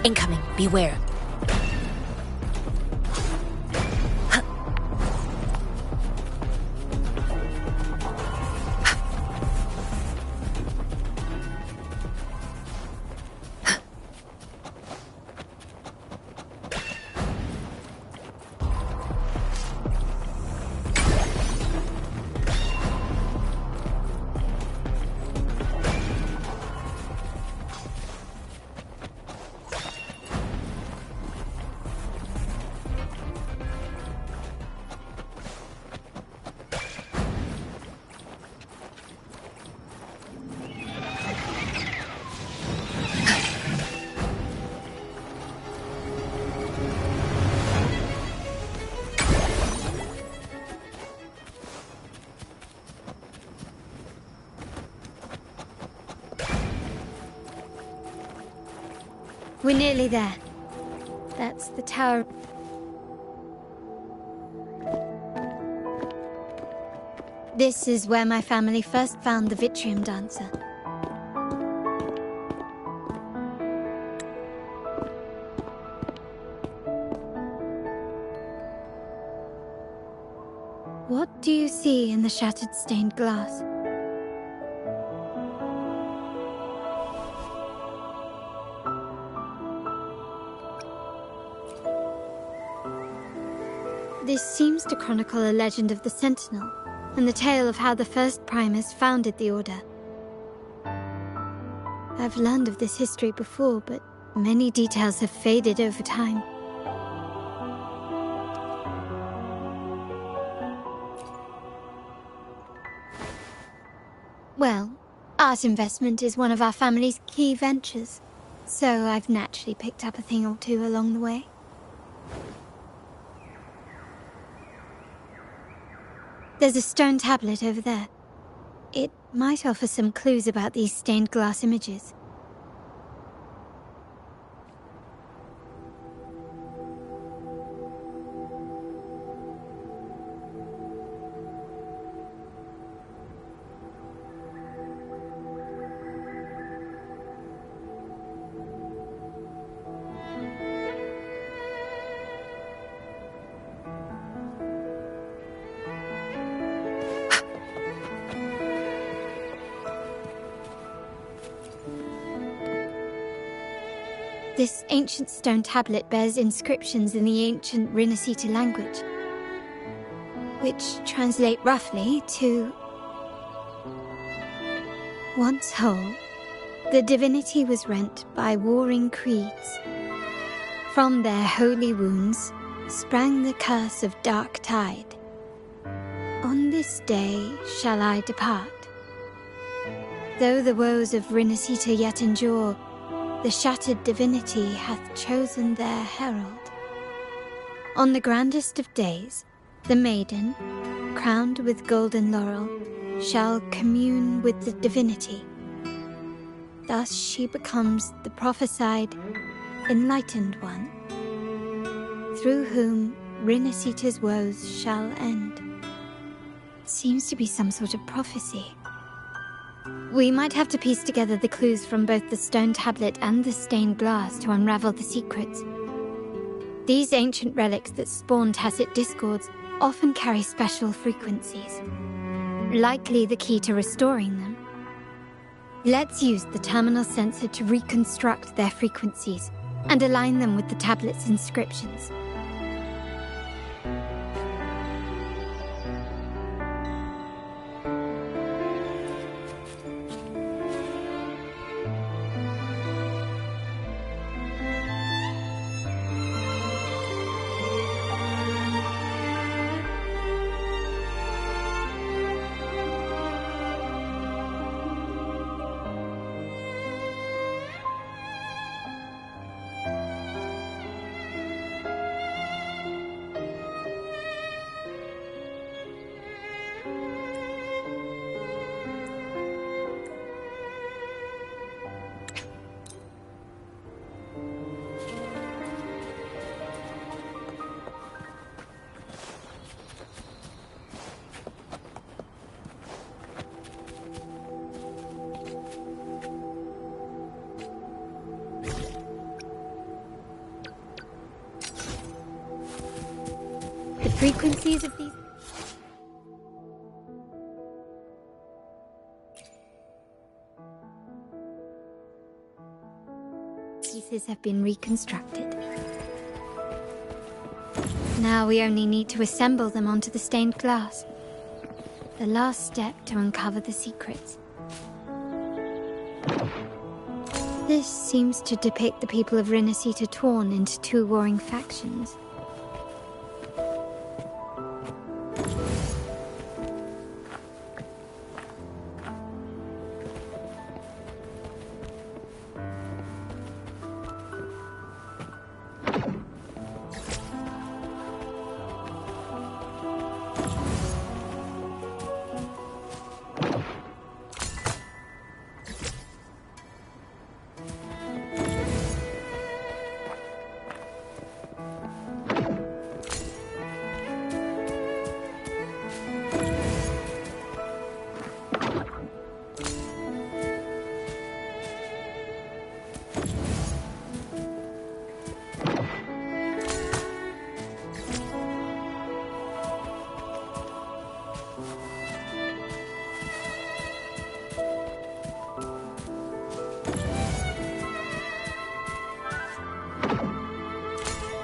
Incoming. Beware. We're nearly there. That's the tower. This is where my family first found the Vitrium Dancer. What do you see in the shattered stained glass? This seems to chronicle a legend of the Sentinel, and the tale of how the first Primus founded the Order. I've learned of this history before, but many details have faded over time. Well, art investment is one of our family's key ventures, so I've naturally picked up a thing or two along the way. There's a stone tablet over there. It might offer some clues about these stained glass images. This ancient stone tablet bears inscriptions in the ancient Rinascita language, which translate roughly to... Once whole, the divinity was rent by warring creeds. From their holy wounds sprang the curse of dark tide. On this day shall I depart. Though the woes of Rinascita yet endure, the shattered divinity hath chosen their herald. On the grandest of days, the maiden, crowned with golden laurel, shall commune with the divinity. Thus she becomes the prophesied, enlightened one, through whom Rinascita's woes shall end. Seems to be some sort of prophecy. We might have to piece together the clues from both the stone tablet and the stained glass to unravel the secrets. These ancient relics that spawn tacit discords often carry special frequencies, likely the key to restoring them. Let's use the terminal sensor to reconstruct their frequencies and align them with the tablet's inscriptions. frequencies of these pieces have been reconstructed. Now we only need to assemble them onto the stained glass. The last step to uncover the secrets. This seems to depict the people of Rinascita torn into two warring factions.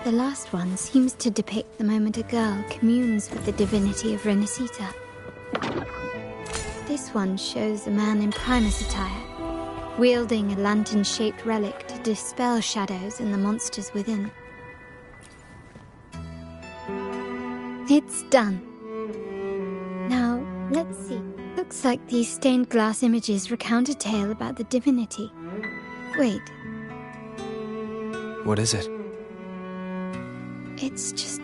The last one seems to depict the moment a girl communes with the divinity of Rinascita. This one shows a man in Primus attire, wielding a lantern-shaped relic to dispel shadows and the monsters within. It's done. Now, let's see. Looks like these stained glass images recount a tale about the divinity. Wait. What is it? It's just...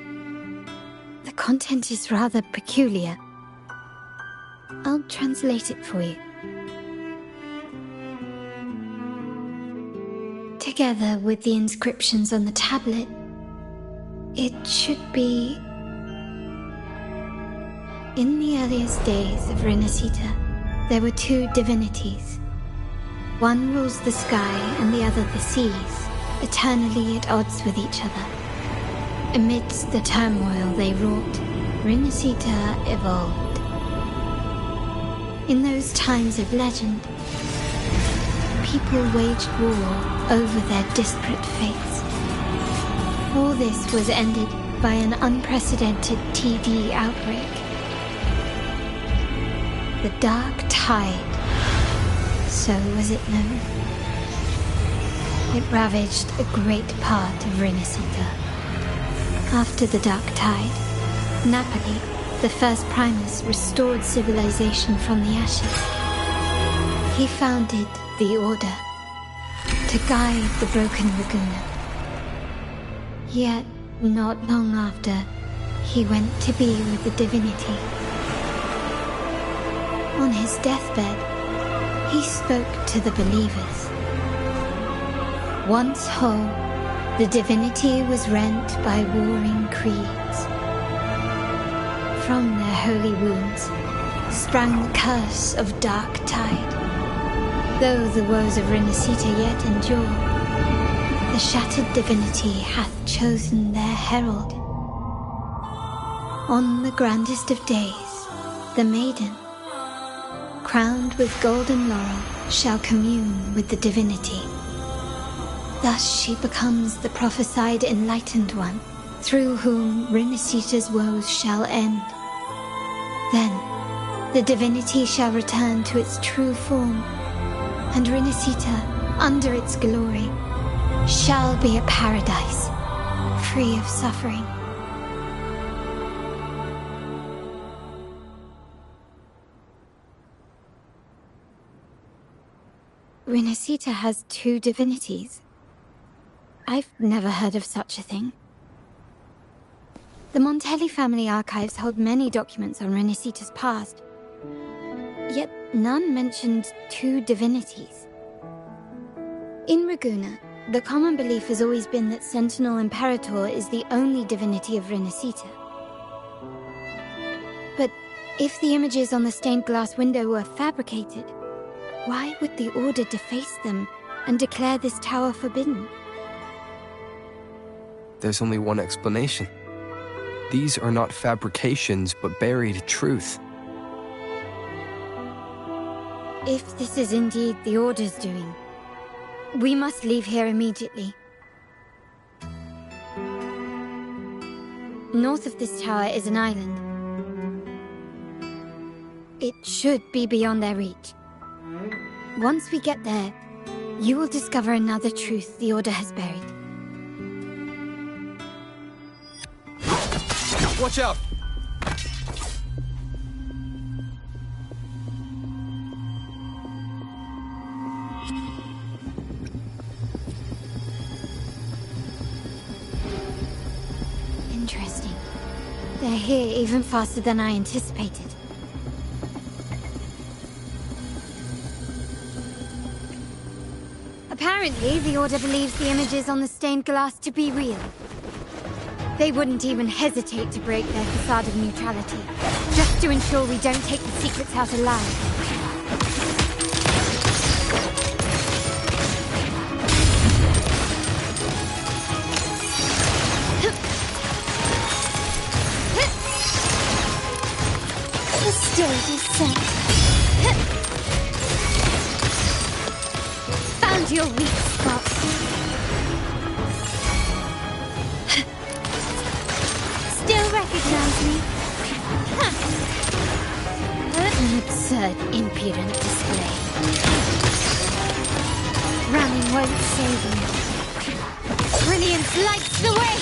the content is rather peculiar. I'll translate it for you. Together with the inscriptions on the tablet, it should be... In the earliest days of Rinascita, there were two divinities. One rules the sky and the other the seas, eternally at odds with each other. Amidst the turmoil they wrought, Rinascita evolved. In those times of legend, people waged war over their disparate fates. All this was ended by an unprecedented TD outbreak. The Dark Tide, so was it known. It ravaged a great part of Rinascita. After the Dark Tide, Napoli, the first Primus, restored civilization from the ashes. He founded the Order to guide the broken Laguna. Yet, not long after, he went to be with the divinity. On his deathbed, he spoke to the believers. Once whole, the divinity was rent by warring creeds. From their holy wounds sprang the curse of Dark Tide. Though the woes of Rinascita yet endure, the shattered divinity hath chosen their herald. On the grandest of days, the maiden, crowned with golden laurel, shall commune with the divinity. Thus she becomes the prophesied enlightened one, through whom Rinascita's woes shall end. Then, the divinity shall return to its true form, and Rinascita, under its glory, shall be a paradise, free of suffering. Rinascita has two divinities. I've never heard of such a thing. The Montelli family archives hold many documents on Rinascita's past, yet none mentioned two divinities. In Ragusa, the common belief has always been that Sentinel Imperator is the only divinity of Rinascita. But if the images on the stained glass window were fabricated, why would the Order deface them and declare this tower forbidden? There's only one explanation. These are not fabrications, but buried truth. If this is indeed the Order's doing, we must leave here immediately. North of this tower is an island. It should be beyond their reach. Once we get there, you will discover another truth the Order has buried. Watch out! Interesting. They're here even faster than I anticipated. Apparently, the Order believes the images on the stained glass to be real. They wouldn't even hesitate to break their facade of neutrality, just to ensure we don't take the secrets out alive. The stage is set. Found your weak spot. Still recognize me? An absurd, impudent display. Running won't save you. Brilliance lights the way!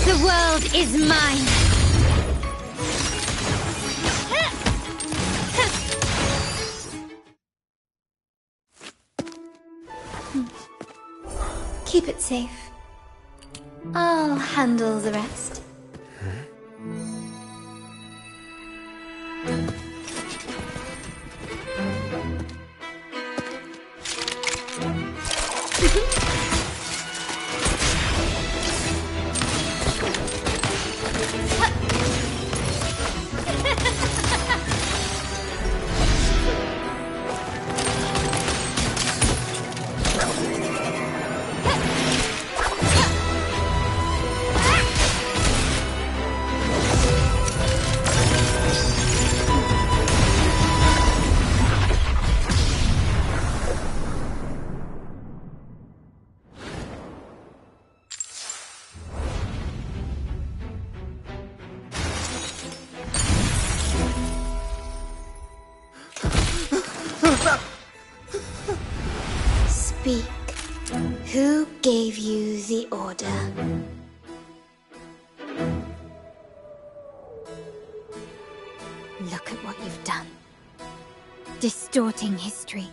The world is mine! Keep it safe. I'll handle the rest. Speak. Who gave you the order? Look at what you've done. Distorting history.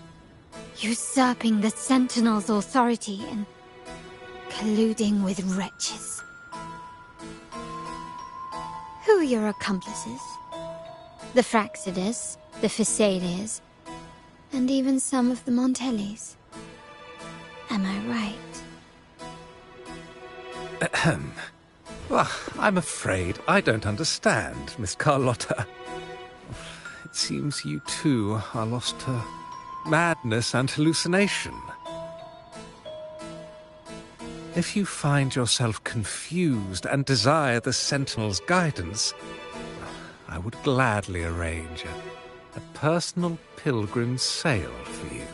Usurping the Sentinel's authority and colluding with wretches. Who are your accomplices? The Fraxidus, the Phisades, and even some of the Montellis. Am I right? Ahem. Well, I'm afraid I don't understand, Miss Carlotta. It seems you too are lost to madness and hallucination. If you find yourself confused and desire the Sentinel's guidance, I would gladly arrange a personal pilgrim sail for you.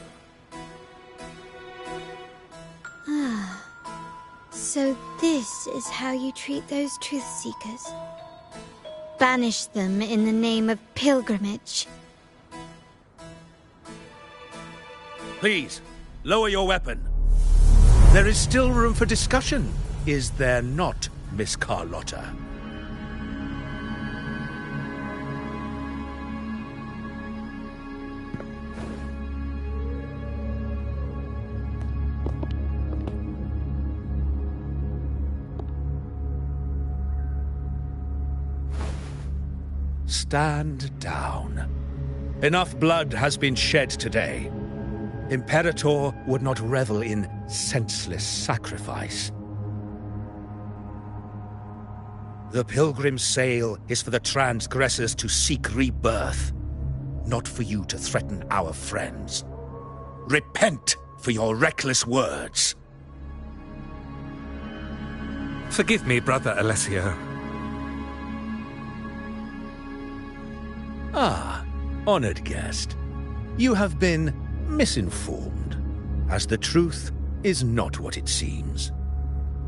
Ah, so this is how you treat those truth seekers. Banish them in the name of pilgrimage. Please, lower your weapon. There is still room for discussion, is there not, Miss Carlotta? Stand down. Enough blood has been shed today. Imperator would not revel in senseless sacrifice. The pilgrim's sail is for the transgressors to seek rebirth, not for you to threaten our friends. Repent for your reckless words. Forgive me, Brother Alessio. Ah, honored guest. You have been misinformed, as the truth is not what it seems.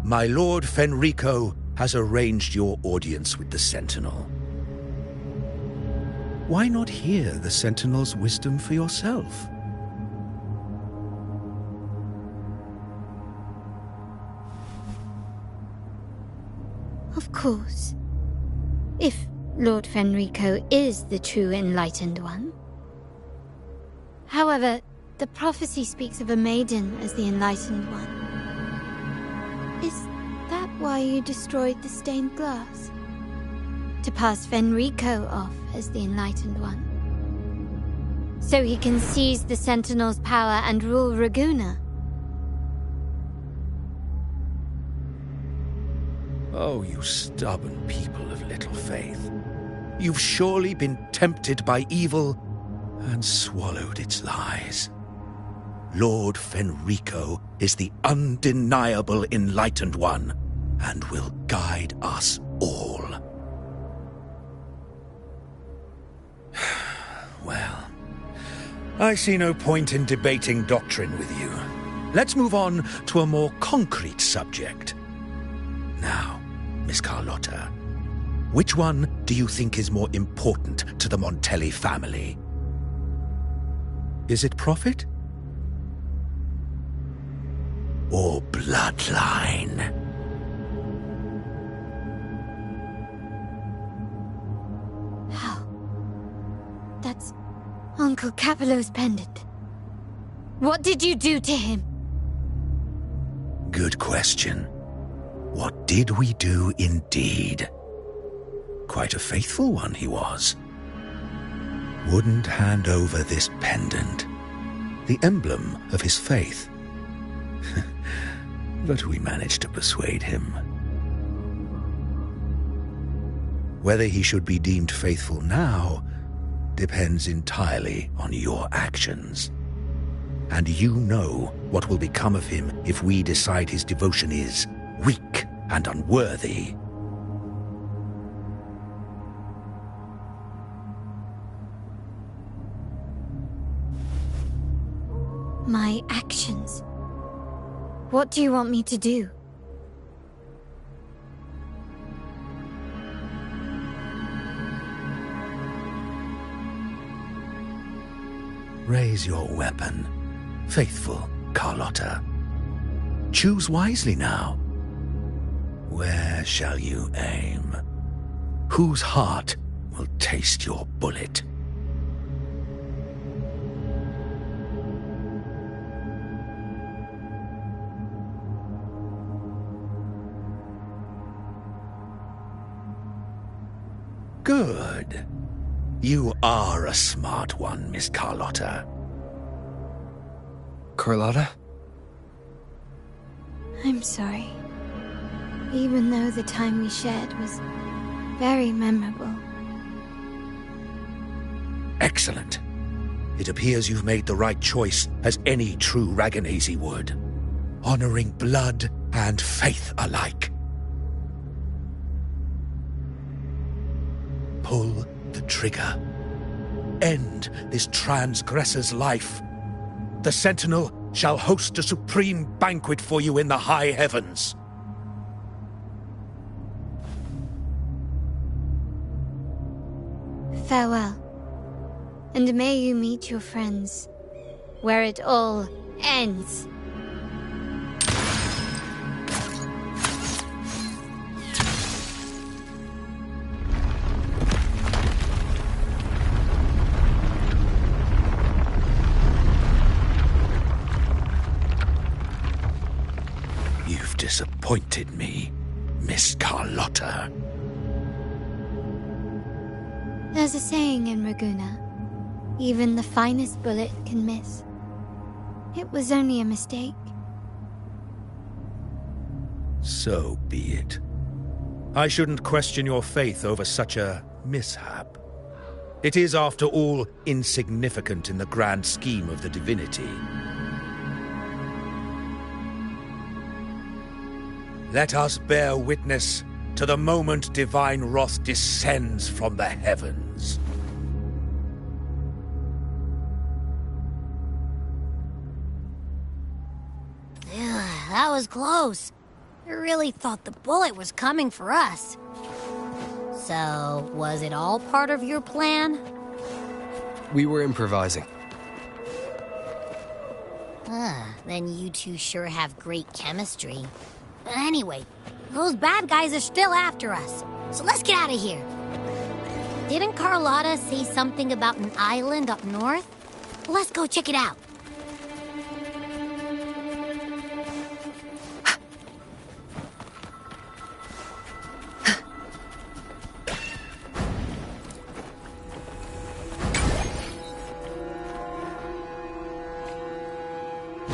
My Lord Fenrico has arranged your audience with the Sentinel. Why not hear the Sentinel's wisdom for yourself? Of course. If Lord Fenrico is the true enlightened one. However, the prophecy speaks of a maiden as the enlightened one. Is that why you destroyed the stained glass? To pass Fenrico off as the enlightened one? So he can seize the Sentinel's power and rule Raguna? Oh, you stubborn people of little faith. You've surely been tempted by evil and swallowed its lies. Lord Fenrico is the undeniable enlightened one and will guide us all. Well, I see no point in debating doctrine with you. Let's move on to a more concrete subject. Now, Miss Carlotta, which one do you think is more important to the Montelli family? Is it profit? Or bloodline? How? That's Uncle Capello's pendant. What did you do to him? Good question. What did we do indeed? Quite a faithful one he was. Wouldn't hand over this pendant, the emblem of his faith. But we managed to persuade him. Whether he should be deemed faithful now depends entirely on your actions. And you know what will become of him if we decide his devotion is weak and unworthy. My actions. What do you want me to do? Raise your weapon, faithful Carlotta. Choose wisely now. Where shall you aim? Whose heart will taste your bullet? Good. You are a smart one, Miss Carlotta. Carlotta? I'm sorry. Even though the time we shared was very memorable. Excellent. It appears you've made the right choice, as any true Raganese would. Honoring blood and faith alike. Pull the trigger. End this transgressor's life. The Sentinel shall host a supreme banquet for you in the high heavens. Farewell. And may you meet your friends, where it all ends. You've disappointed me, Miss Carlotta. There's a saying in Raguna, even the finest bullet can miss. It was only a mistake. So be it. I shouldn't question your faith over such a mishap. It is, after all, insignificant in the grand scheme of the divinity. Let us bear witness to the moment divine wrath descends from the heavens. That was close. I really thought the bullet was coming for us. So, was it all part of your plan? We were improvising. Then you two sure have great chemistry. But anyway, those bad guys are still after us. So let's get out of here. Didn't Carlotta say something about an island up north? Let's go check it out.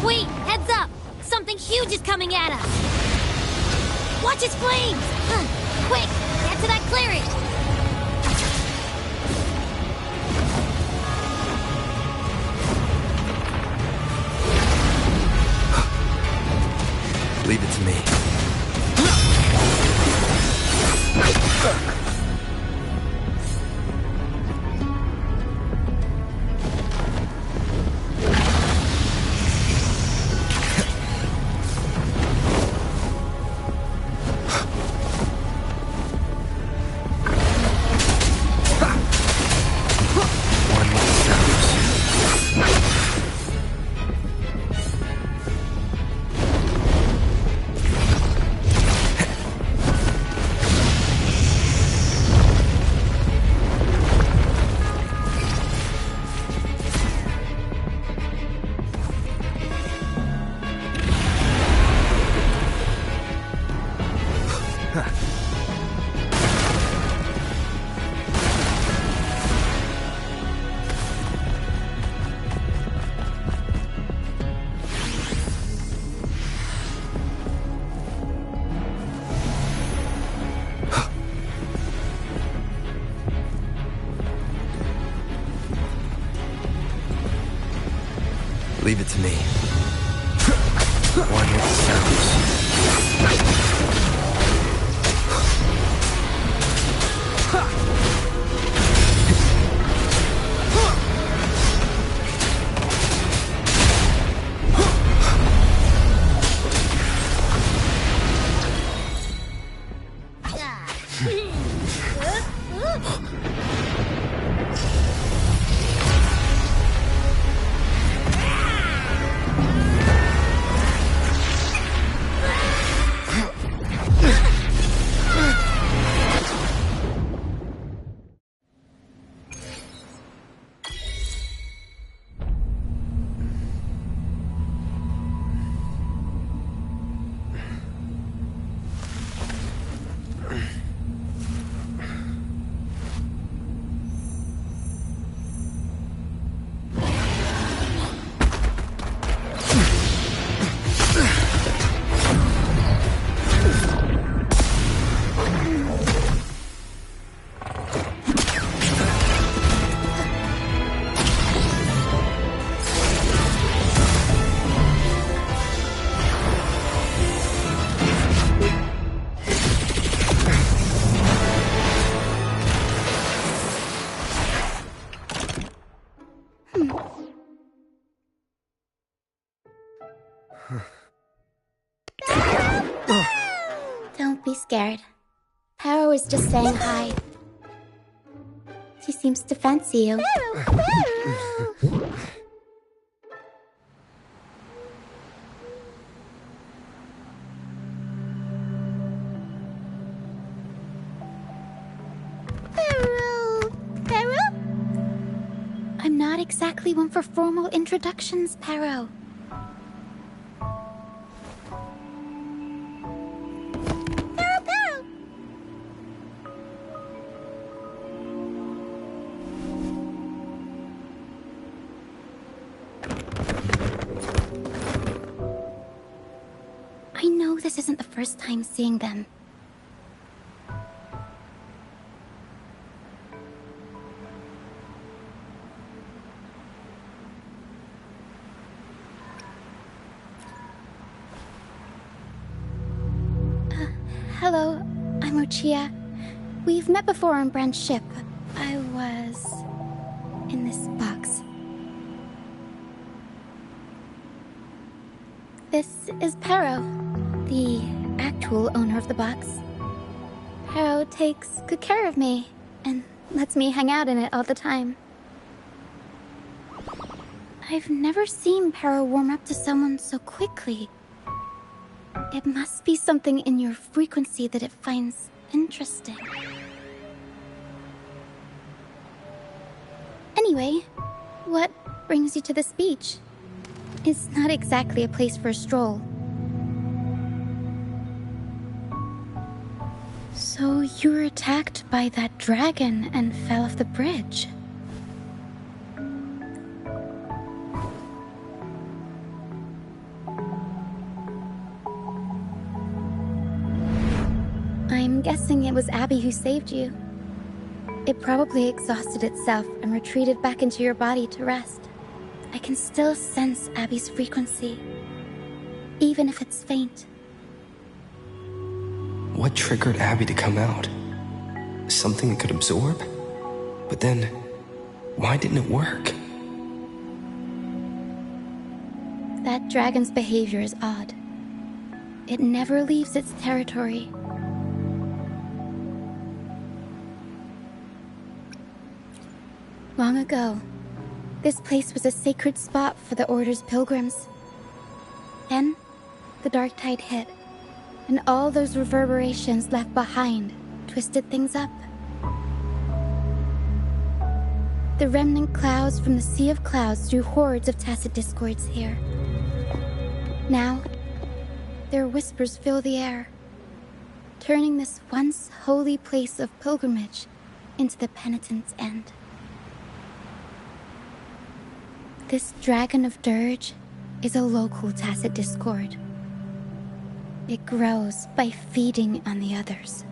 Wait, heads up! Something huge is coming at us! Watch its flames! Quick, get to that clearing! Leave it to me. Leave it to me. One with the sounds. Don't be scared. Paro is just saying hi. She seems to fancy you. Paro? I'm not exactly one for formal introductions, Paro. I know this isn't the first time seeing them. Hello, I'm Ochia. We've met before on Brand's ship. I was in this box. This is Pero, the actual owner of the box. Pero takes good care of me and lets me hang out in it all the time. I've never seen Pero warm up to someone so quickly. It must be something in your frequency that it finds interesting. Anyway, what brings you to this beach? It's not exactly a place for a stroll. So you were attacked by that dragon and fell off the bridge. I'm guessing it was Abby who saved you. It probably exhausted itself and retreated back into your body to rest. I can still sense Abby's frequency, even if it's faint. What triggered Abby to come out? Something it could absorb? But then, why didn't it work? That dragon's behavior is odd. It never leaves its territory. Long ago, this place was a sacred spot for the Order's pilgrims. Then, the dark tide hit, and all those reverberations left behind twisted things up. The remnant clouds from the Sea of Clouds drew hordes of tacit discords here. Now, their whispers fill the air, turning this once holy place of pilgrimage into the penitent's end. This Dragon of Dirge is a local tacit discord. It grows by feeding on the others.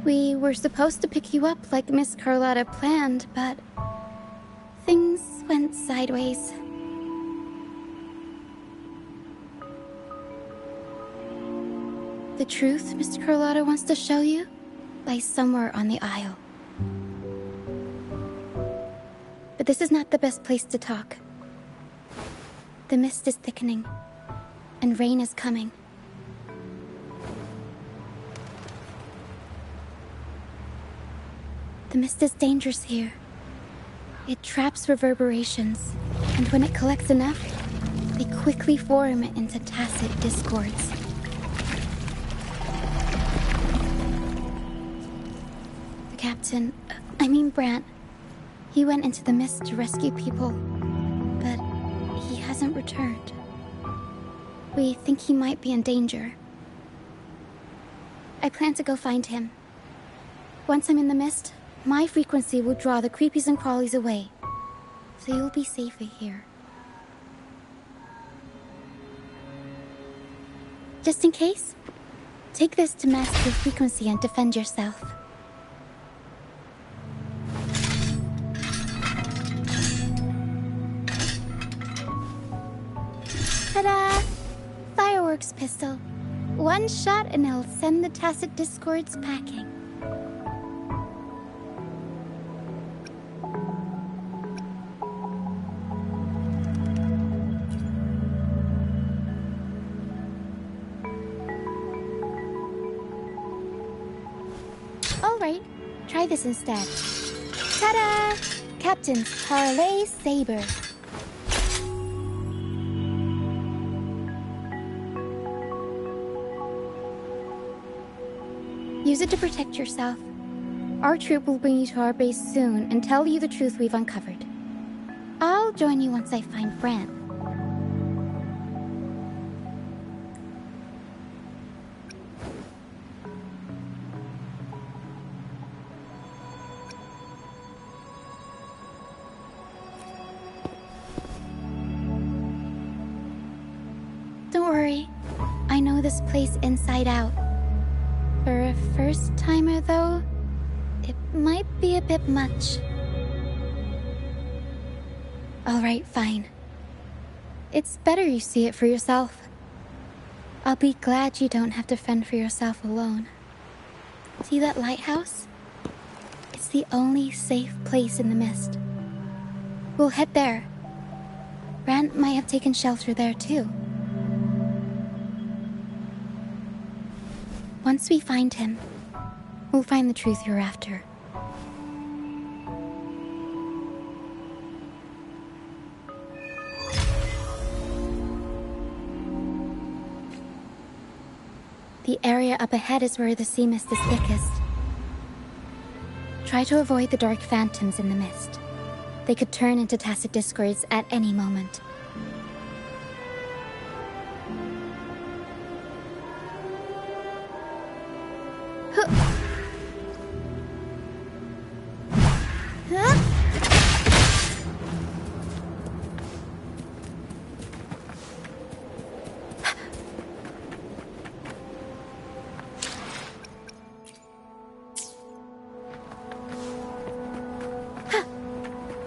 We were supposed to pick you up like Miss Carlotta planned, but things went sideways. The truth Mr. Carlotta wants to show you lies somewhere on the aisle. But this is not the best place to talk. The mist is thickening, and rain is coming. The mist is dangerous here. It traps reverberations, and when it collects enough, they quickly form into tacit discords. The captain, Brant, he went into the mist to rescue people, but he hasn't returned. We think he might be in danger. I plan to go find him. Once I'm in the mist, my frequency will draw the creepies and crawlies away, so you'll be safer here. Just in case, take this to mask your frequency and defend yourself. Ta-da! Fireworks pistol. One shot and it'll send the tacit discords packing. Alright, try this instead. Ta-da! Captain's Parlay Saber. Use it to protect yourself. Our troop will bring you to our base soon and tell you the truth we've uncovered. I'll join you once I find Brant. Don't worry. I know this place inside out. For a first-timer, though, it might be a bit much. All right, fine. It's better you see it for yourself. I'll be glad you don't have to fend for yourself alone. See that lighthouse? It's the only safe place in the mist. We'll head there. Rand might have taken shelter there too. Once we find him, we'll find the truth you're after. The area up ahead is where the sea mist is thickest. Try to avoid the dark phantoms in the mist. They could turn into tacit discords at any moment.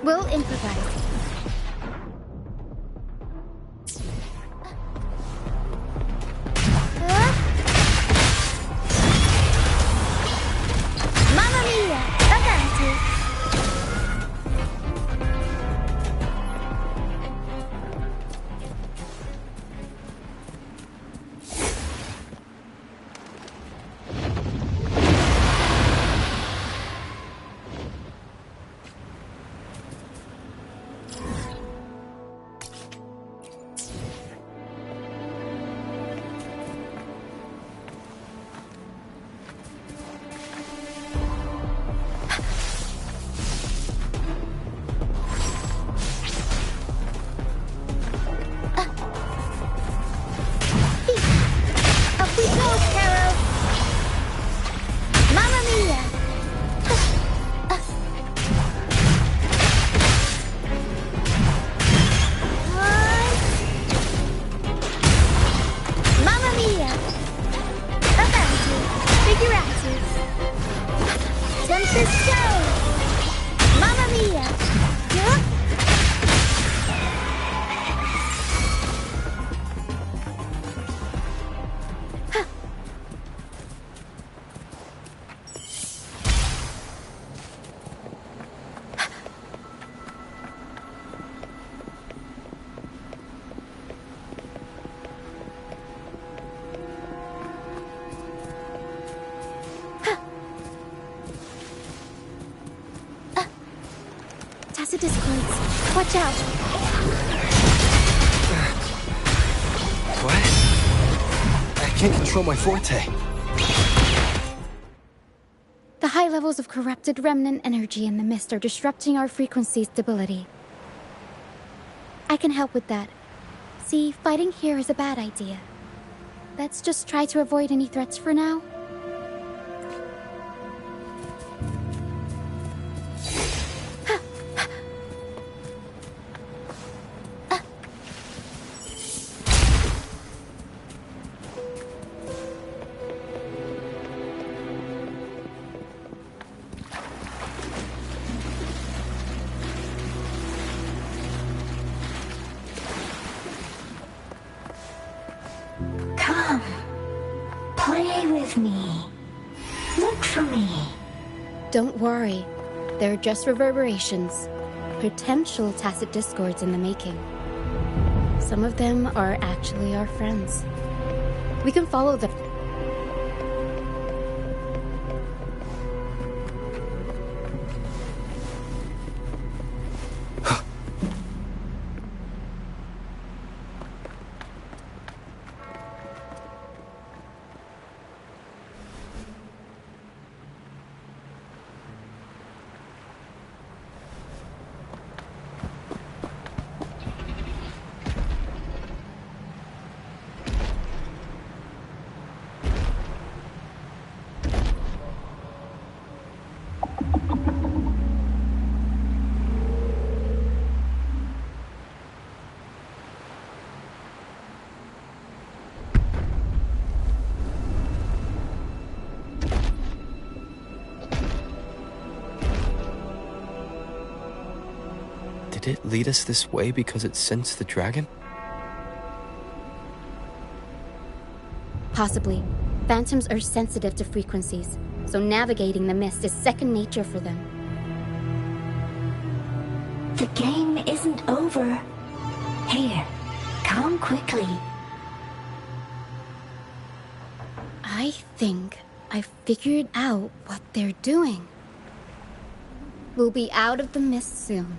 We'll improvise. Mamma mia! Avanti! Discords. Watch out! What? I can't control my forte. The high levels of corrupted remnant energy in the mist are disrupting our frequency stability. I can help with that. See, fighting here is a bad idea. Let's just try to avoid any threats for now. Don't worry. They're just reverberations. Potential tacit discords in the making. Some of them are actually our friends. We can follow them. Did it lead us this way because it sensed the dragon? Possibly. Phantoms are sensitive to frequencies, so navigating the mist is second nature for them. The game isn't over. Here, come quickly. I think I figured out what they're doing. We'll be out of the mist soon.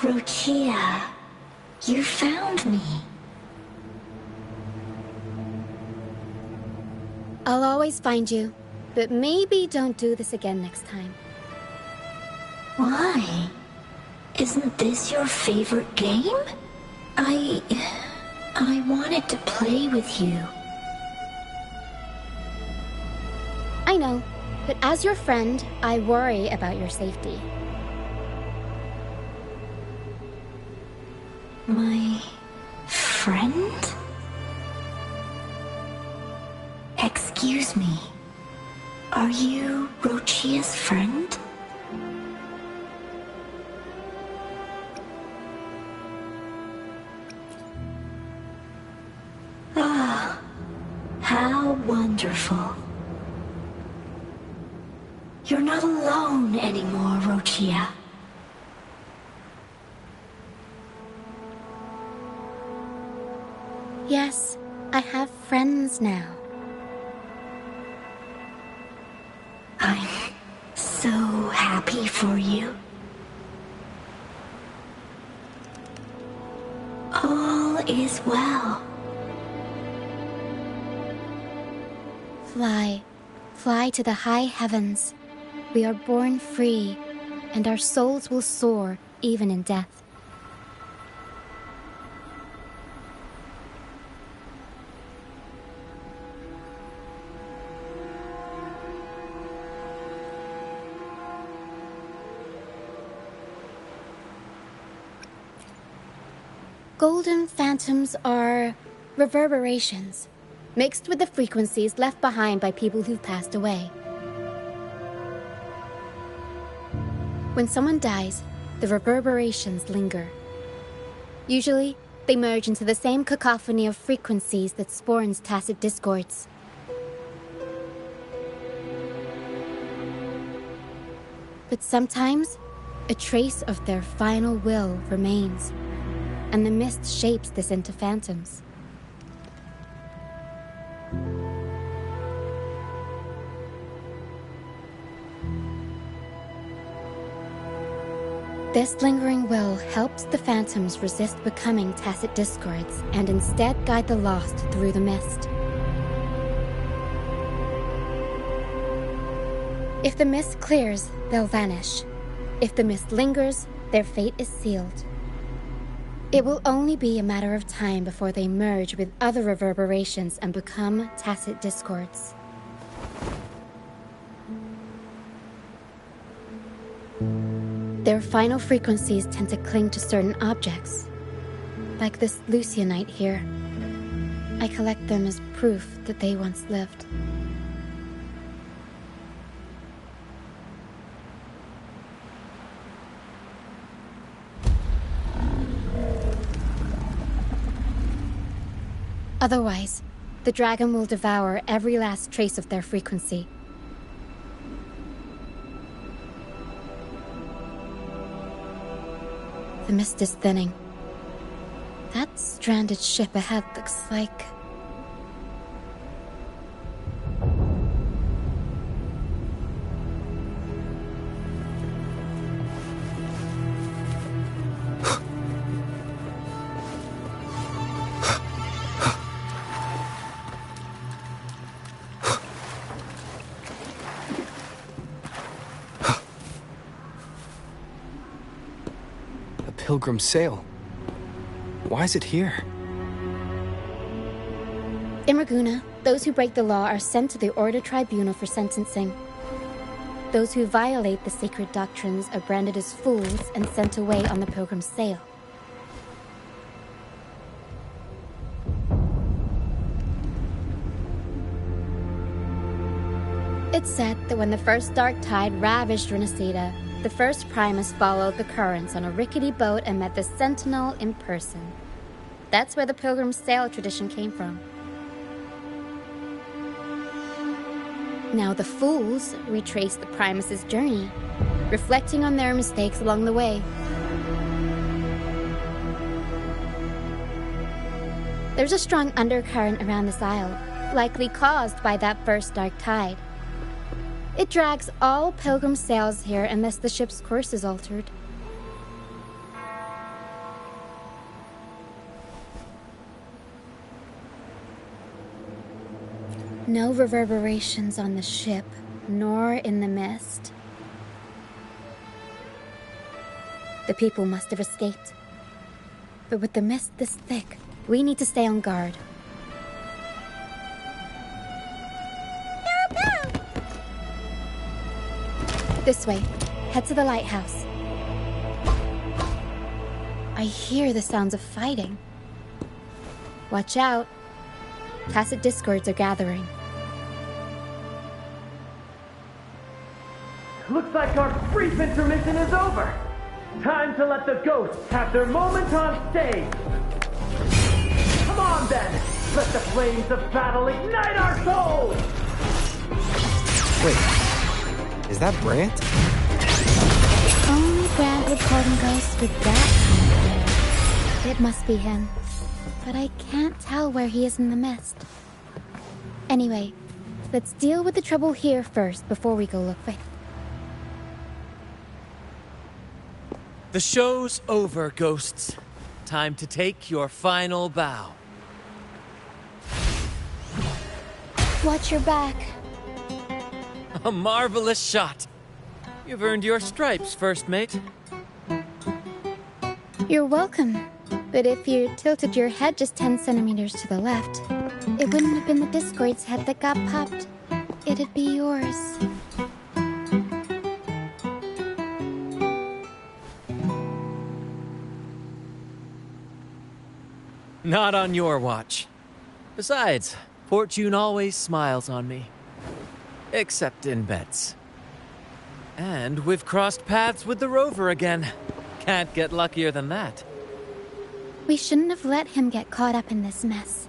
Rinascita, you found me. I'll always find you, but maybe don't do this again next time. Why? Isn't this your favorite game? I wanted to play with you. I know, but as your friend, I worry about your safety. My friend? Excuse me. Are you Rochia's friend? Ah, how wonderful. You're not alone anymore, Rochia. Yes, I have friends now. I'm so happy for you. All is well. Fly, fly to the high heavens. We are born free, and our souls will soar even in death. Golden phantoms are reverberations, mixed with the frequencies left behind by people who've passed away. When someone dies, the reverberations linger. Usually, they merge into the same cacophony of frequencies that spawns tacit discords. But sometimes, a trace of their final will remains, and the mist shapes this into phantoms. This lingering will helps the phantoms resist becoming tacit discords and instead guide the lost through the mist. If the mist clears, they'll vanish. If the mist lingers, their fate is sealed. It will only be a matter of time before they merge with other reverberations and become tacit discords. Their final frequencies tend to cling to certain objects, like this Lucianite here. I collect them as proof that they once lived. Otherwise, the dragon will devour every last trace of their frequency. The mist is thinning. That stranded ship ahead looks like pilgrim sail. Why is it here? In Raguna, those who break the law are sent to the Order Tribunal for sentencing. Those who violate the sacred doctrines are branded as fools and sent away on the pilgrim sail. It's said that when the first dark tide ravaged Rinascita, the first Primus followed the currents on a rickety boat and met the Sentinel in person. That's where the pilgrim sail tradition came from. Now the fools retrace the Primus's journey, reflecting on their mistakes along the way. There's a strong undercurrent around this isle, likely caused by that first dark tide. It drags all pilgrim sails here unless the ship's course is altered. No reverberations on the ship, nor in the mist. The people must have escaped. But with the mist this thick, we need to stay on guard. This way. Head to the lighthouse. I hear the sounds of fighting. Watch out. Tacit discords are gathering. Looks like our brief intermission is over. Time to let the ghosts have their moment on stage. Come on then. Let the flames of battle ignite our souls. Wait. Is that Brant? Only Brant would call them ghosts with that kind of air. It must be him. But I can't tell where he is in the mist. Anyway, let's deal with the trouble here first before we go look for him. The show's over, ghosts. Time to take your final bow. Watch your back. A marvelous shot. You've earned your stripes, first mate. You're welcome. But if you tilted your head just 10 centimeters to the left, it wouldn't have been the Discord's head that got popped. It'd be yours. Not on your watch. Besides, fortune always smiles on me. Except in bets. And we've crossed paths with the rover again. Can't get luckier than that. We shouldn't have let him get caught up in this mess.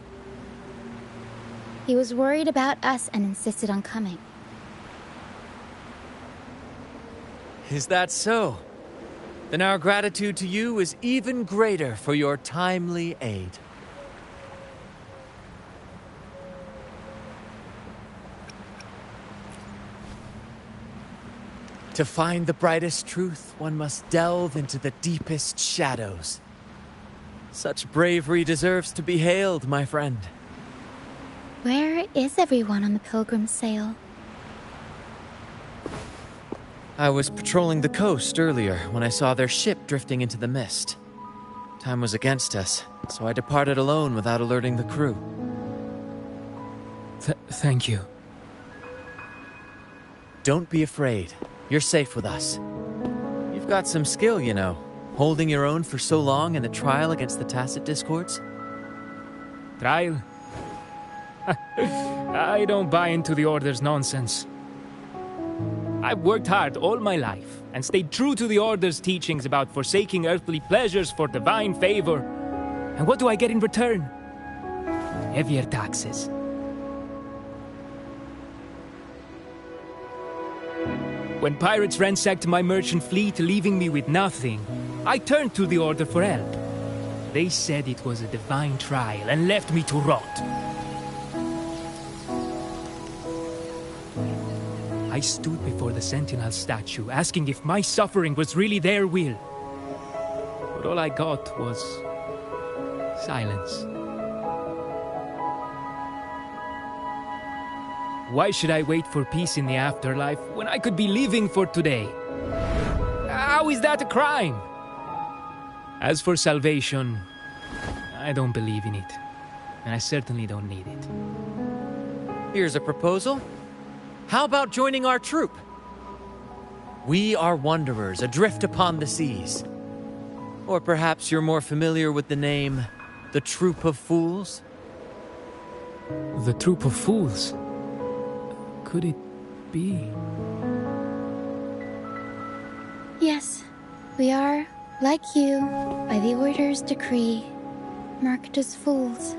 He was worried about us and insisted on coming. Is that so? Then our gratitude to you is even greater for your timely aid. To find the brightest truth, one must delve into the deepest shadows. Such bravery deserves to be hailed, my friend. Where is everyone on the pilgrim sail? I was patrolling the coast earlier when I saw their ship drifting into the mist. Time was against us, so I departed alone without alerting the crew. Thank you. Don't be afraid. You're safe with us. You've got some skill, you know, holding your own for so long in the trial against the Tacit Discords. Trial? I don't buy into the Order's nonsense. I've worked hard all my life and stayed true to the Order's teachings about forsaking earthly pleasures for divine favor. And what do I get in return? Heavier taxes. When pirates ransacked my merchant fleet, leaving me with nothing, I turned to the Order for help. They said it was a divine trial and left me to rot. I stood before the Sentinel statue, asking if my suffering was really their will. But all I got was silence. Why should I wait for peace in the afterlife when I could be living for today? How is that a crime? As for salvation, I don't believe in it. And I certainly don't need it. Here's a proposal. How about joining our troop? We are wanderers adrift upon the seas. Or perhaps you're more familiar with the name, the Troop of Fools? The Troop of Fools? Could it be? Yes, we are, like you, by the Order's decree, marked as fools.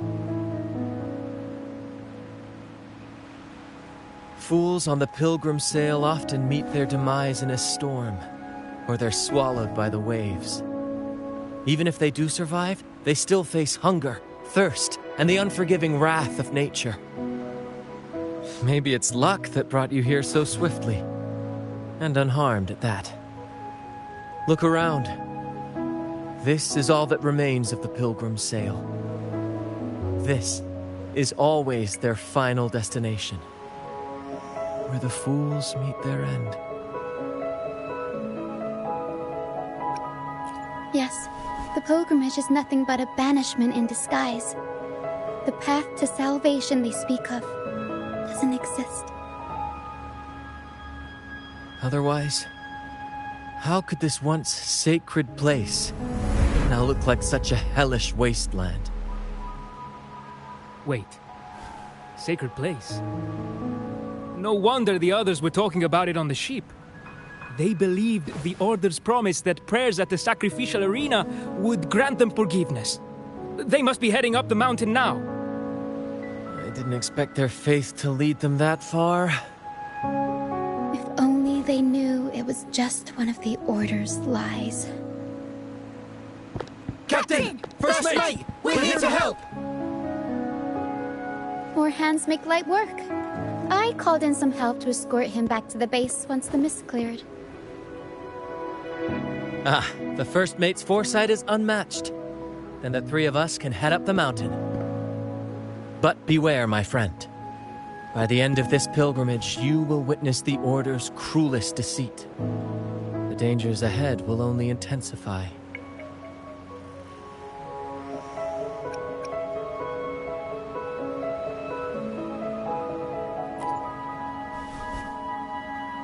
Fools on the pilgrim sail often meet their demise in a storm, or they're swallowed by the waves. Even if they do survive, they still face hunger, thirst, and the unforgiving wrath of nature. Maybe it's luck that brought you here so swiftly, and unharmed at that. Look around. This is all that remains of the pilgrim's sail. This is always their final destination, where the fools meet their end. Yes, the pilgrimage is nothing but a banishment in disguise. The path to salvation they speak of doesn't exist. Otherwise, how could this once sacred place now look like such a hellish wasteland? Wait. Sacred place? No wonder the others were talking about it on the ship. They believed the Order's promise that prayers at the sacrificial arena would grant them forgiveness. They must be heading up the mountain now. I didn't expect their faith to lead them that far. If only they knew it was just one of the Order's lies. Captain! First mate! We're here to help! More hands make light work. I called in some help to escort him back to the base once the mist cleared. Ah, the first mate's foresight is unmatched. Then the three of us can head up the mountain. But beware, my friend. By the end of this pilgrimage, you will witness the Order's cruelest deceit. The dangers ahead will only intensify.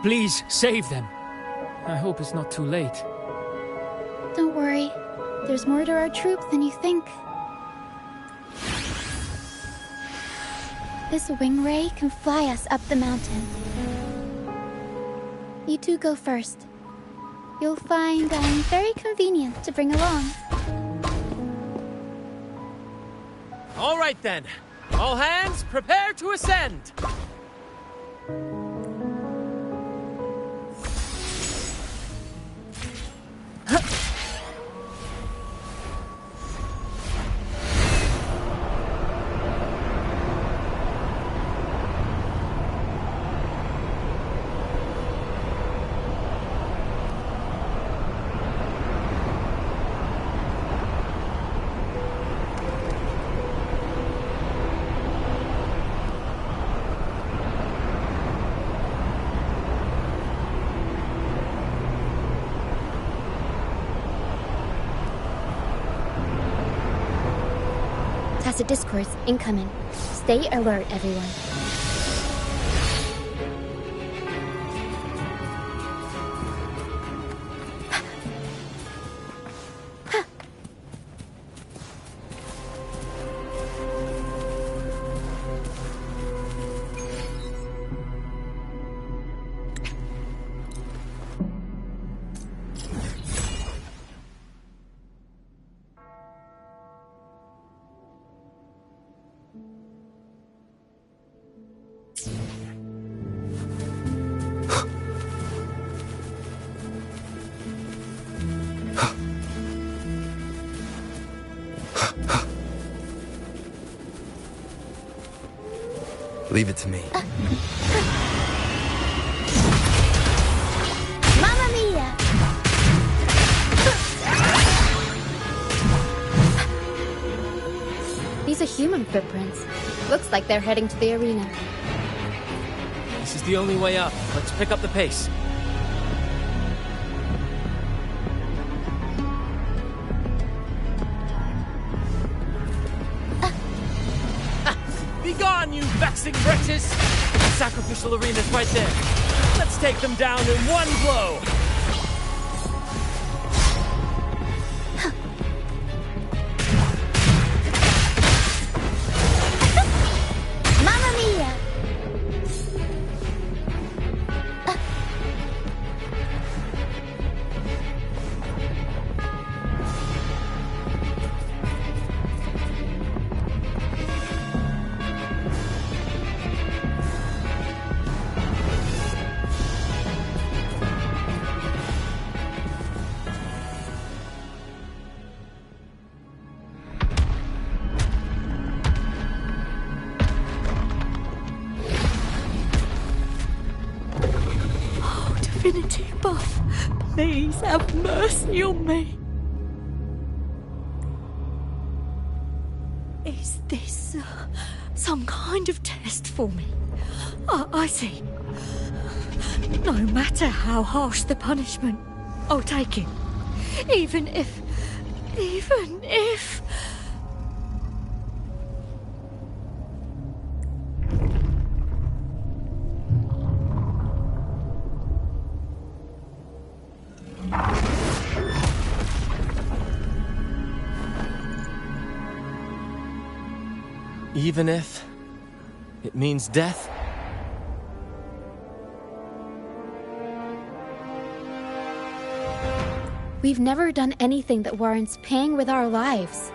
Please, save them. I hope it's not too late. Don't worry. There's more to our troop than you think. This wing ray can fly us up the mountain. You two go first. You'll find very convenient to bring along. All right then. All hands, prepare to ascend. Tacit discourse incoming. Stay alert, everyone. Leave it to me. Mamma mia! These are human footprints. Looks like they're heading to the arena. This is the only way up. Let's pick up the pace. vexing wretches! The sacrificial arena's right there. Let's take them down in one blow! Mamma mia! Divinity above, please have mercy on me. Is this some kind of test for me? I see. No matter how harsh the punishment, I'll take it. Even if... Even if it means death? We've never done anything that warrants paying with our lives.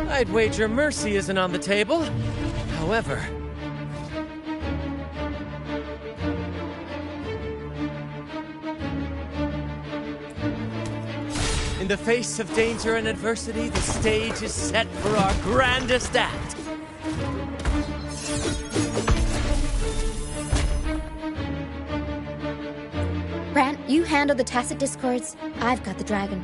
I'd wager mercy isn't on the table. However... in the face of danger and adversity, the stage is set for our grandest act. Brant, you handle the tacit discords. I've got the dragon.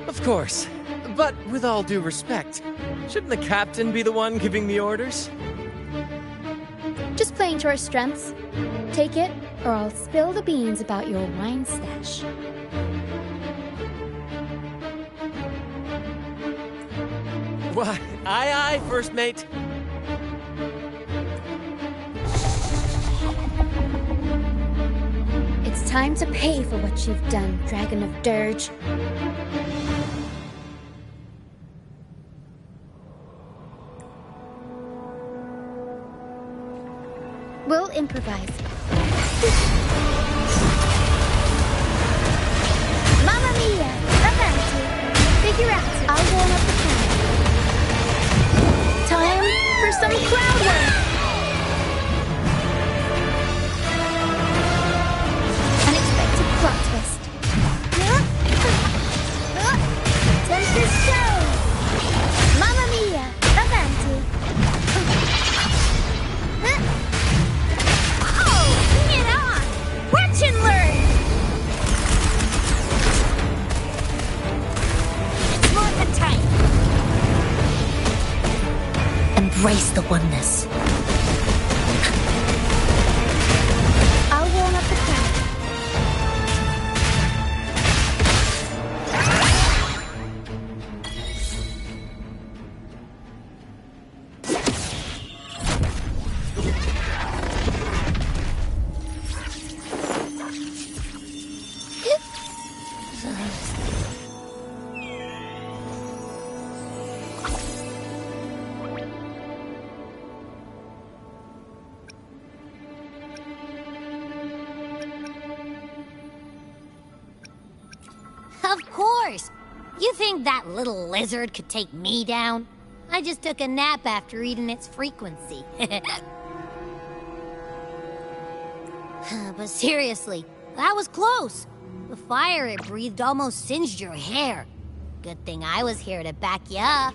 Of course. But with all due respect, shouldn't the captain be the one giving the orders? Just playing to our strengths. Take it, or I'll spill the beans about your wine stash. Why, aye, first mate. It's time to pay for what you've done, Dragon of Dirge. We'll improvise. Mamma mia! Avanti! Figure out. I'll warm up the crowd. Time for some crowd work! Unexpected plot twist. Tempest show! Mamma mia! Avanti! Watch and learn! It's more than time. Embrace the oneness. I'll warm up the crowd. Of course! You think that little lizard could take me down? I just took a nap after eating its frequency. But seriously, that was close. The fire it breathed almost singed your hair. Good thing I was here to back you up.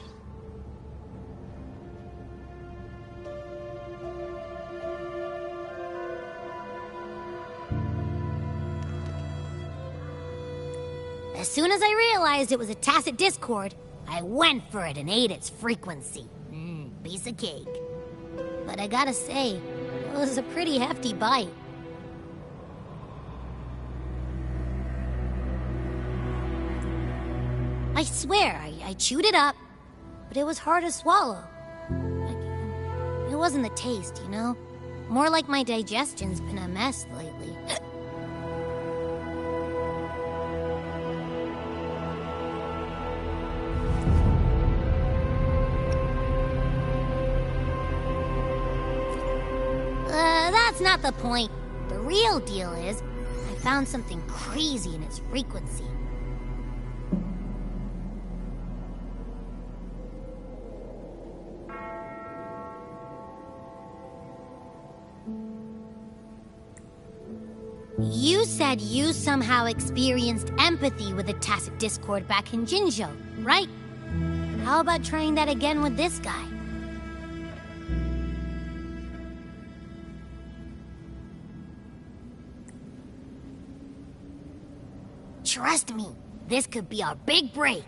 As soon as I realized it was a tacit discord, I went for it and ate its frequency. Piece of cake. But I gotta say, it was a pretty hefty bite. I swear, I chewed it up, but it was hard to swallow. It wasn't the taste, you know? More like my digestion's been a mess lately. That's not the point. The real deal is, I found something crazy in its frequency. You said you somehow experienced empathy with the Tacit Discord back in Jinzhou, right? How about trying that again with this guy? Trust me, this could be our big break.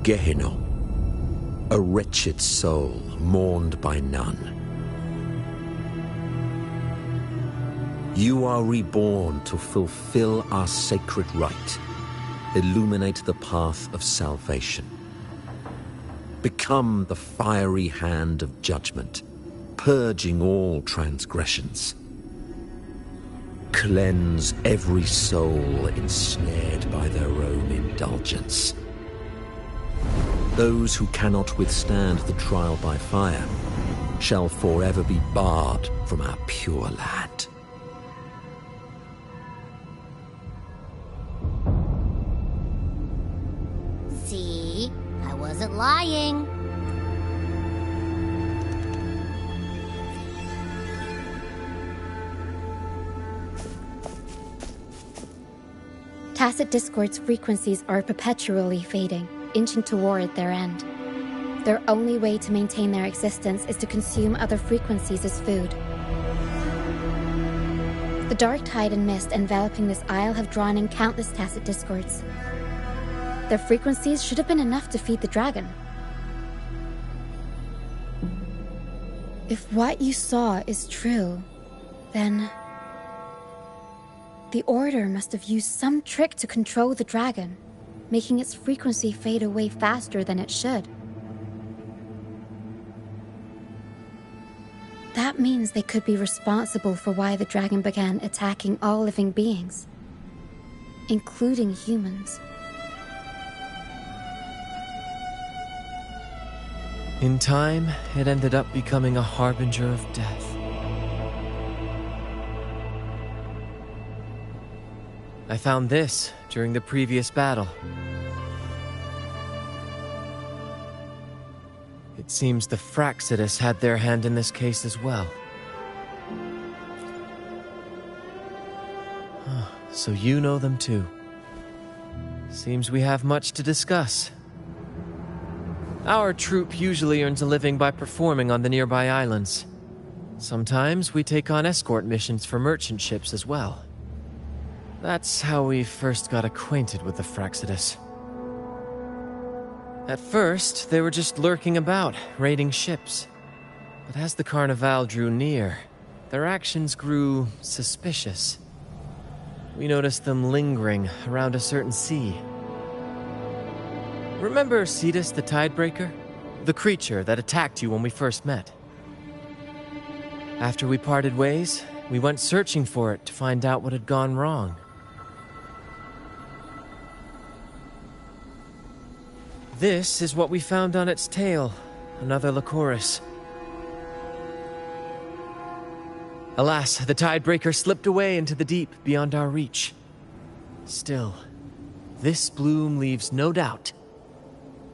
Gehenna, a wretched soul mourned by none. You are reborn to fulfill our sacred rite, illuminate the path of salvation. Become the fiery hand of judgment, purging all transgressions. Cleanse every soul ensnared by their own indulgence. Those who cannot withstand the trial by fire shall forever be barred from our pure land. See? I wasn't lying. Tacit Discord's frequencies are perpetually fading, inching toward their end. Their only way to maintain their existence is to consume other frequencies as food. The dark tide and mist enveloping this isle have drawn in countless Tacit Discords. Their frequencies should have been enough to feed the dragon. If what you saw is true, then the Order must have used some trick to control the dragon, making its frequency fade away faster than it should. That means they could be responsible for why the dragon began attacking all living beings, including humans. In time, it ended up becoming a harbinger of death. I found this during the previous battle. It seems the Fraxidus had their hand in this case as well. So you know them too. Seems we have much to discuss. Our troop usually earns a living by performing on the nearby islands. Sometimes we take on escort missions for merchant ships as well. That's how we first got acquainted with the Fraxidus. At first, they were just lurking about, raiding ships. But as the Carnival drew near, their actions grew suspicious. We noticed them lingering around a certain sea. Remember Cetus the Tidebreaker? The creature that attacked you when we first met? After we parted ways, we went searching for it to find out what had gone wrong. This is what we found on its tail, another Lycoris. Alas, the Tidebreaker slipped away into the deep beyond our reach. Still, this bloom leaves no doubt.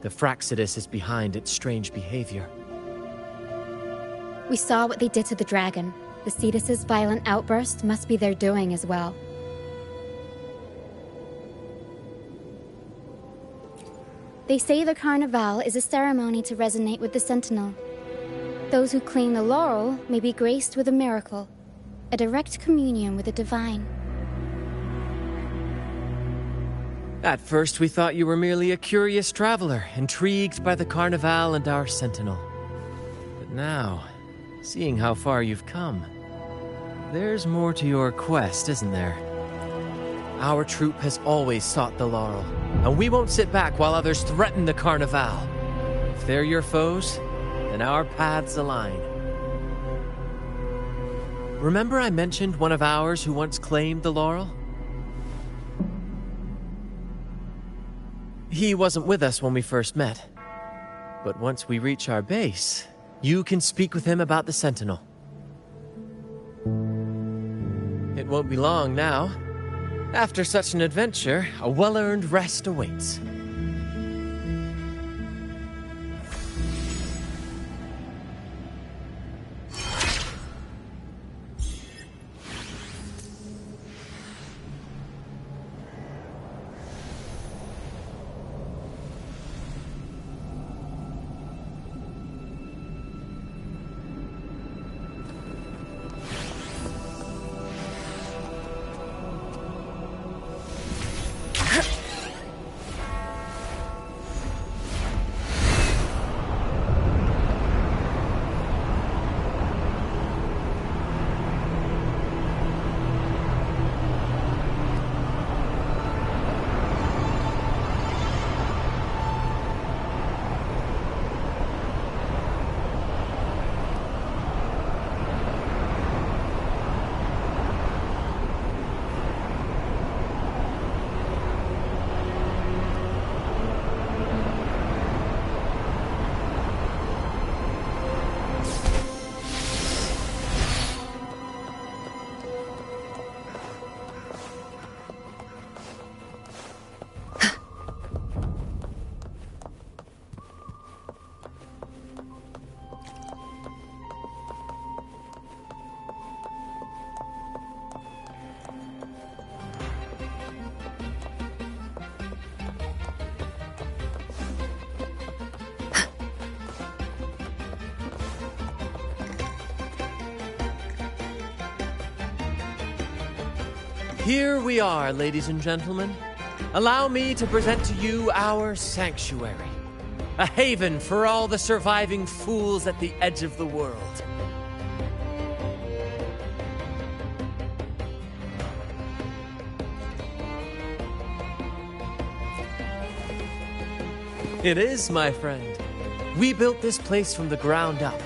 The Fraxidus is behind its strange behavior. We saw what they did to the dragon. The Cetus's violent outburst must be their doing as well. They say the Carnival is a ceremony to resonate with the Sentinel. Those who claim the laurel may be graced with a miracle, a direct communion with the divine. At first we thought you were merely a curious traveler, intrigued by the Carnival and our Sentinel. But now, seeing how far you've come, there's more to your quest, isn't there? Our troop has always sought the laurel, and we won't sit back while others threaten the Carnival. If they're your foes, then our paths align. Remember I mentioned one of ours who once claimed the laurel? He wasn't with us when we first met. But once we reach our base, you can speak with him about the Sentinel. It won't be long now. After such an adventure, a well-earned rest awaits. Here we are, ladies and gentlemen. Allow me to present to you our sanctuary. A haven for all the surviving fools at the edge of the world. It is, my friend. We built this place from the ground up,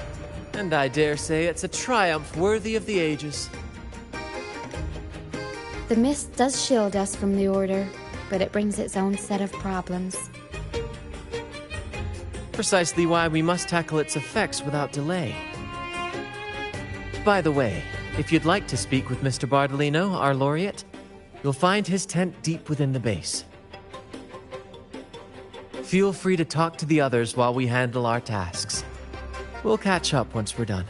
and I dare say it's a triumph worthy of the ages. The mist does shield us from the Order, but it brings its own set of problems. Precisely why we must tackle its effects without delay. By the way, if you'd like to speak with Mr. Bardolino, our laureate, you'll find his tent deep within the base. Feel free to talk to the others while we handle our tasks. We'll catch up once we're done.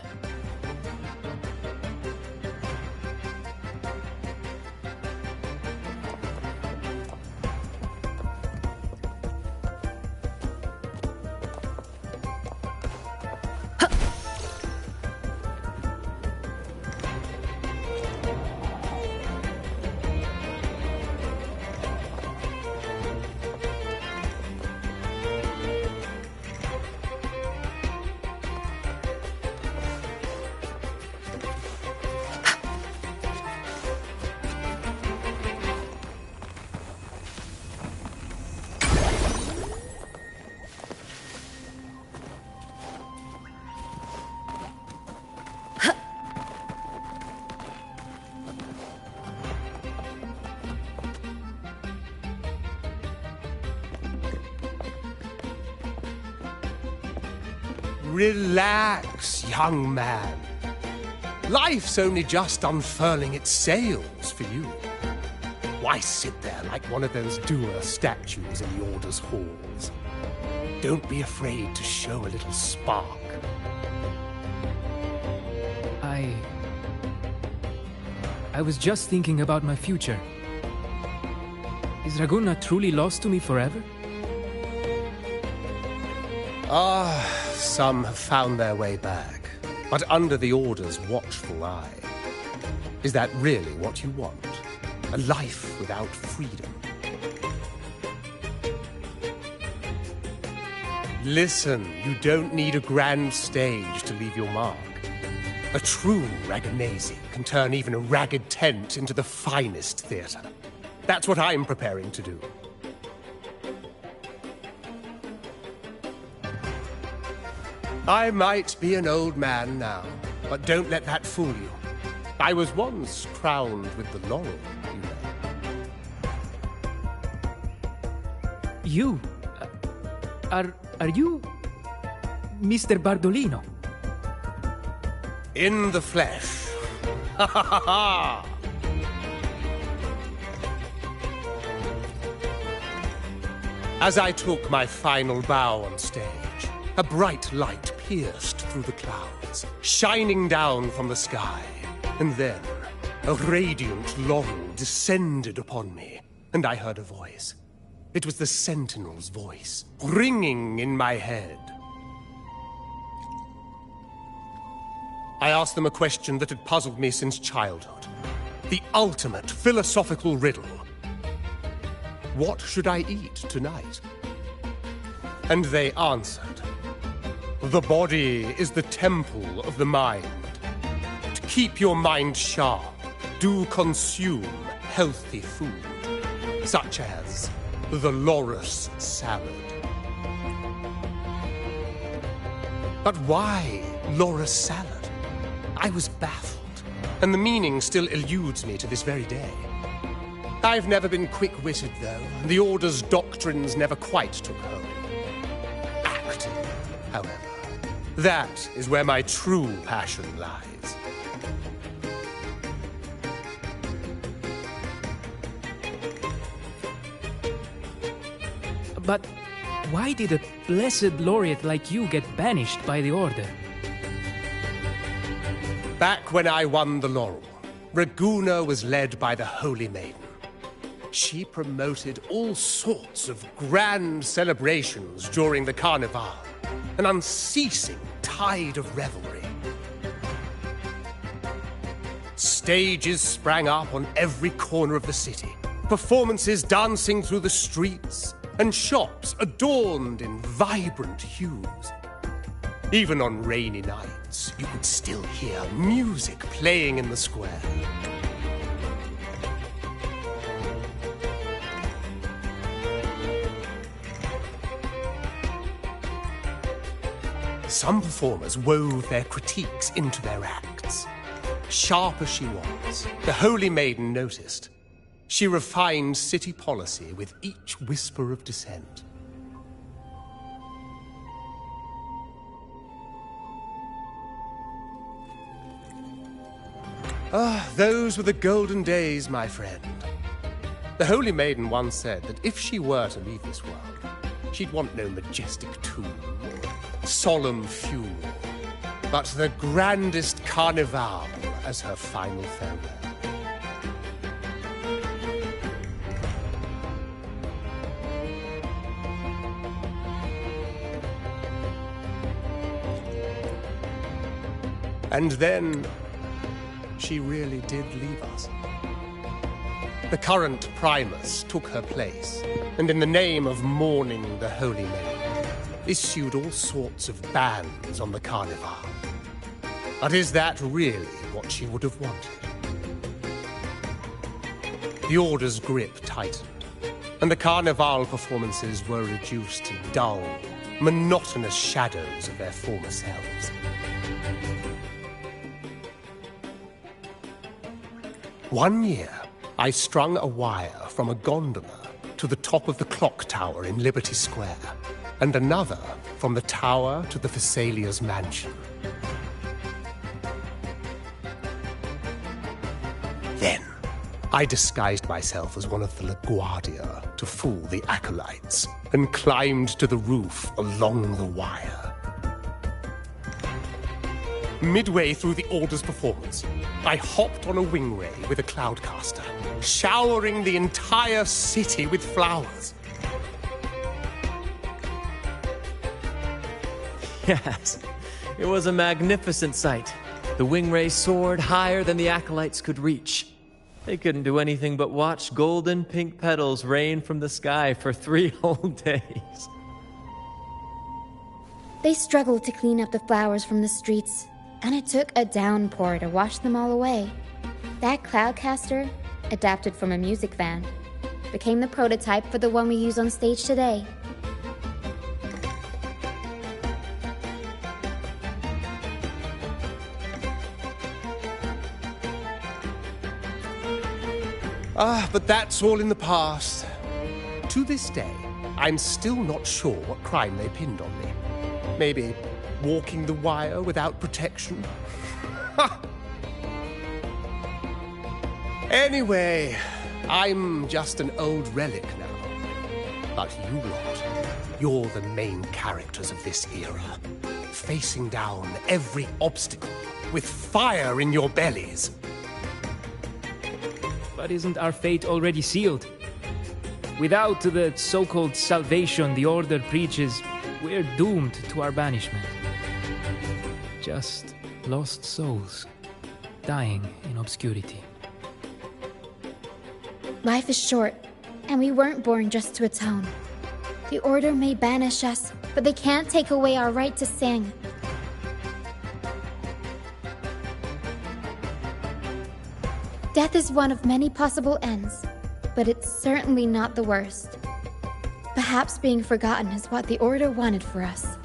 Relax, young man. Life's only just unfurling its sails for you. Why sit there like one of those dour statues in the Order's halls? Don't be afraid to show a little spark. I was just thinking about my future. Is Raguna truly lost to me forever? Some have found their way back, but under the Order's watchful eye. Is that really what you want? A life without freedom? Listen, you don't need a grand stage to leave your mark. A true Ragagnese can turn even a ragged tent into the finest theatre. That's what I'm preparing to do. I might be an old man now, but don't let that fool you. I was once crowned with the laurel, you know. You? Are you Mr. Bardolino? In the flesh. Ha ha ha ha! As I took my final bow on stage, a bright light pierced through the clouds, shining down from the sky. And then, a radiant laurel descended upon me, and I heard a voice. It was the Sentinel's voice, ringing in my head. I asked them a question that had puzzled me since childhood. The ultimate philosophical riddle. What should I eat tonight? And they answered. The body is the temple of the mind. To keep your mind sharp, do consume healthy food, such as the loris salad. But why loris salad? I was baffled, and the meaning still eludes me to this very day. I've never been quick-witted, though, and the Order's doctrines never quite took hold. Acting, however, that is where my true passion lies. But why did a blessed laureate like you get banished by the Order? Back when I won the laurel, Raguna was led by the Holy Maiden. She promoted all sorts of grand celebrations during the Carnival, an unceasing tide of revelry. Stages sprang up on every corner of the city, performances dancing through the streets, and shops adorned in vibrant hues. Even on rainy nights, you could still hear music playing in the square. Some performers wove their critiques into their acts. Sharp as she was, the Holy Maiden noticed. She refined city policy with each whisper of dissent. Those were the golden days, my friend. The Holy Maiden once said that if she were to leave this world, she'd want no majestic tomb or solemn funeral, but the grandest carnival as her final farewell. And then she really did leave us. The current Primus took her place, and in the name of mourning the Holy Maiden, issued all sorts of bans on the Carnival. But is that really what she would have wanted? The Order's grip tightened, and the Carnival performances were reduced to dull, monotonous shadows of their former selves. One year, I strung a wire from a gondola to the top of the clock tower in Liberty Square, and another from the tower to the Thessalia's mansion. Then, I disguised myself as one of the LaGuardia to fool the acolytes, and climbed to the roof along the wire. Midway through the Order's performance, I hopped on a wing ray with a cloudcaster, showering the entire city with flowers. Yes, it was a magnificent sight. The wingray soared higher than the acolytes could reach. They couldn't do anything but watch golden pink petals rain from the sky for 3 whole days. They struggled to clean up the flowers from the streets, and it took a downpour to wash them all away. That cloudcaster, adapted from a music van, became the prototype for the one we use on stage today. But that's all in the past. To this day, I'm still not sure what crime they pinned on me. Maybe walking the wire without protection? Anyway, I'm just an old relic now. But you lot, you're the main characters of this era. Facing down every obstacle with fire in your bellies. But isn't our fate already sealed? Without the so-called salvation the Order preaches, we're doomed to our banishment. Just lost souls, dying in obscurity. Life is short, and we weren't born just to atone. The Order may banish us, but they can't take away our right to sing. Death is one of many possible ends, but it's certainly not the worst. Perhaps being forgotten is what the Order wanted for us.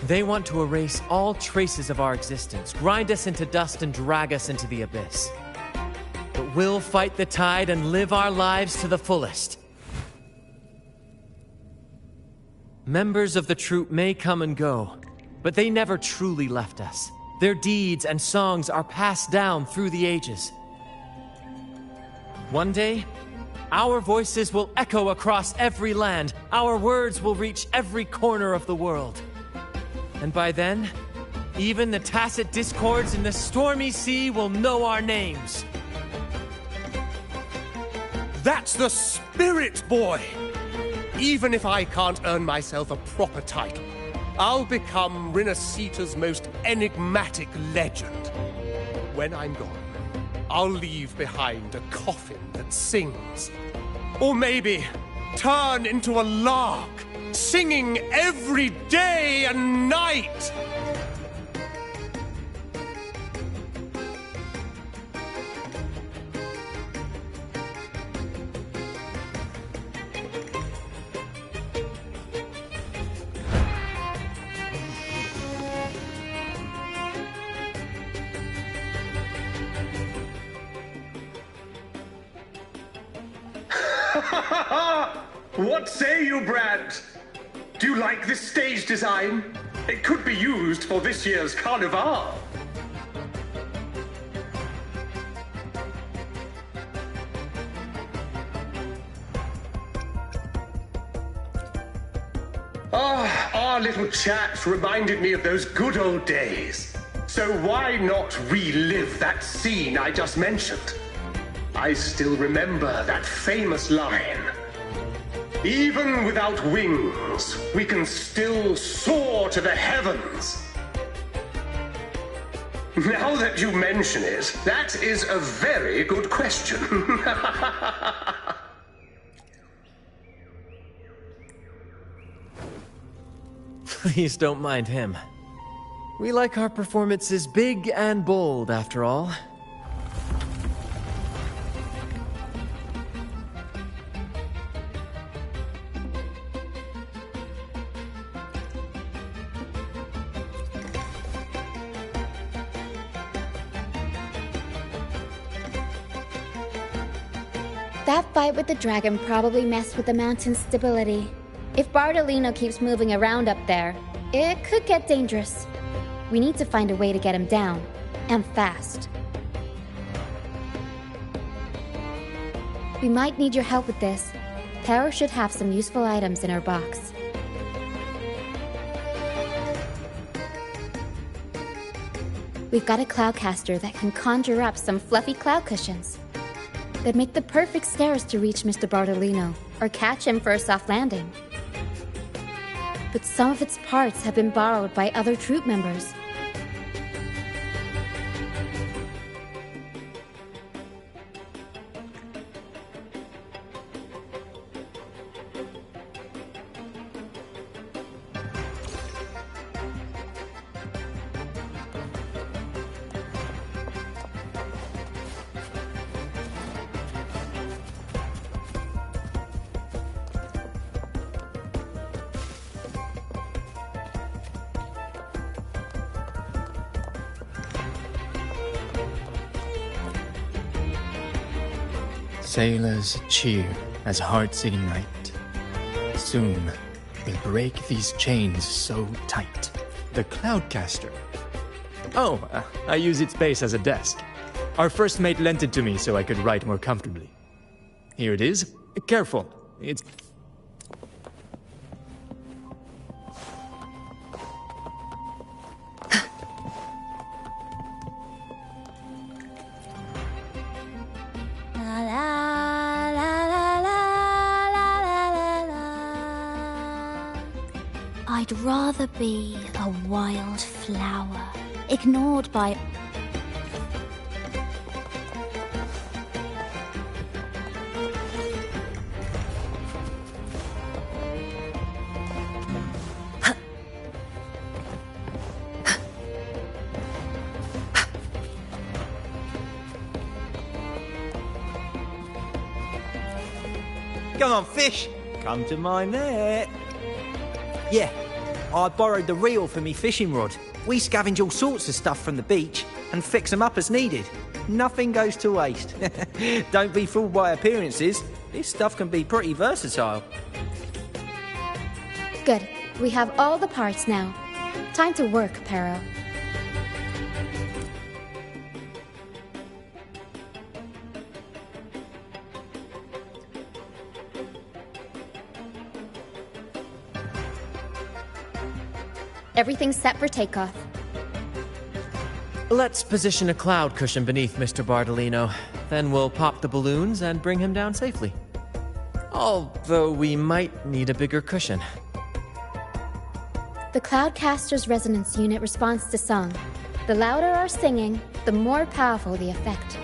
They want to erase all traces of our existence, grind us into dust and drag us into the abyss. But we'll fight the tide and live our lives to the fullest. Members of the troupe may come and go, but they never truly left us. Their deeds and songs are passed down through the ages. One day, our voices will echo across every land. Our words will reach every corner of the world. And by then, even the tacit discords in the stormy sea will know our names. That's the spirit, boy! Even if I can't earn myself a proper title, I'll become Rinascita's most enigmatic legend. When I'm gone, I'll leave behind a coffin that sings. Or maybe turn into a lark, singing every day and night! What say you, Brad? Do you like this stage design? It could be used for this year's carnival. Our little chat reminded me of those good old days. So why not relive that scene I just mentioned? I still remember that famous line. Even without wings, we can still soar to the heavens. Now that you mention it, that is a very good question. Please don't mind him. We like our performances big and bold, after all. That fight with the dragon probably messed with the mountain's stability. If Bardolino keeps moving around up there, it could get dangerous. We need to find a way to get him down, and fast. We might need your help with this. Taro should have some useful items in her box. We've got a cloudcaster that can conjure up some fluffy cloud cushions. They'd make the perfect stairs to reach Mr. Bartolino, or catch him for a soft landing. But some of its parts have been borrowed by other troop members. Sailors cheer as hearts ignite. Soon, we'll break these chains so tight. The Cloudcaster. Oh, I use its base as a desk. Our first mate lent it to me so I could write more comfortably. Here it is. Careful. It's... I'd rather be a wild flower, ignored by... Come on, fish! Come to my net. Yeah, I borrowed the reel for me fishing rod. We scavenge all sorts of stuff from the beach and fix them up as needed. Nothing goes to waste. Don't be fooled by appearances. This stuff can be pretty versatile. Good. We have all the parts now. Time to work, Pero. Everything's set for takeoff. Let's position a cloud cushion beneath Mr. Bartolino. Then we'll pop the balloons and bring him down safely. Although we might need a bigger cushion. The Cloudcaster's resonance unit responds to song. The louder our singing, the more powerful the effect.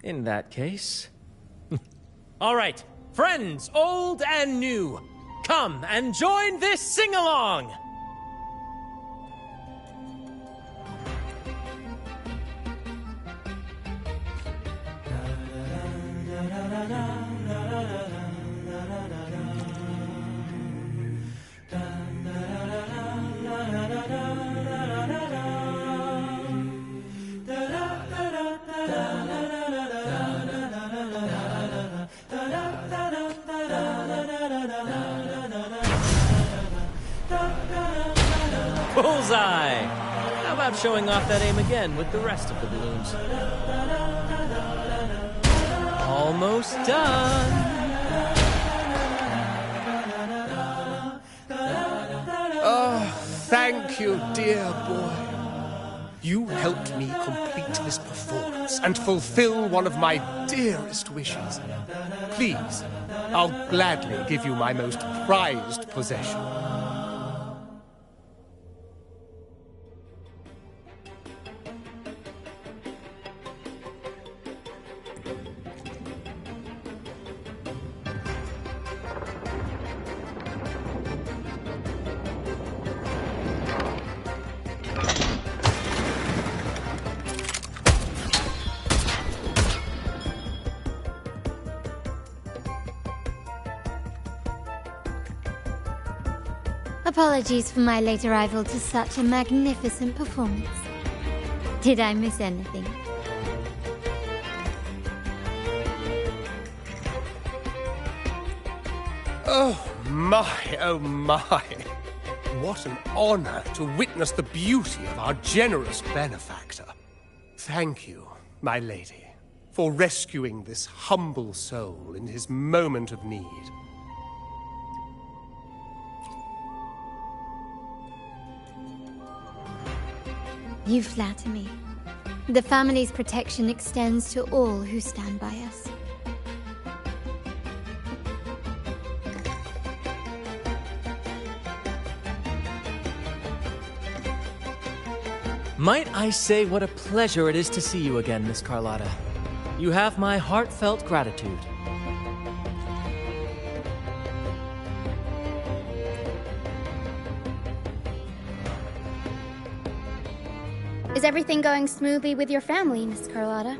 In that case... All right, friends, old and new, come and join this sing-along! Bullseye! How about showing off that aim again with the rest of the balloons? Almost done! Oh, thank you, dear boy. You helped me complete this performance and fulfill one of my dearest wishes. Please, I'll gladly give you my most prized possession. Apologies for my late arrival to such a magnificent performance. Did I miss anything? Oh my, oh my. what an honor to witness the beauty of our generous benefactor. Thank you, my lady, for rescuing this humble soul in his moment of need. You flatter me. The family's protection extends to all who stand by us. Might I say what a pleasure it is to see you again, Miss Carlotta. You have my heartfelt gratitude. Is everything going smoothly with your family, Miss Carlotta?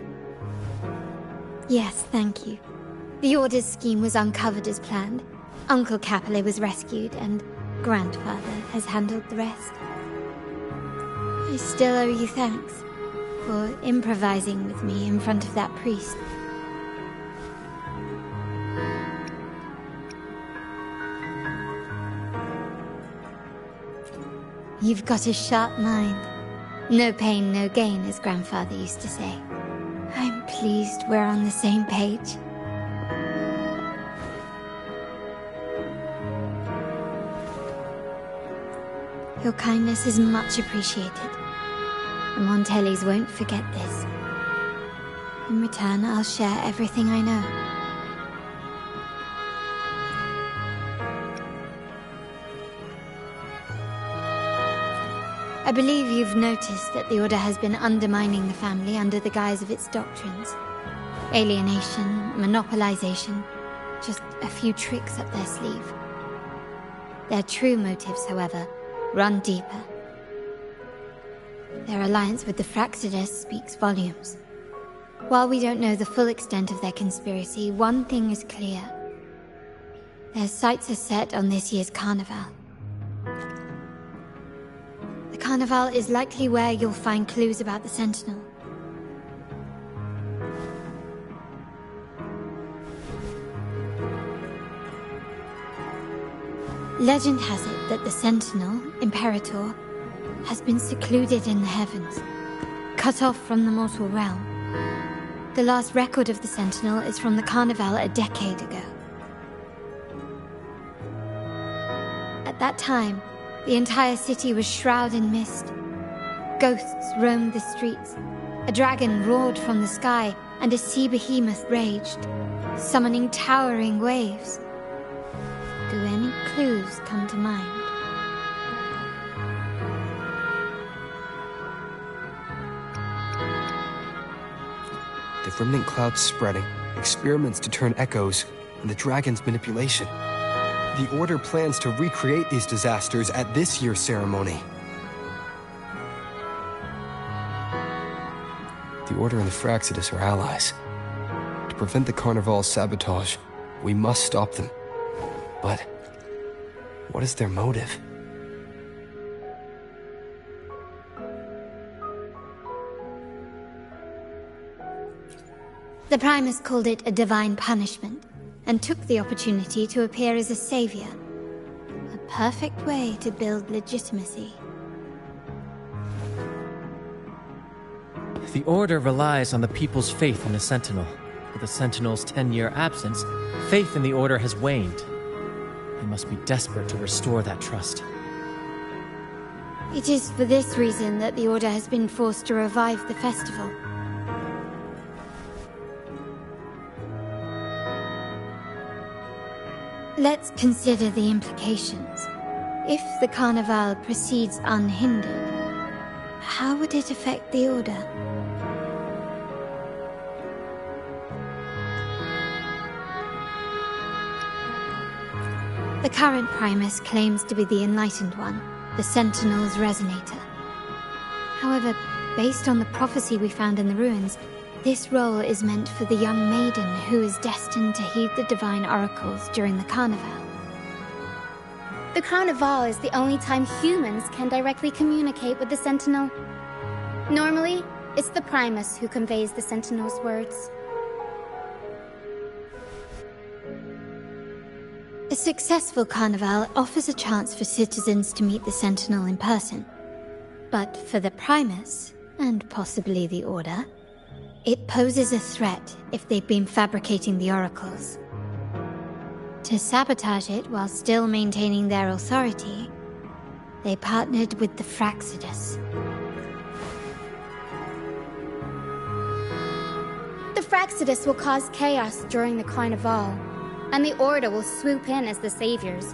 Yes, thank you. The Order's scheme was uncovered as planned. Uncle Capilet was rescued, and Grandfather has handled the rest. I still owe you thanks for improvising with me in front of that priest. You've got a sharp mind. No pain, no gain, as Grandfather used to say. I'm pleased we're on the same page. Your kindness is much appreciated. The Montellis won't forget this. In return, I'll share everything I know. I believe you've noticed that the Order has been undermining the family under the guise of its doctrines. Alienation, monopolization, just a few tricks up their sleeve. Their true motives, however, run deeper. Their alliance with the Fraxides speaks volumes. While we don't know the full extent of their conspiracy, one thing is clear. Their sights are set on this year's carnival. The carnival is likely where you'll find clues about the Sentinel. Legend has it that the Sentinel, Imperator, has been secluded in the heavens, cut off from the mortal realm. The last record of the Sentinel is from the Carnival a decade ago. At that time, the entire city was shrouded in mist. Ghosts roamed the streets. A dragon roared from the sky, and a sea behemoth raged, summoning towering waves. Do any clues come to mind? The remnant cloud's spreading, experiments to turn echoes, and the dragon's manipulation. The Order plans to recreate these disasters at this year's ceremony. The Order and the Fraxides are allies. To prevent the Carnival's sabotage, we must stop them. But what is their motive? The Primus called it a divine punishment, and took the opportunity to appear as a savior. A perfect way to build legitimacy. The Order relies on the people's faith in the Sentinel. With the Sentinel's 10-year absence, faith in the Order has waned. They must be desperate to restore that trust. It is for this reason that the Order has been forced to revive the festival. Let's consider the implications. If the Carnival proceeds unhindered, how would it affect the Order? The current Primus claims to be the Enlightened One, the Sentinel's Resonator. However, based on the prophecy we found in the ruins, this role is meant for the young maiden who is destined to heed the divine oracles during the Carnival. The Carnival is the only time humans can directly communicate with the Sentinel. Normally, it's the Primus who conveys the Sentinel's words. A A successful carnival offers a chance for citizens to meet the Sentinel in person. But for the Primus, and possibly the Order, it poses a threat if they've been fabricating the oracles. To sabotage it while still maintaining their authority, they partnered with the Fraxidus. The Fraxidus will cause chaos during the Carnival, and the Order will swoop in as the saviors,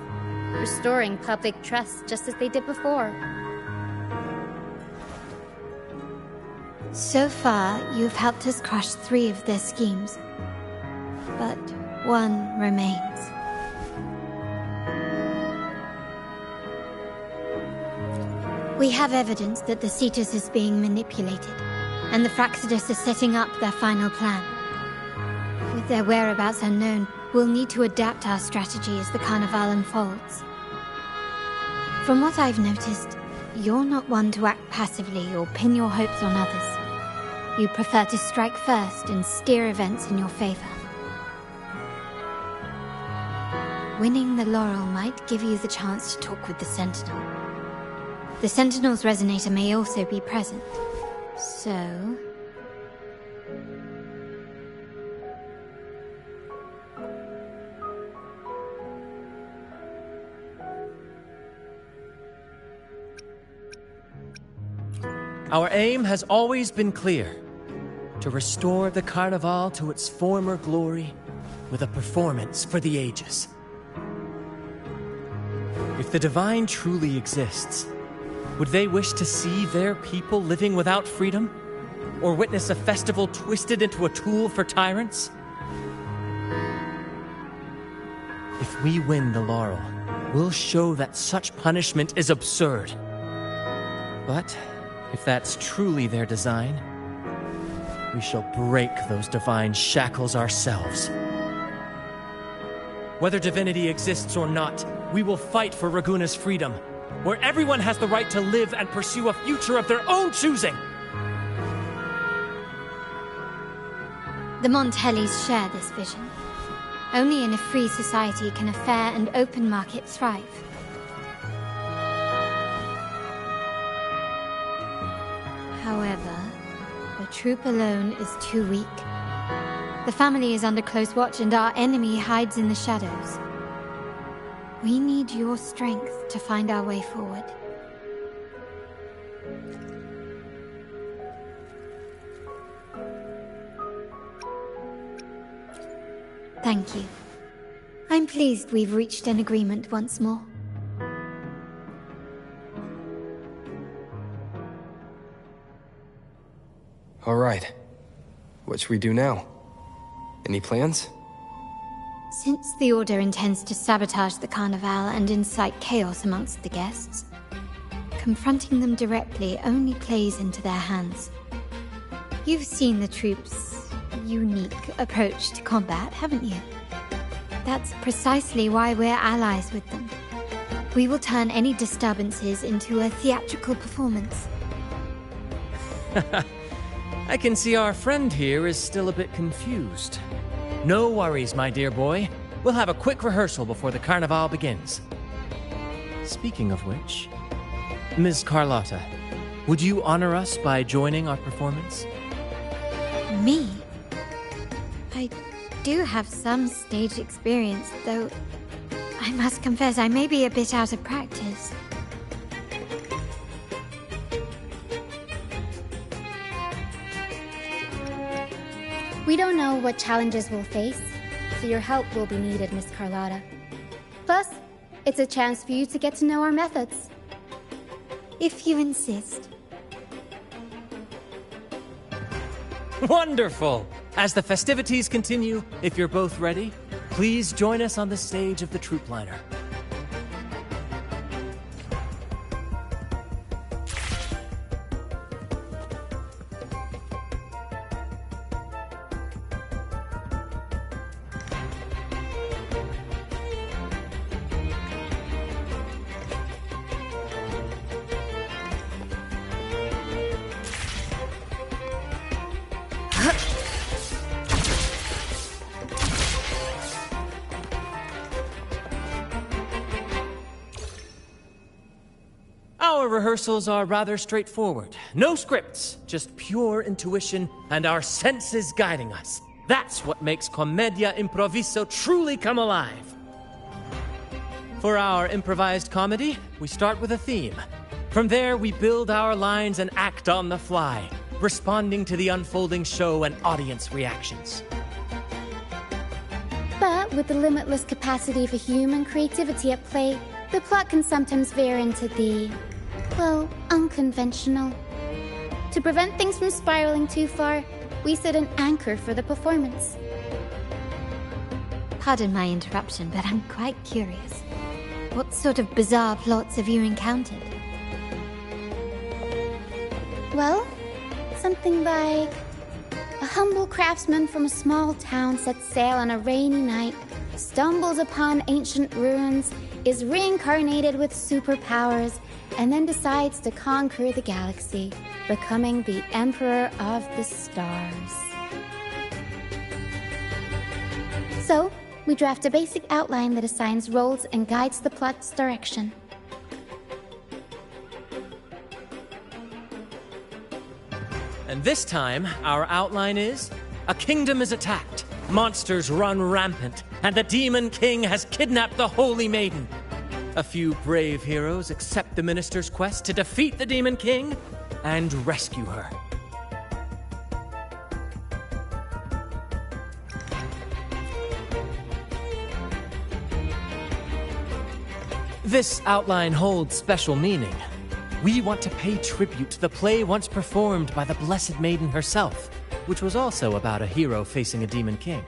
restoring public trust just as they did before. So far, you've helped us crush 3 of their schemes, but one remains. We have evidence that the Cetus is being manipulated, and the Fraxidus are setting up their final plan. With their whereabouts unknown, we'll need to adapt our strategy as the Carnival unfolds. From what I've noticed, you're not one to act passively or pin your hopes on others. You prefer to strike first and steer events in your favor. Winning the laurel might give you the chance to talk with the Sentinel. The Sentinel's resonator may also be present, so... Our aim has always been clear: to restore the Carnival to its former glory with a performance for the ages. If the Divine truly exists, would they wish to see their people living without freedom? Or witness a festival twisted into a tool for tyrants? If we win the laurel, we'll show that such punishment is absurd. But if that's truly their design, we shall break those divine shackles ourselves. Whether divinity exists or not, we will fight for Raguna's freedom, where everyone has the right to live and pursue a future of their own choosing. The Montellis share this vision. Only in a free society can a fair and open market thrive. However, a troop alone is too weak. The family is under close watch and our enemy hides in the shadows. We need your strength to find our way forward. Thank you. I'm pleased we've reached an agreement once more. All right. What should we do now? Any plans? Since the Order intends to sabotage the Carnival and incite chaos amongst the guests, confronting them directly only plays into their hands. You've seen the troops' unique approach to combat, haven't you? That's precisely why we're allies with them. We will turn any disturbances into a theatrical performance. I can see our friend here is still a bit confused. No worries, my dear boy. We'll have a quick rehearsal before the Carnival begins. Speaking of which, Ms. Carlotta, would you honor us by joining our performance? Me? I do have some stage experience, though I must confess I may be a bit out of practice. We don't know what challenges we'll face, so your help will be needed, Miss Carlotta. Plus, it's a chance for you to get to know our methods. If you insist. Wonderful! As the festivities continue, if you're both ready, please join us on the stage of the troop liner. Our rehearsals are rather straightforward. No scripts, just pure intuition and our senses guiding us. That's what makes Commedia Improviso truly come alive. For our improvised comedy, we start with a theme. From there, we build our lines and act on the fly, responding to the unfolding show and audience reactions. But with the limitless capacity for human creativity at play, the plot can sometimes veer into the, well, unconventional. To prevent things from spiraling too far, we set an anchor for the performance. Pardon my interruption, but I'm quite curious. What sort of bizarre plots have you encountered? Well, something like a humble craftsman from a small town sets sail on a rainy night, stumbles upon ancient ruins, is reincarnated with superpowers, and then decides to conquer the galaxy, becoming the Emperor of the Stars. So, we draft a basic outline that assigns roles and guides the plot's direction. And this time, our outline is, a kingdom is attacked, monsters run rampant, and the Demon King has kidnapped the Holy Maiden. A few brave heroes accept the minister's quest to defeat the Demon King and rescue her. This outline holds special meaning. We want to pay tribute to the play once performed by the Blessed Maiden herself, which was also about a hero facing a Demon King.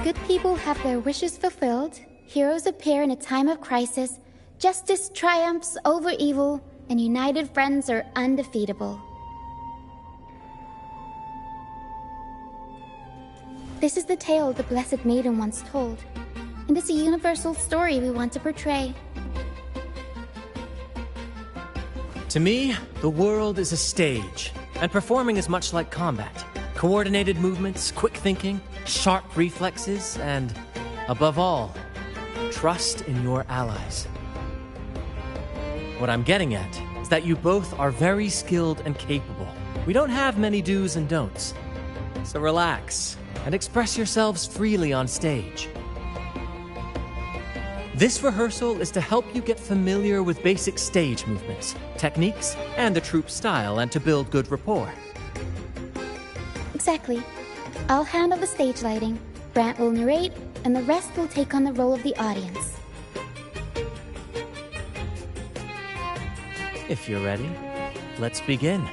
Good people have their wishes fulfilled, heroes appear in a time of crisis, justice triumphs over evil, and united friends are undefeatable. This is the tale the Blessed Maiden once told, and it's a universal story we want to portray. To me, the world is a stage, and performing is much like combat. Coordinated movements, quick thinking, sharp reflexes, and, above all, trust in your allies. What I'm getting at is that you both are very skilled and capable. We don't have many do's and don'ts. So relax and express yourselves freely on stage. This rehearsal is to help you get familiar with basic stage movements, techniques, and the troupe style, and to build good rapport. Exactly. I'll handle the stage lighting, Brant will narrate, and the rest will take on the role of the audience. If you're ready, let's begin.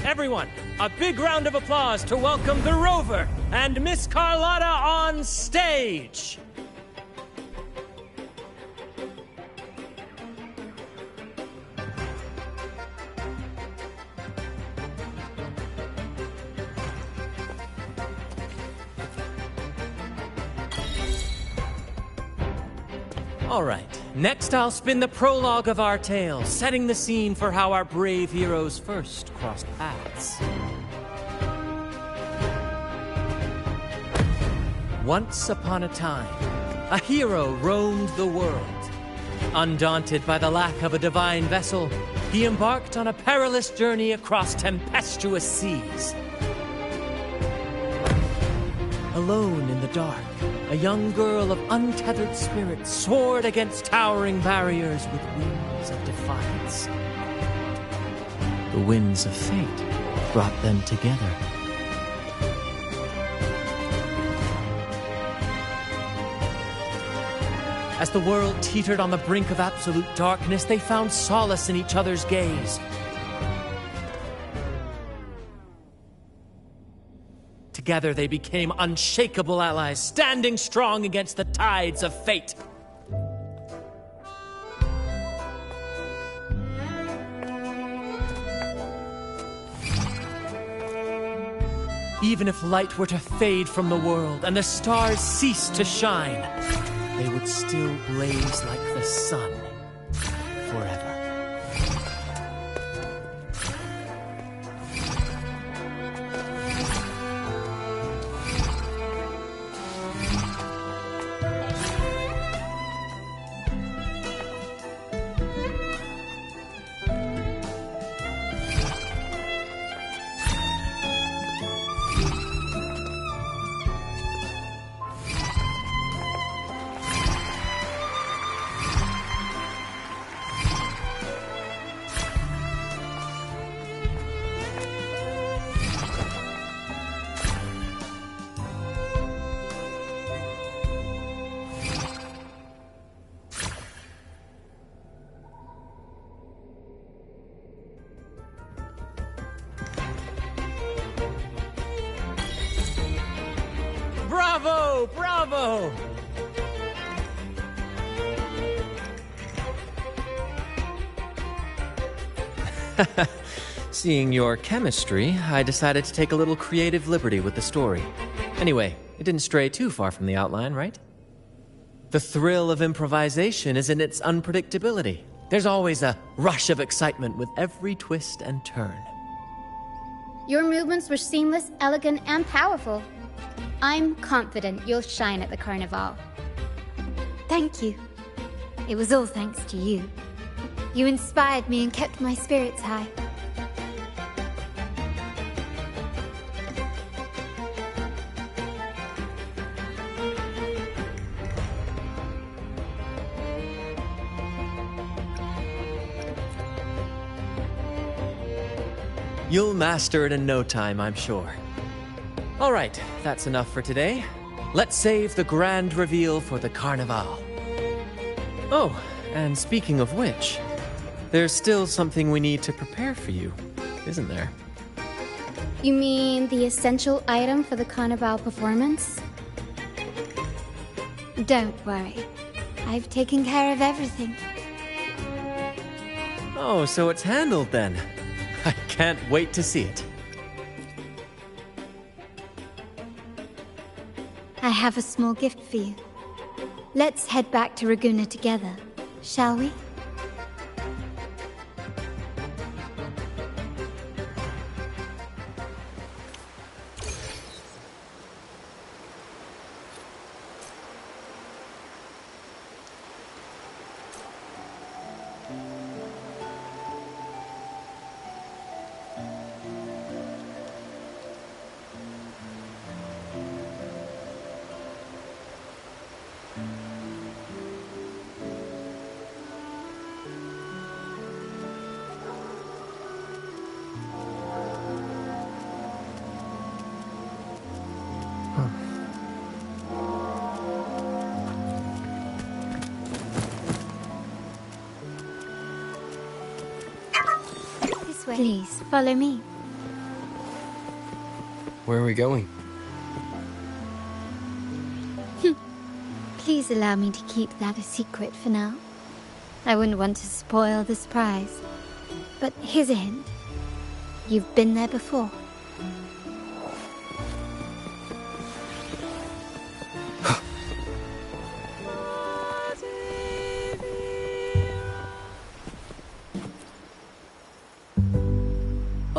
Everyone, a big round of applause to welcome the Rover and Miss Carlotta on stage! All right, next I'll spin the prologue of our tale, setting the scene for how our brave heroes first crossed paths. Once upon a time, a hero roamed the world. Undaunted by the lack of a divine vessel, he embarked on a perilous journey across tempestuous seas. Alone in the dark, a young girl of untethered spirit soared against towering barriers with wings of defiance. The winds of fate brought them together. As the world teetered on the brink of absolute darkness, they found solace in each other's gaze. Together they became unshakable allies, standing strong against the tides of fate. Even if light were to fade from the world and the stars cease to shine, they would still blaze like the sun forever. Bravo! Bravo! Seeing your chemistry, I decided to take a little creative liberty with the story. Anyway, it didn't stray too far from the outline, right? The thrill of improvisation is in its unpredictability. There's always a rush of excitement with every twist and turn. Your movements were seamless, elegant, and powerful. I'm confident you'll shine at the carnival. Thank you. It was all thanks to you. You inspired me and kept my spirits high. You'll master it in no time, I'm sure. All right, that's enough for today. Let's save the grand reveal for the carnival. Oh, and speaking of which, there's still something we need to prepare for you, isn't there? You mean the essential item for the carnival performance? Don't worry. I've taken care of everything. Oh, so it's handled then. I can't wait to see it. I have a small gift for you. Let's head back to Raguna together, shall we? Please, follow me. Where are we going? Please allow me to keep that a secret for now. I wouldn't want to spoil the surprise. But here's a hint. You've been there before.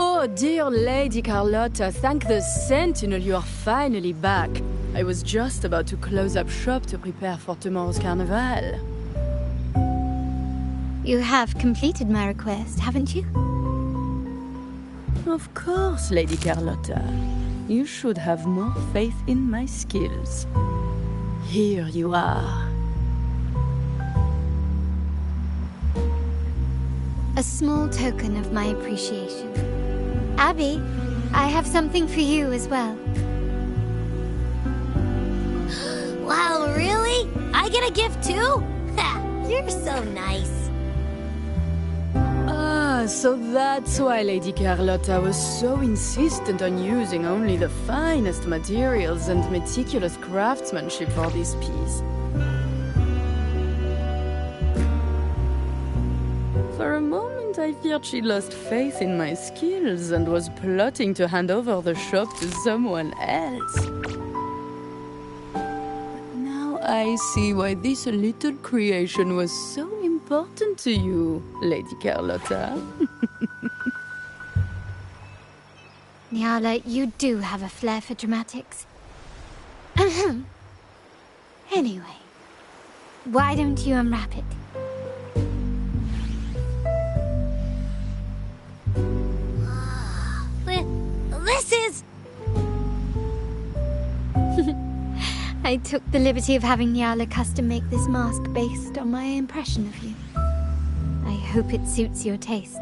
Oh, dear Lady Carlotta, thank the Sentinel you are finally back. I was just about to close up shop to prepare for tomorrow's carnival. You have completed my request, haven't you? Of course, Lady Carlotta. You should have more faith in my skills. Here you are. A small token of my appreciation. Abby, I have something for you as well. Wow, really? I get a gift too? Ha, you're so nice. Ah, so that's why Lady Carlotta was so insistent on using only the finest materials and meticulous craftsmanship for this piece. For a moment, I feared she lost faith in my skills and was plotting to hand over the shop to someone else. But now I see why this little creation was so important to you, Lady Carlotta. Nyala, you do have a flair for dramatics. Anyway, why don't you unwrap it? This is... I took the liberty of having Nyala custom make this mask based on my impression of you. I hope it suits your taste.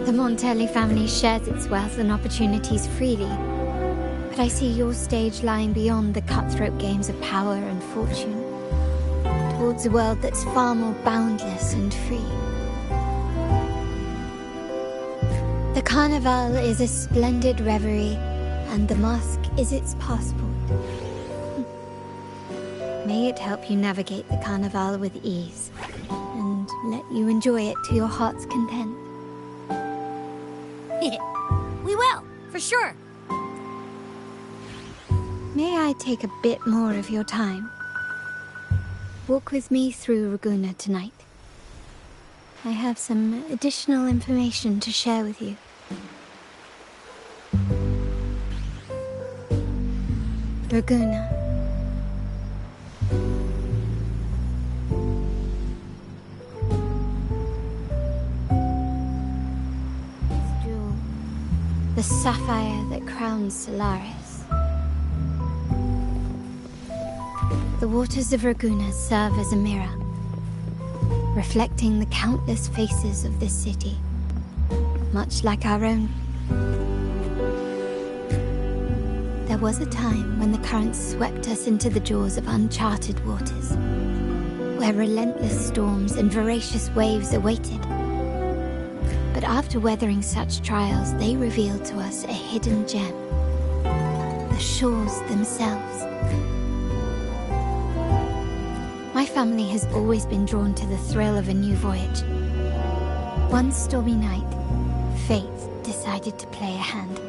The Montelli family shares its wealth and opportunities freely. But I see your stage lying beyond the cutthroat games of power and fortune, towards a world that's far more boundless and free. The Carnival is a splendid reverie, and the mask is its passport. May it help you navigate the Carnival with ease, and let you enjoy it to your heart's content. We will, for sure. May I take a bit more of your time? Walk with me through Raguna tonight. I have some additional information to share with you. Raguna. This jewel, the sapphire that crowns Solaris. The waters of Raguna serve as a mirror, reflecting the countless faces of this city, much like our own. There was a time when the currents swept us into the jaws of uncharted waters, where relentless storms and voracious waves awaited. But after weathering such trials, they revealed to us a hidden gem, the shores themselves. My family has always been drawn to the thrill of a new voyage. One stormy night, fate decided to play a hand.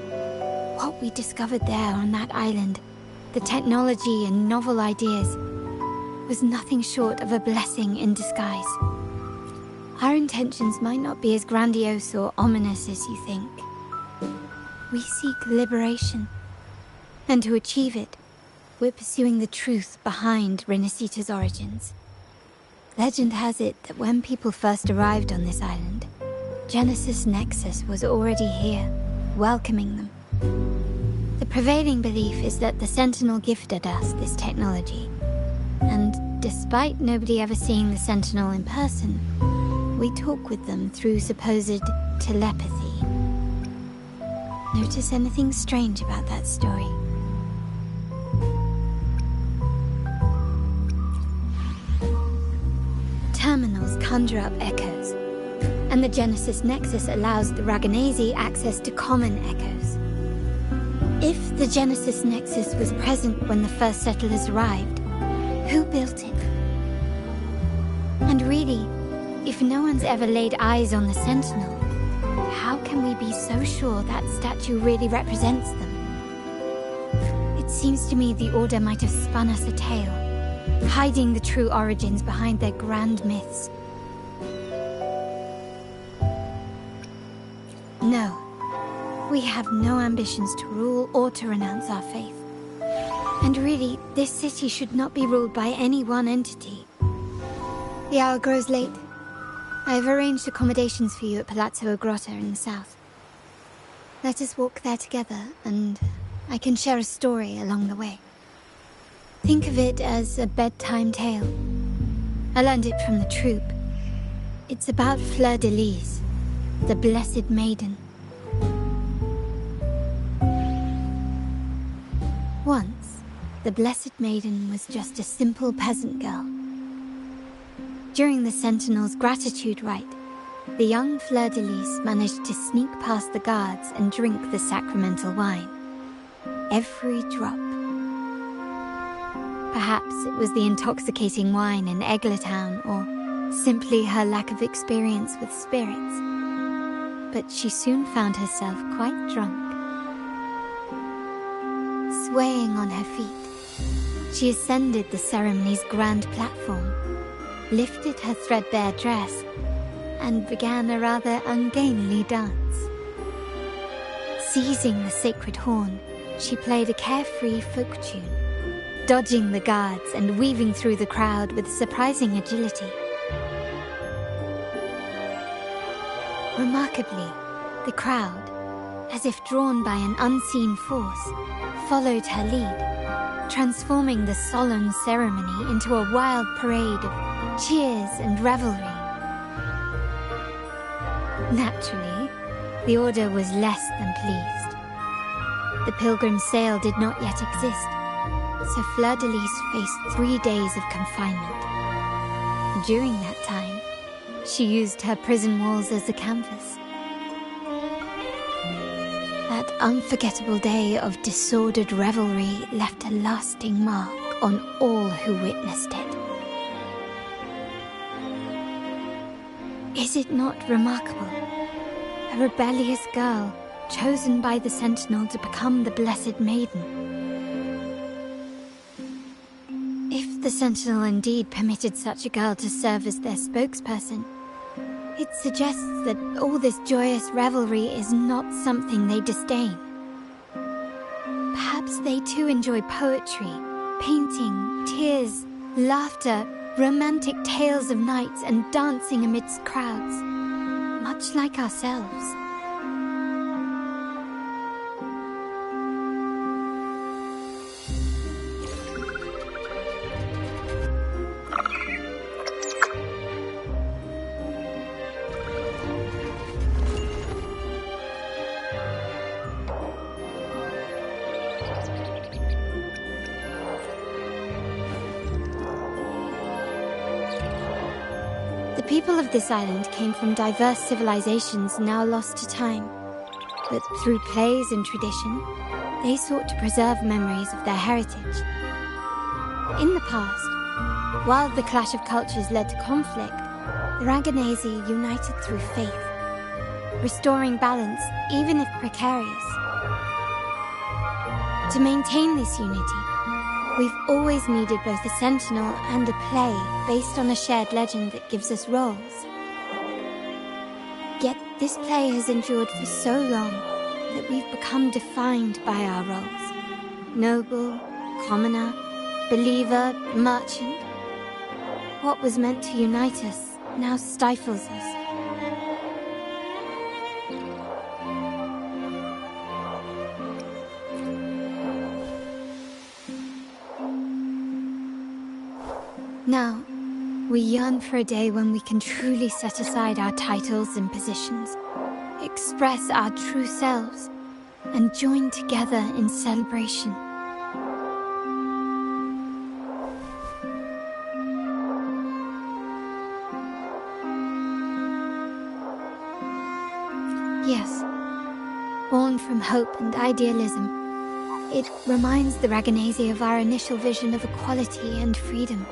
What we discovered there on that island, the technology and novel ideas, was nothing short of a blessing in disguise. Our intentions might not be as grandiose or ominous as you think. We seek liberation, and to achieve it, we're pursuing the truth behind Rinascita's origins. Legend has it that when people first arrived on this island, Genesis Nexus was already here, welcoming them. The prevailing belief is that the Sentinel gifted us this technology, and despite nobody ever seeing the Sentinel in person, we talk with them through supposed telepathy. Notice anything strange about that story? Terminals conjure up echoes, and the Genesis Nexus allows the Raganese access to common echoes. If the Genesis Nexus was present when the first settlers arrived, who built it? And really, if no one's ever laid eyes on the Sentinel, how can we be so sure that statue really represents them? It seems to me the Order might have spun us a tale, hiding the true origins behind their grand myths. No, we have no ambitions to rule or to renounce our faith. And really, this city should not be ruled by any one entity. The hour grows late. I have arranged accommodations for you at Palazzo Grotta in the south. Let us walk there together, and I can share a story along the way. Think of it as a bedtime tale. I learned it from the troupe. It's about Fleur de Lis, the Blessed Maiden. Once, the Blessed Maiden was just a simple peasant girl. During the Sentinel's gratitude rite, the young Fleur de Lis managed to sneak past the guards and drink the sacramental wine. Every drop. Perhaps it was the intoxicating wine in Eggletown, or simply her lack of experience with spirits. But she soon found herself quite drunk. Swaying on her feet, she ascended the ceremony's grand platform, lifted her threadbare dress, and began a rather ungainly dance. Seizing the sacred horn, she played a carefree folk tune, dodging the guards and weaving through the crowd with surprising agility. Remarkably, the crowd, as if drawn by an unseen force, followed her lead, transforming the solemn ceremony into a wild parade of cheers and revelry. Naturally, the Order was less than pleased. The pilgrim's sale did not yet exist, so Fleur-de-Lis faced 3 days of confinement. During that time, she used her prison walls as a canvas. That unforgettable day of disordered revelry left a lasting mark on all who witnessed it. Is it not remarkable? A rebellious girl, chosen by the Sentinel to become the Blessed Maiden. If the Sentinel indeed permitted such a girl to serve as their spokesperson, it suggests that all this joyous revelry is not something they disdain. Perhaps they too enjoy poetry, painting, tears, laughter, romantic tales of nights, and dancing amidst crowds, much like ourselves. The people of this island came from diverse civilizations now lost to time, but through plays and tradition, they sought to preserve memories of their heritage. In the past, while the clash of cultures led to conflict, the Raganazi united through faith, restoring balance even if precarious. To maintain this unity, we've always needed both a sentinel and a play based on a shared legend that gives us roles. Yet this play has endured for so long that we've become defined by our roles. Noble, commoner, believer, merchant. What was meant to unite us now stifles us. Now, we yearn for a day when we can truly set aside our titles and positions, express our true selves, and join together in celebration. Yes, born from hope and idealism, it reminds the Raganazi of our initial vision of equality and freedom.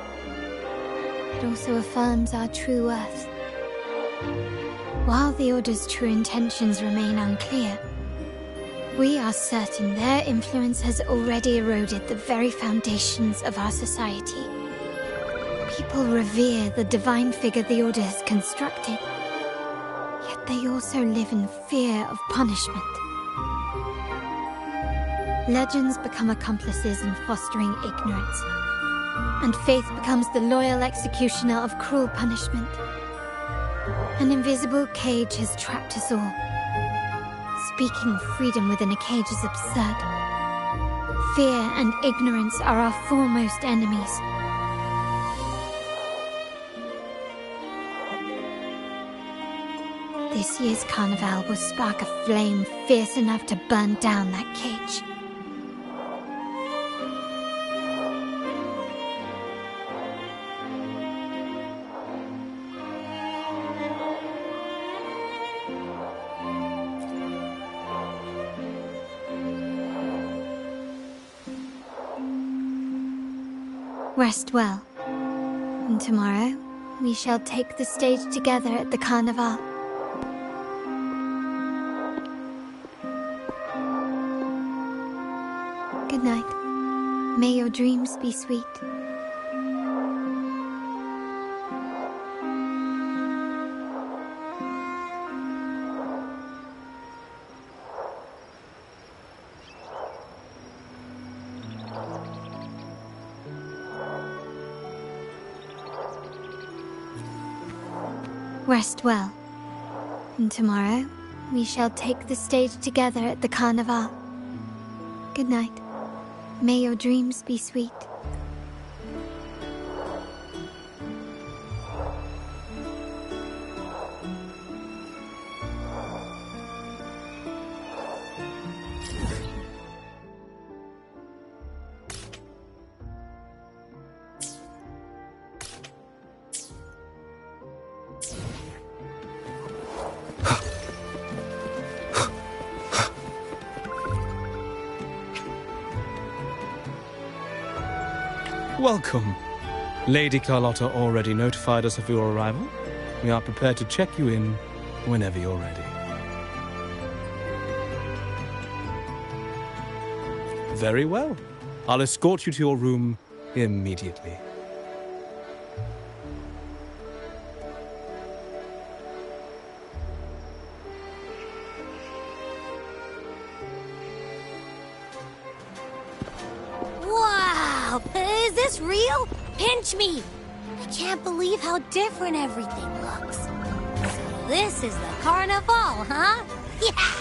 It also affirms our true worth. While the Order's true intentions remain unclear, we are certain their influence has already eroded the very foundations of our society. People revere the divine figure the Order has constructed, yet they also live in fear of punishment. Legends become accomplices in fostering ignorance, and faith becomes the loyal executioner of cruel punishment. An invisible cage has trapped us all. Speaking of freedom within a cage is absurd. Fear and ignorance are our foremost enemies. This year's carnival will spark a flame fierce enough to burn down that cage. Rest well, and tomorrow we shall take the stage together at the Carnival. Good night. May your dreams be sweet. Rest well, and tomorrow we shall take the stage together at the Carnival. Good night. May your dreams be sweet. Welcome. Lady Carlotta already notified us of your arrival. We are prepared to check you in whenever you're ready. Very well. I'll escort you to your room immediately. Wow! Is this real? Pinch me! I can't believe how different everything looks. So this is the carnival, huh? Yeah!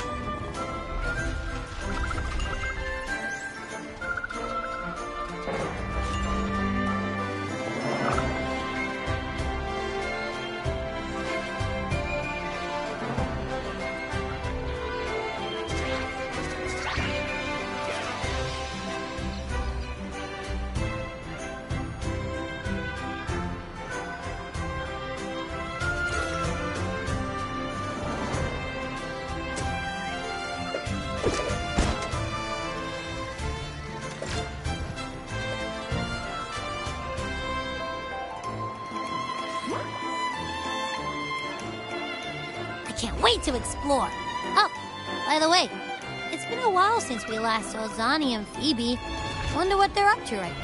Can't wait to explore. Oh, by the way, it's been a while since we last saw Zani and Phoebe. Wonder what they're up to right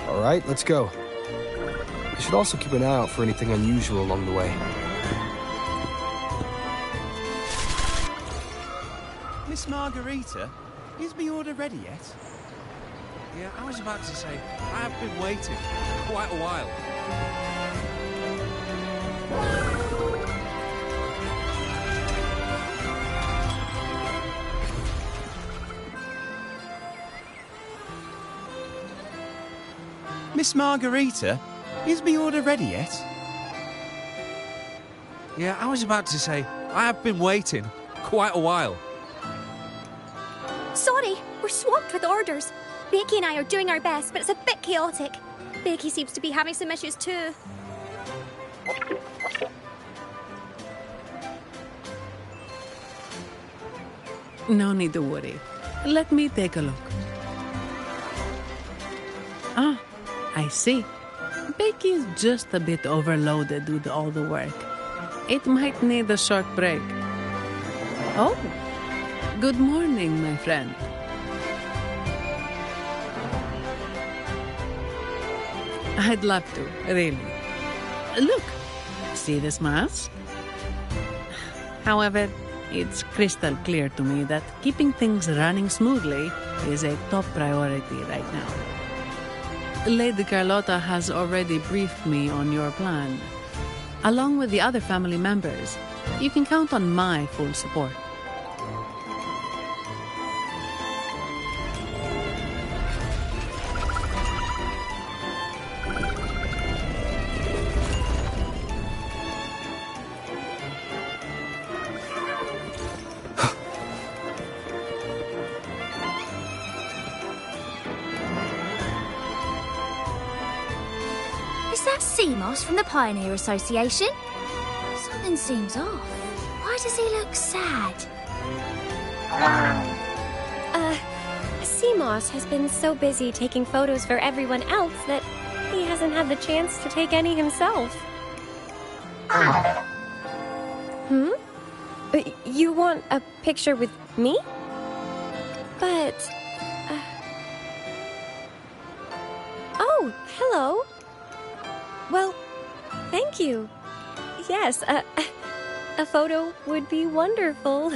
now. All right, let's go. I should also keep an eye out for anything unusual along the way. Miss Margarita, is my order ready yet? Yeah, I was about to say, I have been waiting quite a while. Miss Margarita, is my order ready yet? Yeah, I was about to say, I have been waiting quite a while. Sorry, we're swamped with orders. Becky and I are doing our best, but it's a bit chaotic. Becky seems to be having some issues too. No need to worry. Let me take a look. Ah, I see. Becky is just a bit overloaded with all the work. It might need a short break. Oh, good morning, my friend. I'd love to, really. Look, see this mask? However, it's crystal clear to me that keeping things running smoothly is a top priority right now. Lady Carlotta has already briefed me on your plan. Along with the other family members, you can count on my full support. From the Pioneer Association? Something seems off. Why does he look sad? Seamoss has been so busy taking photos for everyone else that he hasn't had the chance to take any himself. You want a picture with me? But... Oh, hello. Well, thank you. Yes, a photo would be wonderful.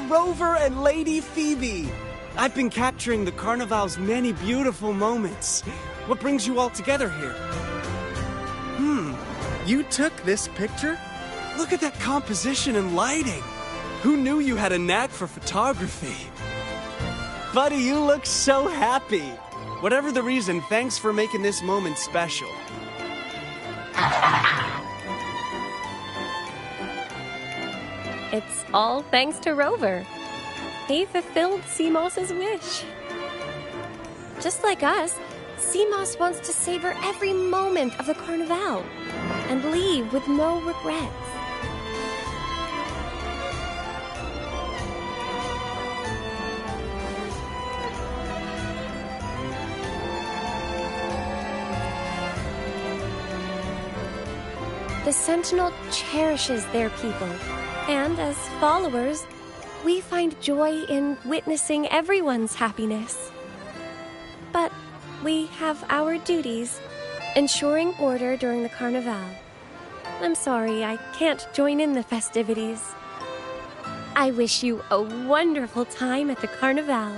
Rover and Lady Phoebe! I've been capturing the Carnival's many beautiful moments. What brings you all together here? You took this picture? Look at that composition and lighting! Who knew you had a knack for photography? Buddy, you look so happy. Whatever the reason, thanks for making this moment special. It's all thanks to Rover. He fulfilled Seamoss's wish. Just like us, Seamoss wants to savor every moment of the Carnival and leave with no regrets. The Sentinel cherishes their people, and as followers, we find joy in witnessing everyone's happiness. But we have our duties, ensuring order during the Carnival. I'm sorry I can't join in the festivities. I wish you a wonderful time at the Carnival.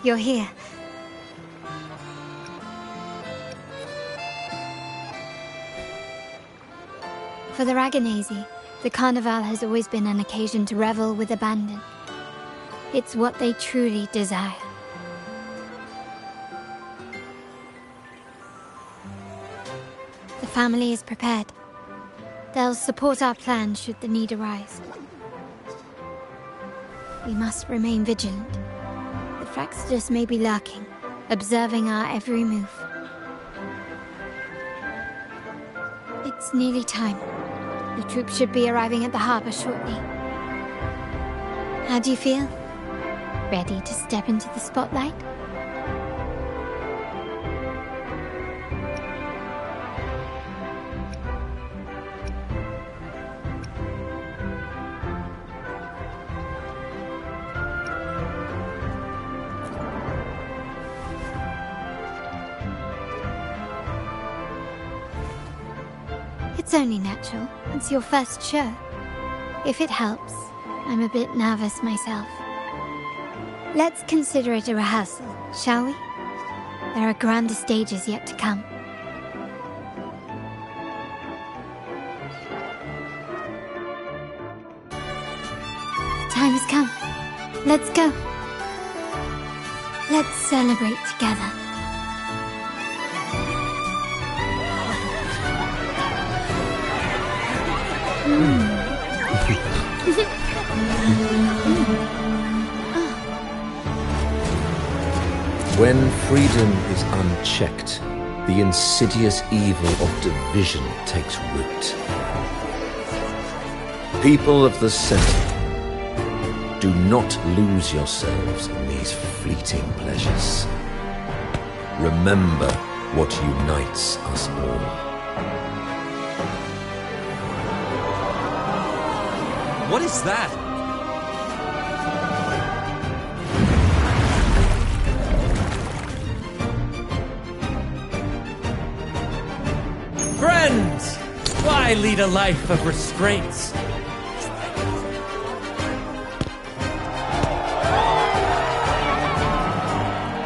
You're here. For the Raganazi, the Carnival has always been an occasion to revel with abandon. It's what they truly desire. The family is prepared. They'll support our plan should the need arise. We must remain vigilant. The Fraxidus may be lurking, observing our every move. It's nearly time. The troops should be arriving at the harbor shortly. How do you feel? Ready to step into the spotlight? It's only natural. It's your first show. If it helps, I'm a bit nervous myself. Let's consider it a rehearsal, shall we? There are grander stages yet to come. The time has come. Let's go. Let's celebrate together. When freedom is unchecked, the insidious evil of division takes root. People of the Sentinel, do not lose yourselves in these fleeting pleasures. Remember what unites us all. What is that? I lead a life of restraints.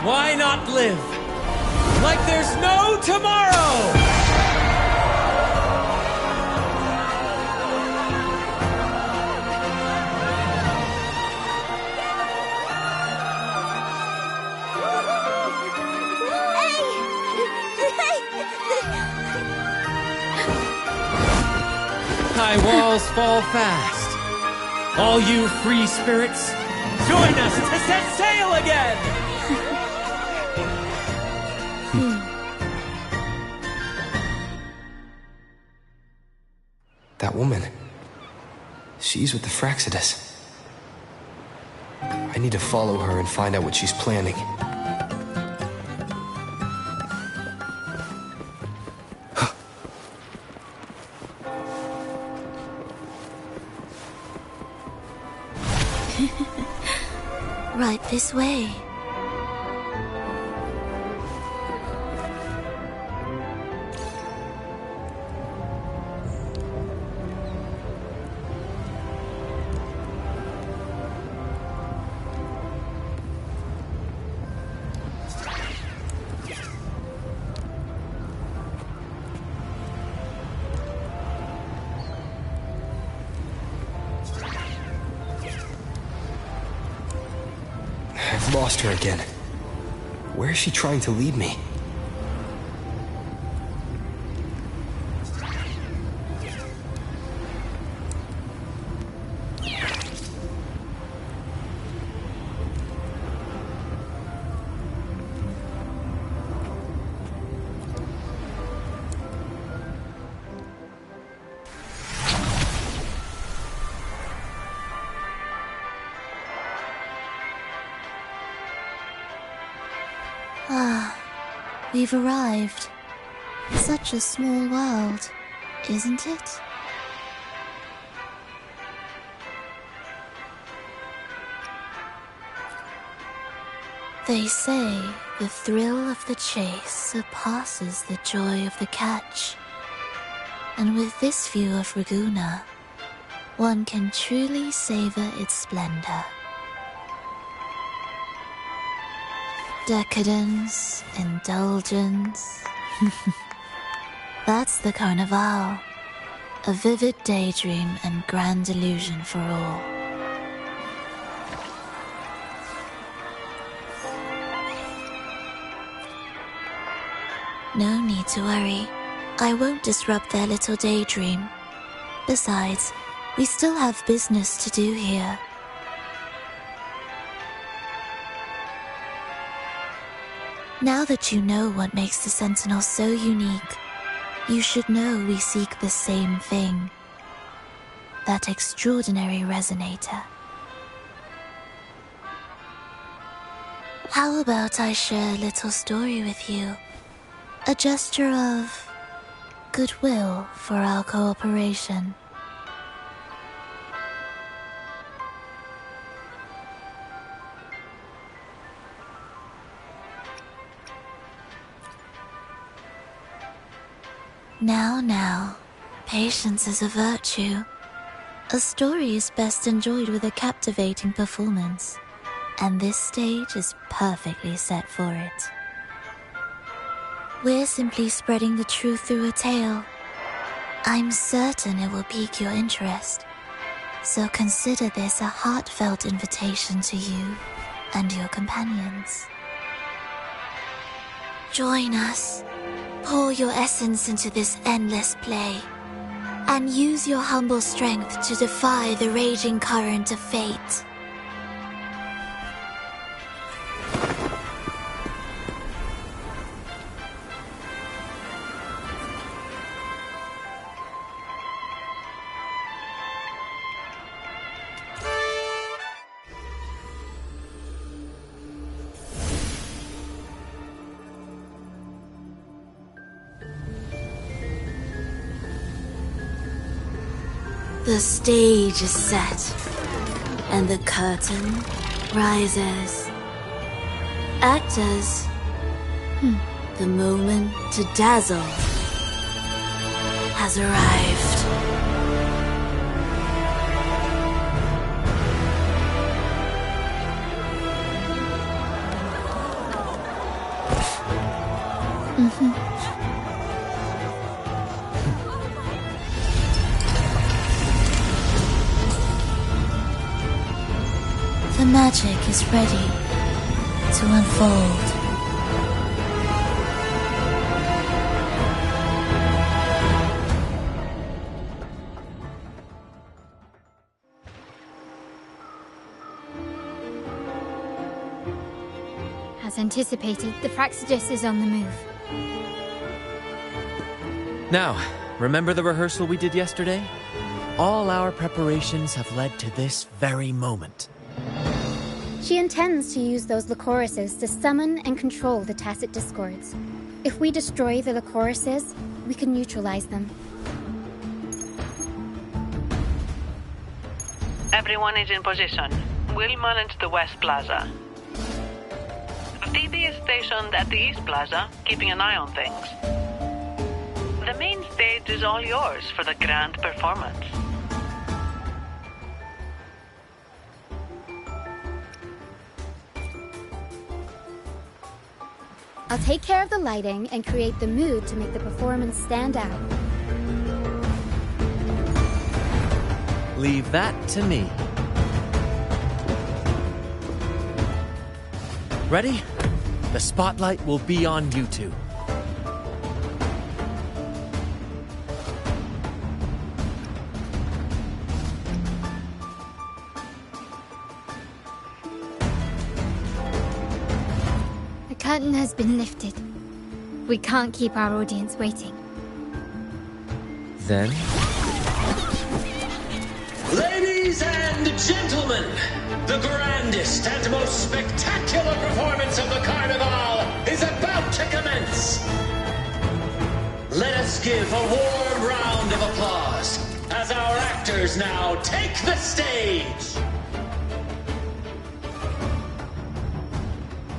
Why not live like there's no tomorrow? High walls fall fast. All you free spirits, join us to set sail again! That woman. She's with the Fraxidus. I need to follow her and find out what she's planning. Right this way. I've lost her again. Where is she trying to lead me? Ah, we've arrived. Such a small world, isn't it? They say the thrill of the chase surpasses the joy of the catch. And with this view of Raguna, one can truly savor its splendor. Decadence, indulgence. That's the Carnival. A vivid daydream and grand illusion for all. No need to worry. I won't disrupt their little daydream. Besides, we still have business to do here. Now that you know what makes the Sentinel so unique, you should know we seek the same thing. That extraordinary resonator. How about I share a little story with you? A gesture of goodwill for our cooperation. Now, patience is a virtue. A story is best enjoyed with a captivating performance, and this stage is perfectly set for it. We're simply spreading the truth through a tale. I'm certain it will pique your interest, so consider this a heartfelt invitation to you and your companions. Join us. Pour your essence into this endless play, and use your humble strength to defy the raging current of fate. The stage is set, and the curtain rises. Actors, the moment to dazzle has arrived. The magic is ready to unfold. As anticipated, the Praxidus is on the move. Now, remember the rehearsal we did yesterday? All our preparations have led to this very moment. She intends to use those Lycorises to summon and control the Tacit Discords. If we destroy the Lycorises, we can neutralize them. Everyone is in position. We'll manage the West Plaza. Phoebe is stationed at the East Plaza, keeping an eye on things. The main stage is all yours for the grand performance. I'll take care of the lighting and create the mood to make the performance stand out. Leave that to me. Ready? The spotlight will be on you two. The curtain has been lifted. We can't keep our audience waiting. Then? Ladies and gentlemen, the grandest and most spectacular performance of the Carnival is about to commence. Let us give a warm round of applause as our actors now take the stage.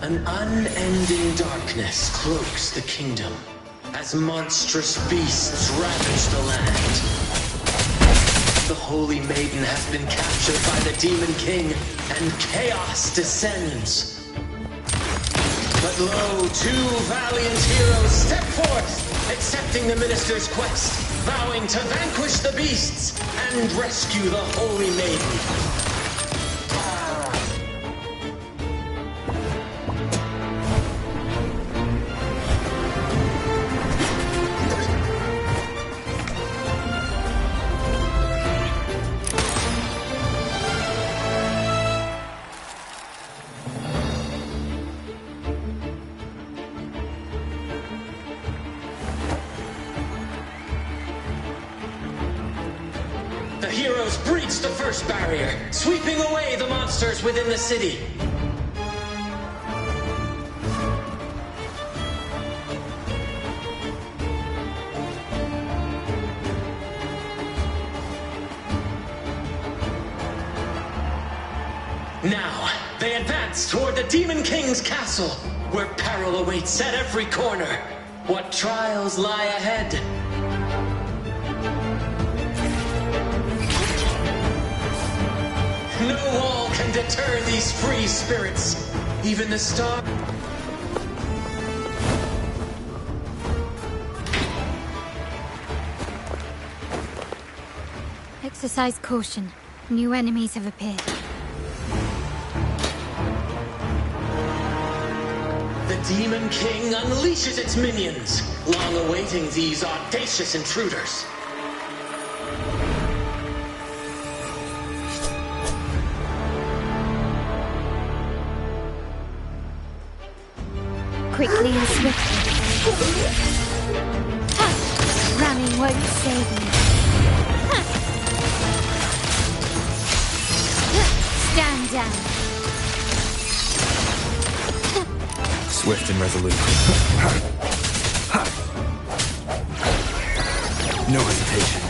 An unending darkness cloaks the kingdom as monstrous beasts ravage the land. The Holy Maiden has been captured by the Demon King, and chaos descends. But lo, two valiant heroes step forth, accepting the minister's quest, vowing to vanquish the beasts and rescue the Holy Maiden. The heroes breach the first barrier, sweeping away the monsters within the city. Now, they advance toward the Demon King's castle, where peril awaits at every corner. What trials lie ahead? No wall can deter these free spirits. Even the star... Exercise caution. New enemies have appeared. The Demon King unleashes its minions, long awaiting these audacious intruders. Quickly and swiftly. Ramming won't save you. Stand down. Swift and resolute. No hesitation.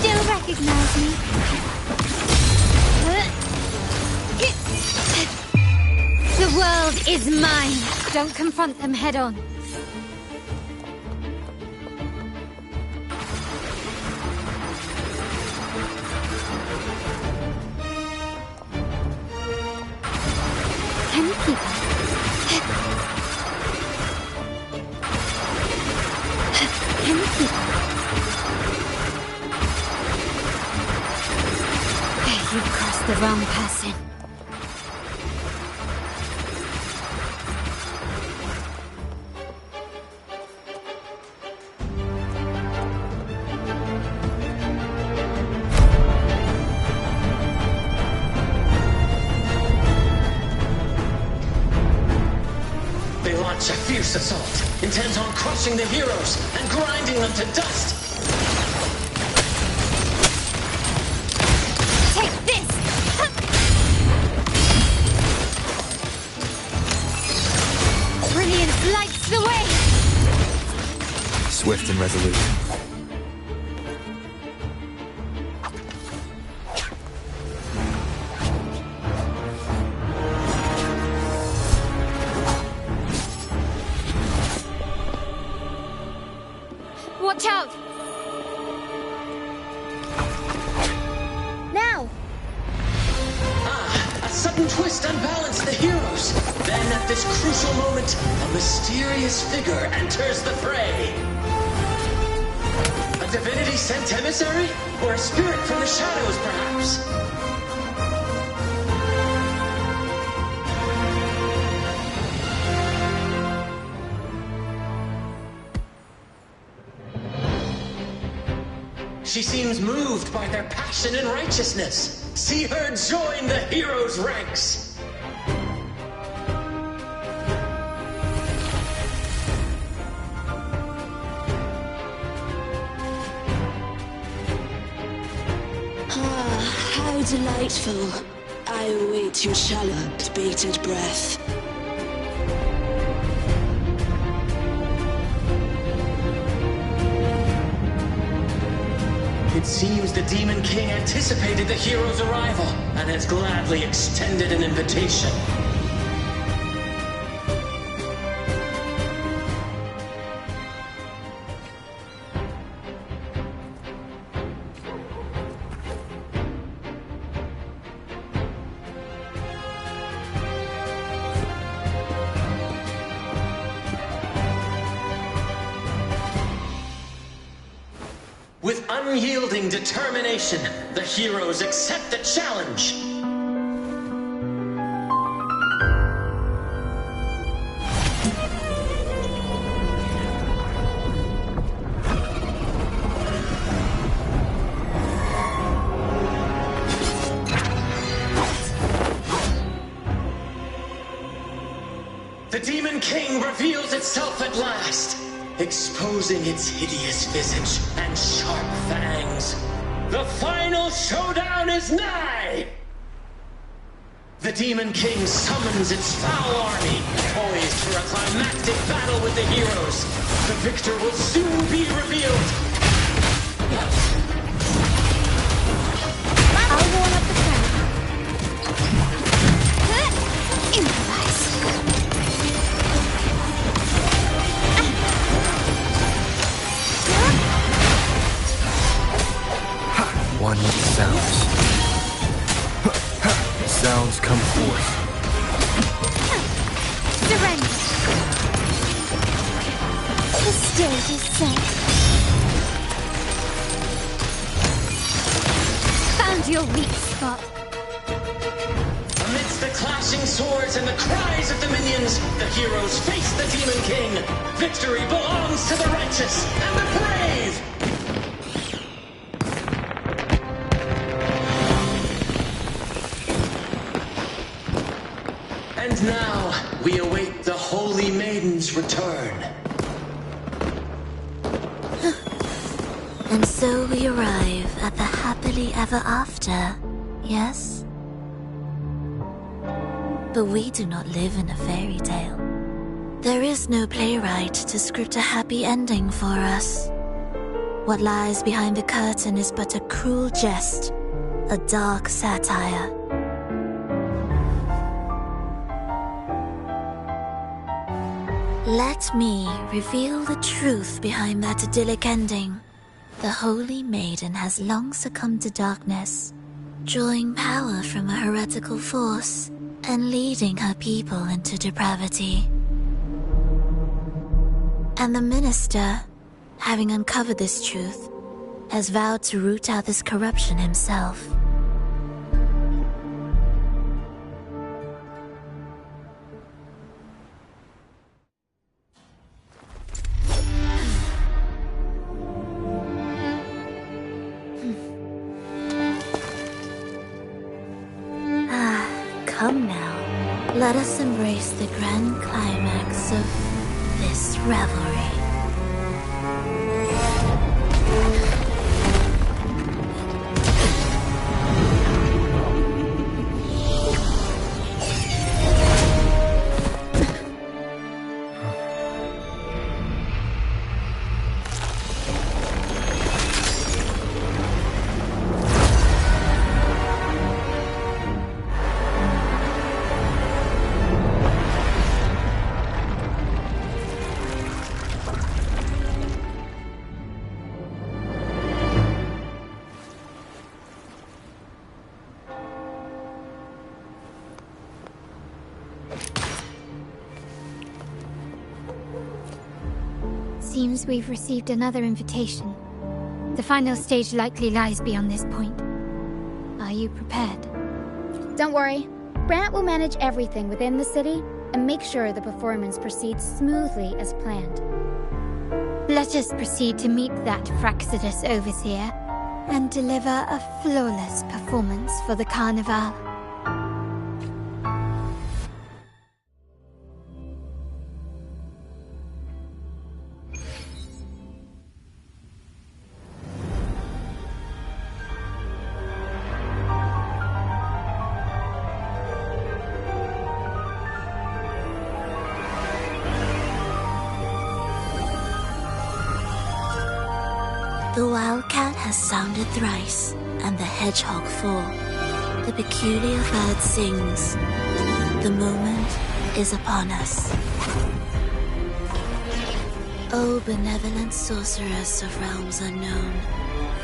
Still recognize me? The world is mine. Don't confront them head on. Can you keep up? wrong person. They launch a fierce assault, intent on crushing the heroes and grinding them to dust. Take this! Brilliance lights the way! Swift and resolute. Watch out! Now! A sudden twist unbalanced the heroes. Then at this crucial moment, a mysterious figure enters the fray. A divinity sent emissary? Or a spirit from the shadows, perhaps? She seems moved by their passion and righteousness. See her join the heroes' ranks. Ah, how delightful. I await your shallow, bated breath. It seems the Demon King anticipated the hero's arrival and has gladly extended an invitation. With unyielding determination, the heroes accept the challenge. The Demon King reveals itself at last, exposing its hideous visage and sharp fangs. The final showdown is nigh! The Demon King summons its foul army, poised for a climactic battle with the heroes. The victor will soon be revealed. I'll warm up the crowd. Improvise. One with the sounds. Sounds come forth. Surrender. The stage is set. Found your weak spot. Amidst the clashing swords and the cries of the minions, the heroes face the Demon King. Victory belongs to the righteous and the brave! And now, we await the Holy Maiden's return. And so we arrive at the happily ever after, yes? But we do not live in a fairy tale. There is no playwright to script a happy ending for us. What lies behind the curtain is but a cruel jest, a dark satire. Let me reveal the truth behind that idyllic ending. The Holy Maiden has long succumbed to darkness, drawing power from a heretical force and leading her people into depravity. And the minister, having uncovered this truth, has vowed to root out this corruption himself. let us embrace the grand climax of this revelry. Seems we've received another invitation. The final stage likely lies beyond this point. Are you prepared? Don't worry. Brant will manage everything within the city and make sure the performance proceeds smoothly as planned. Let us proceed to meet that Fraxidus Overseer and deliver a flawless performance for the Carnival. The wildcat has sounded thrice, and the hedgehog four. The peculiar bird sings. The moment is upon us. O benevolent sorceress of realms unknown,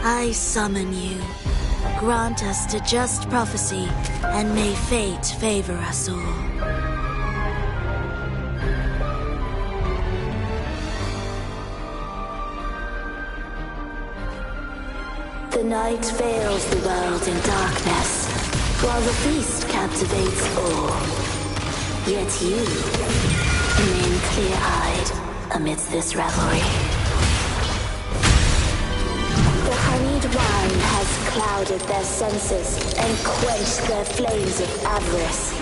I summon you. Grant us to just prophecy, and may fate favor us all. The night veils the world in darkness, while the feast captivates all. Yet you remain clear-eyed amidst this revelry. The honeyed wine has clouded their senses and quenched their flames of avarice.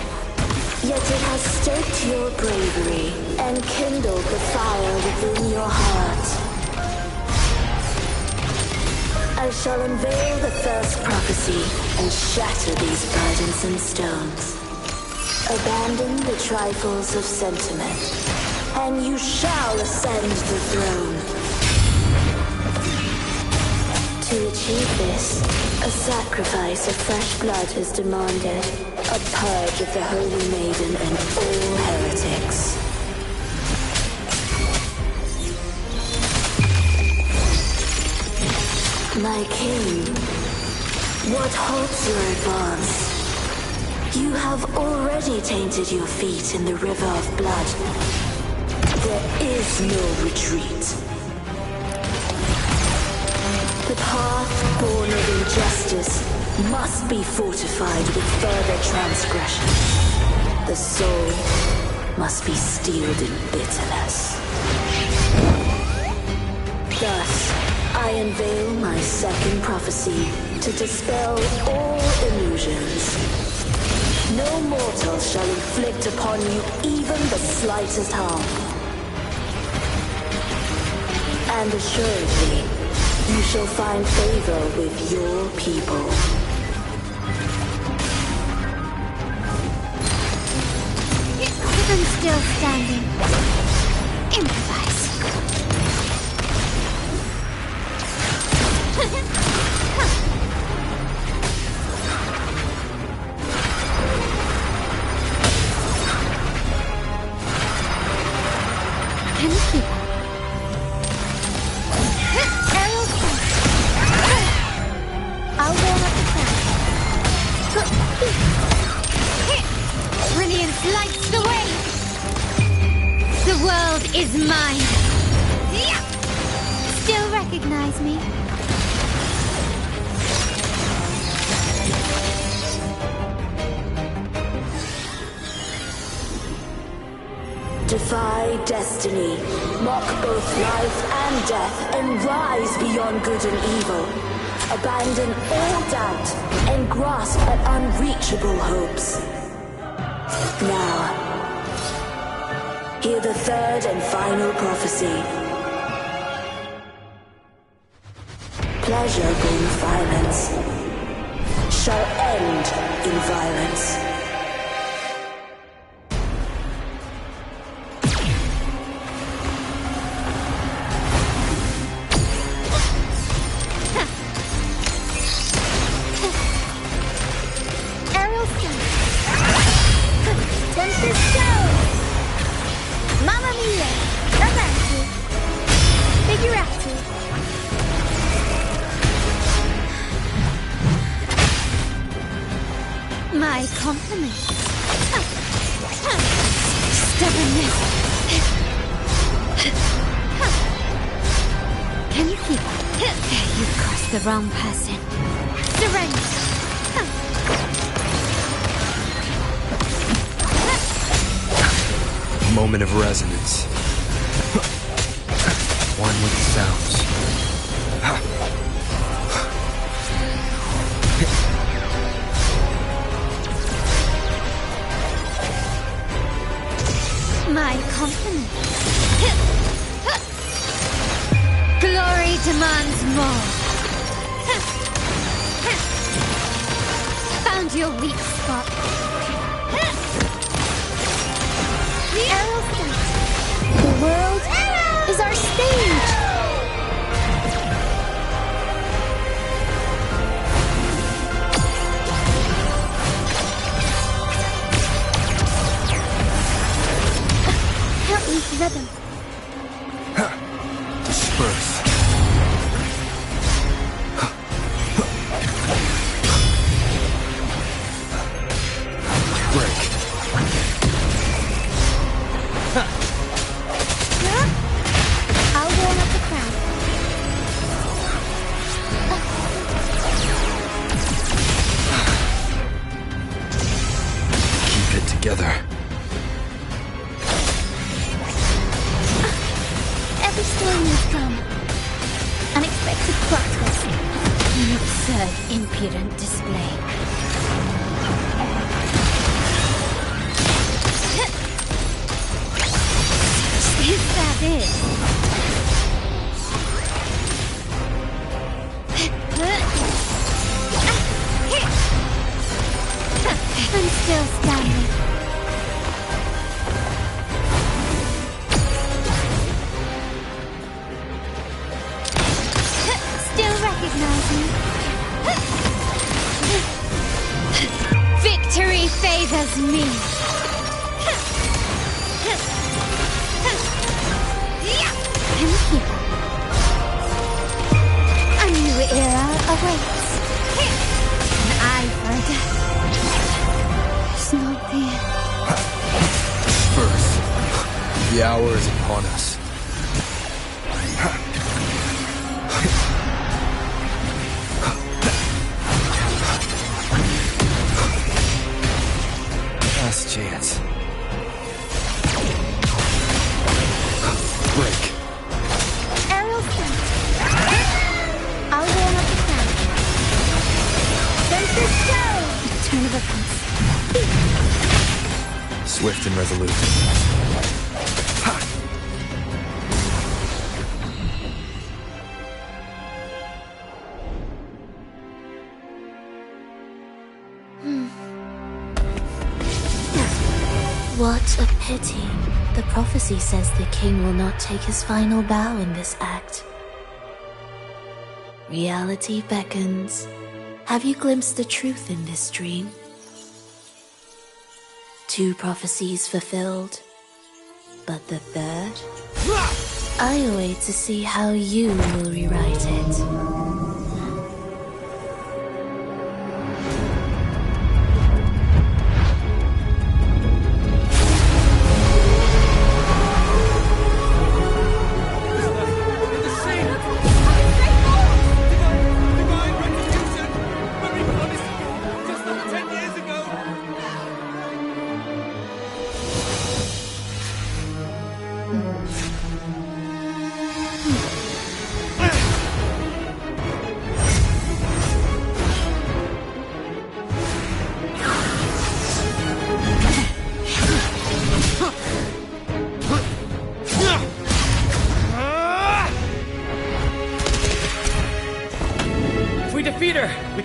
Yet it has stoked your bravery and kindled the fire within your heart. I shall unveil the first prophecy and shatter these burdensome stones. Abandon the trifles of sentiment, and you shall ascend the throne. To achieve this, a sacrifice of fresh blood is demanded, a purge of the Holy Maiden and all heretics. My king, what halts your advance? You have already tainted your feet in the river of blood. There is no retreat. The path born of injustice must be fortified with further transgression. The soul must be steeled in bitterness. Thus, I unveil my second prophecy to dispel all illusions. No mortal shall inflict upon you even the slightest harm. And assuredly, you shall find favor with your people. I'm still standing. Improvise. I'll warm up the crowd. Brilliance lights the way. The world is mine. Still recognize me? Defy destiny, mock both life and death, and rise beyond good and evil. Abandon all doubt and grasp at unreachable hopes. Now, hear the third and final prophecy. Pleasure born of violence shall end in violence. Aerial stone. Tempest stone. Mamma mia. Avanti. Figurati. My compliments. Stubbornness. Can you keep up? You've crossed the wrong person. Surrender. Moment of resonance. One with the sounds. My compliments. Glory demands more. Found your weak spot. The aerial stone. The world is our stage. Help me to rhythm. Disperse. Break. I'll warm up the crowd. Keep it together. Every story needs drama. Unexpected plot twist. An absurd, impudent display. Is that it? I'm still standing. Still recognize me. Victory favors me. Thank you. A new era awaits. An eye for a death. It's not the end. Disperse. The hour is upon us. Last chance. Break. Aerial stone. I'll warm up the crowd. Tempest stone. Turn of events. Swift and resolute. What a pity. The prophecy says the king will not take his final bow in this act. Reality beckons. Have you glimpsed the truth in this dream? 2 prophecies fulfilled, but the third? I await to see how you will rewrite it.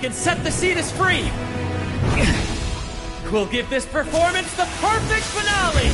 can set the Cetus free! We'll give this performance the perfect finale!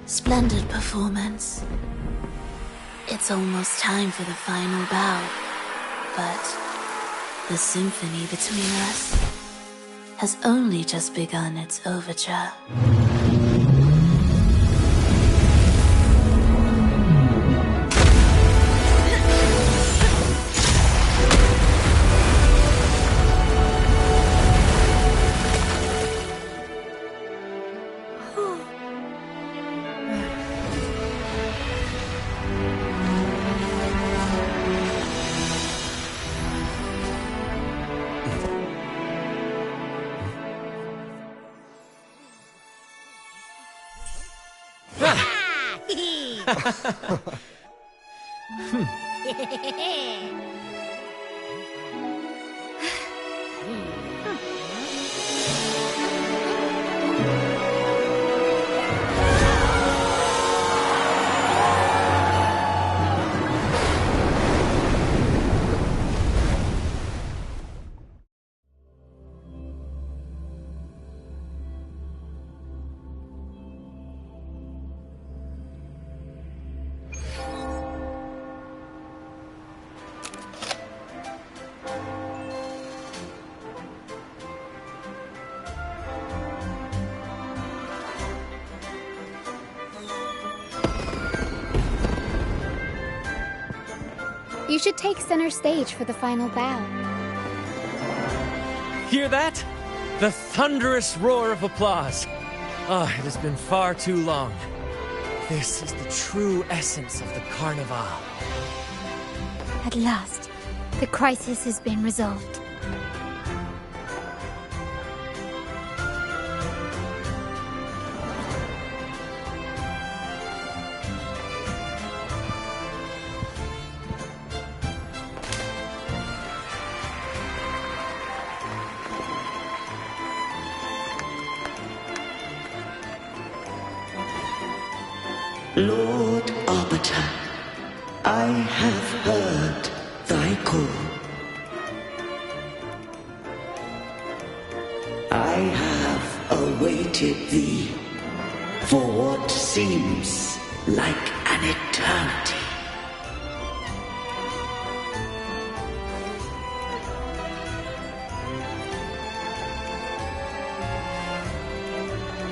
Splendid performance. It's almost time for the final bow, but the symphony between us has only just begun its overture. You should take center stage for the final bow. Hear that? The thunderous roar of applause. Ah, it has been far too long. This is the true essence of the Carnival. At last, the crisis has been resolved. Lord Arbiter, I have heard thy call. I have awaited thee for what seems like an eternity.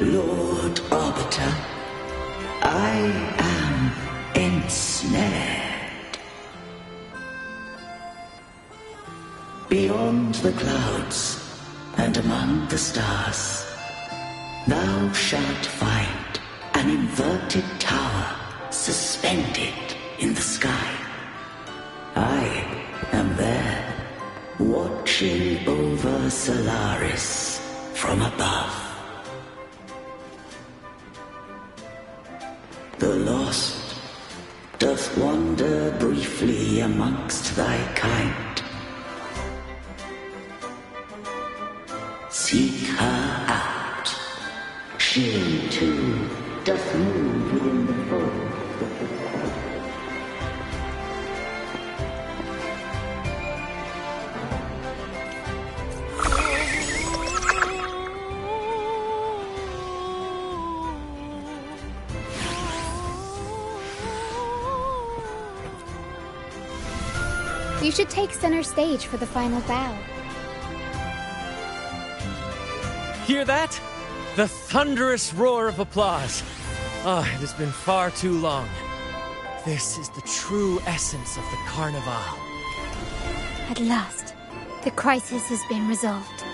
Lord Arbiter, I am ensnared. Beyond the clouds and among the stars, thou shalt find an inverted tower suspended in the sky. I am there, watching over Solaris from above. The lost doth wander briefly amongst thy kind. Seek her out. She too doth move within the fold. You should take center stage for the final bow. Hear that? The thunderous roar of applause. Ah, it has been far too long. This is the true essence of the Carnival. At last, the crisis has been resolved.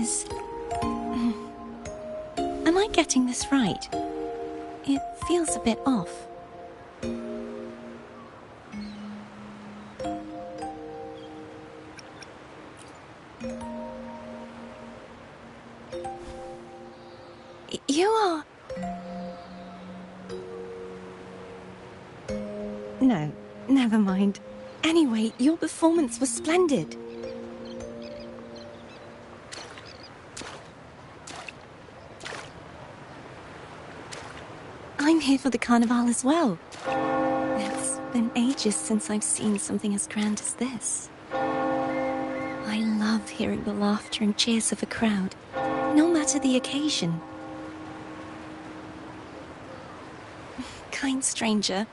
is... Am I getting this right? It feels a bit off. You are... No, never mind. Anyway, your performance was splendid. I'm here for the carnival as well. It's been ages since I've seen something as grand as this. I love hearing the laughter and cheers of a crowd, no matter the occasion. Kind stranger,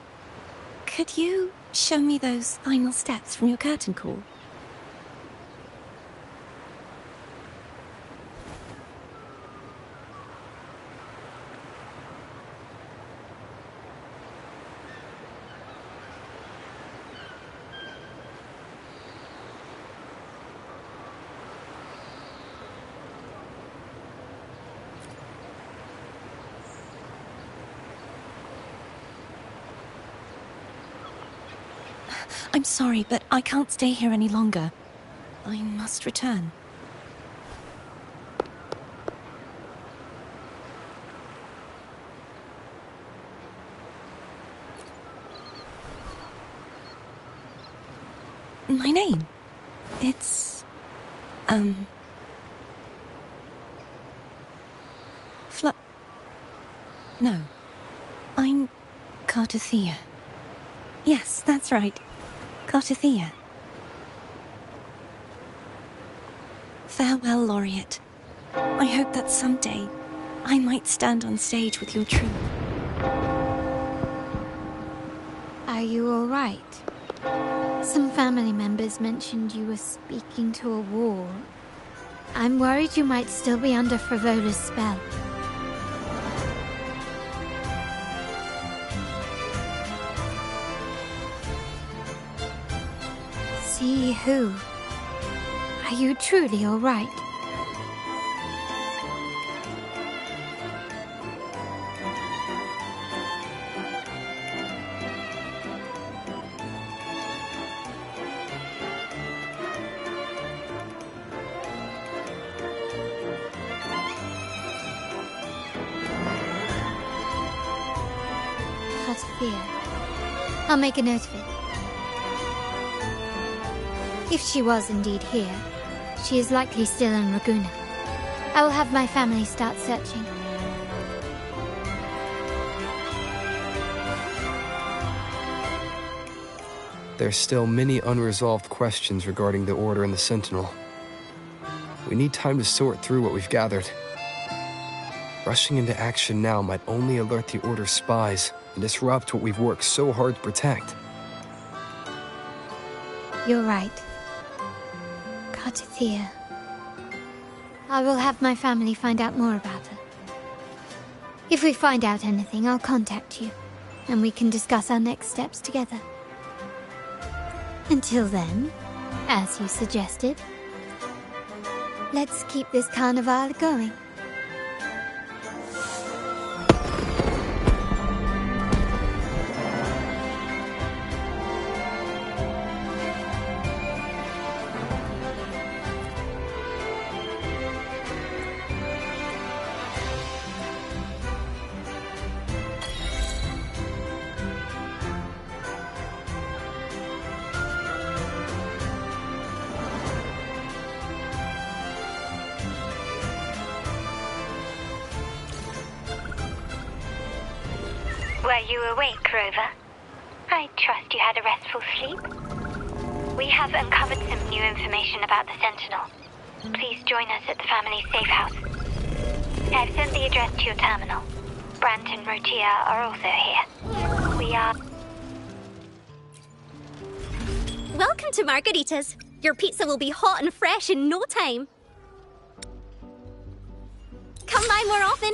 could you show me those final steps from your curtain call? I'm sorry, but I can't stay here any longer. I must return. My name? It's... No. I'm Cartothea. Yes, that's right. Cartothea. Farewell, Laureate. I hope that someday I might stand on stage with your troupe. Are you all right? Some family members mentioned you were speaking to a wall. I'm worried you might still be under Frivola's spell. See who? Are you truly all right? Not fear. I'll make a note of it. If she was indeed here, she is likely still in Ragusa. I will have my family start searching. There's still many unresolved questions regarding the Order and the Sentinel. We need time to sort through what we've gathered. Rushing into action now might only alert the Order's spies and disrupt what we've worked so hard to protect. You're right. Cartothea. I will have my family find out more about her. If we find out anything, I'll contact you, and we can discuss our next steps together. Until then, as you suggested, let's keep this carnival going. Were you awake, Rover? I trust you had a restful sleep. We have uncovered some new information about the Sentinel. Please join us at the family's safe house. I've sent the address to your terminal. Brant and Rotia are also here. We are... Welcome to Margarita's. Your pizza will be hot and fresh in no time. Come by more often.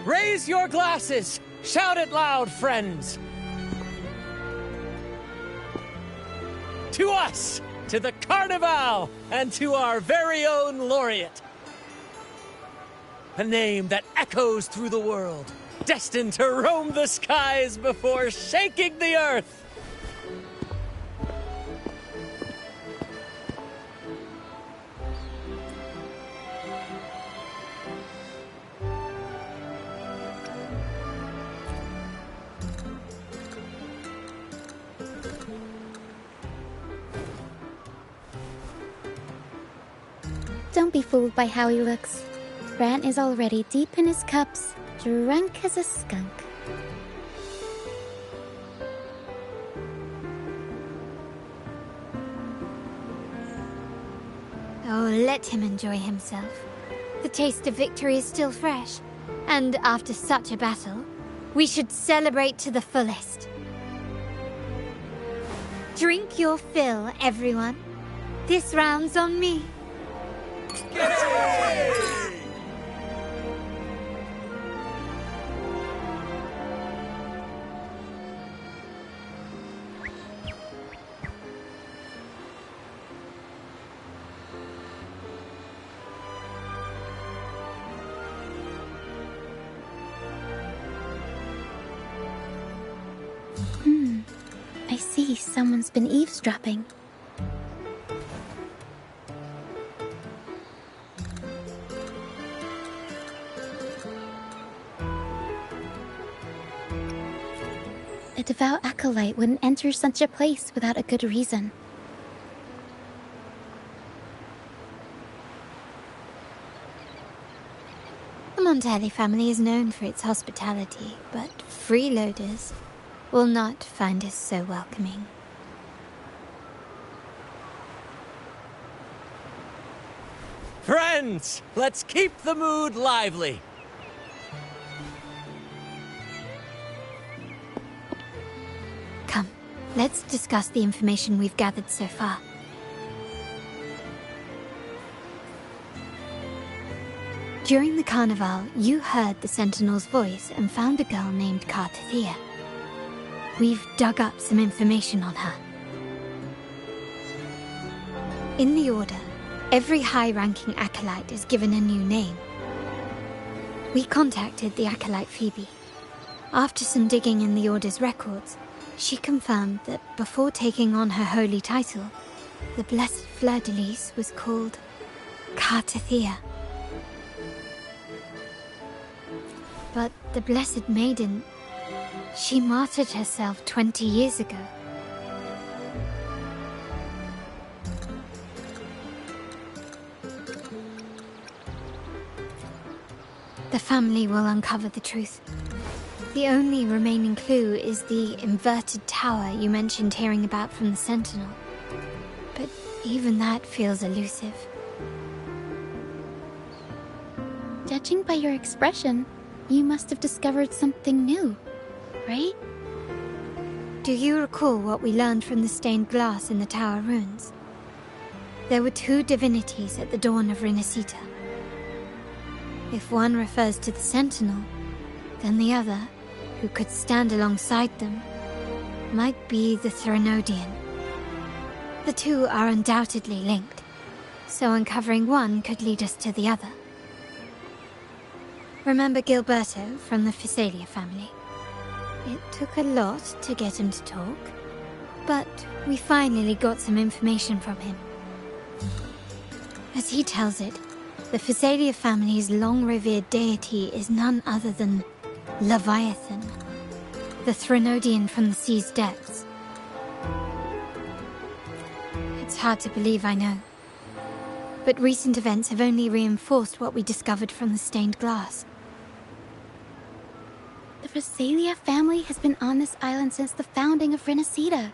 Raise your glasses! Shout it loud, friends! To us! To the Carnival! And to our very own laureate! A name that echoes through the world, destined to roam the skies before shaking the earth! Don't be fooled by how he looks. Brant is already deep in his cups, drunk as a skunk. Oh, let him enjoy himself. The taste of victory is still fresh. And after such a battle, we should celebrate to the fullest. Drink your fill, everyone. This round's on me. I see someone's been eavesdropping. A devout acolyte wouldn't enter such a place without a good reason. The Montelli family is known for its hospitality, but freeloaders will not find us so welcoming. Friends, let's keep the mood lively. Come, let's discuss the information we've gathered so far. During the carnival, you heard the Sentinel's voice and found a girl named Cartathea. We've dug up some information on her. In the Order, every high-ranking acolyte is given a new name. We contacted the acolyte Phoebe. After some digging in the Order's records, she confirmed that before taking on her holy title, the Blessed Fleur-de-Lis was called Cartathea. But the Blessed Maiden, she martyred herself 20 years ago. The family will uncover the truth. The only remaining clue is the inverted tower you mentioned hearing about from the Sentinel. But even that feels elusive. Judging by your expression, you must have discovered something new, right? Do you recall what we learned from the stained glass in the tower ruins? There were two divinities at the dawn of Rinascita. If one refers to the Sentinel, then the other, who could stand alongside them, might be the Threnodian. The two are undoubtedly linked, so uncovering one could lead us to the other. Remember Gilberto from the Physalia family? It took a lot to get him to talk, but we finally got some information from him. As he tells it, the Physalia family's long-revered deity is none other than Leviathan, the Threnodian from the sea's depths. It's hard to believe, I know. But recent events have only reinforced what we discovered from the stained glass. The Physalia family has been on this island since the founding of Rinascita,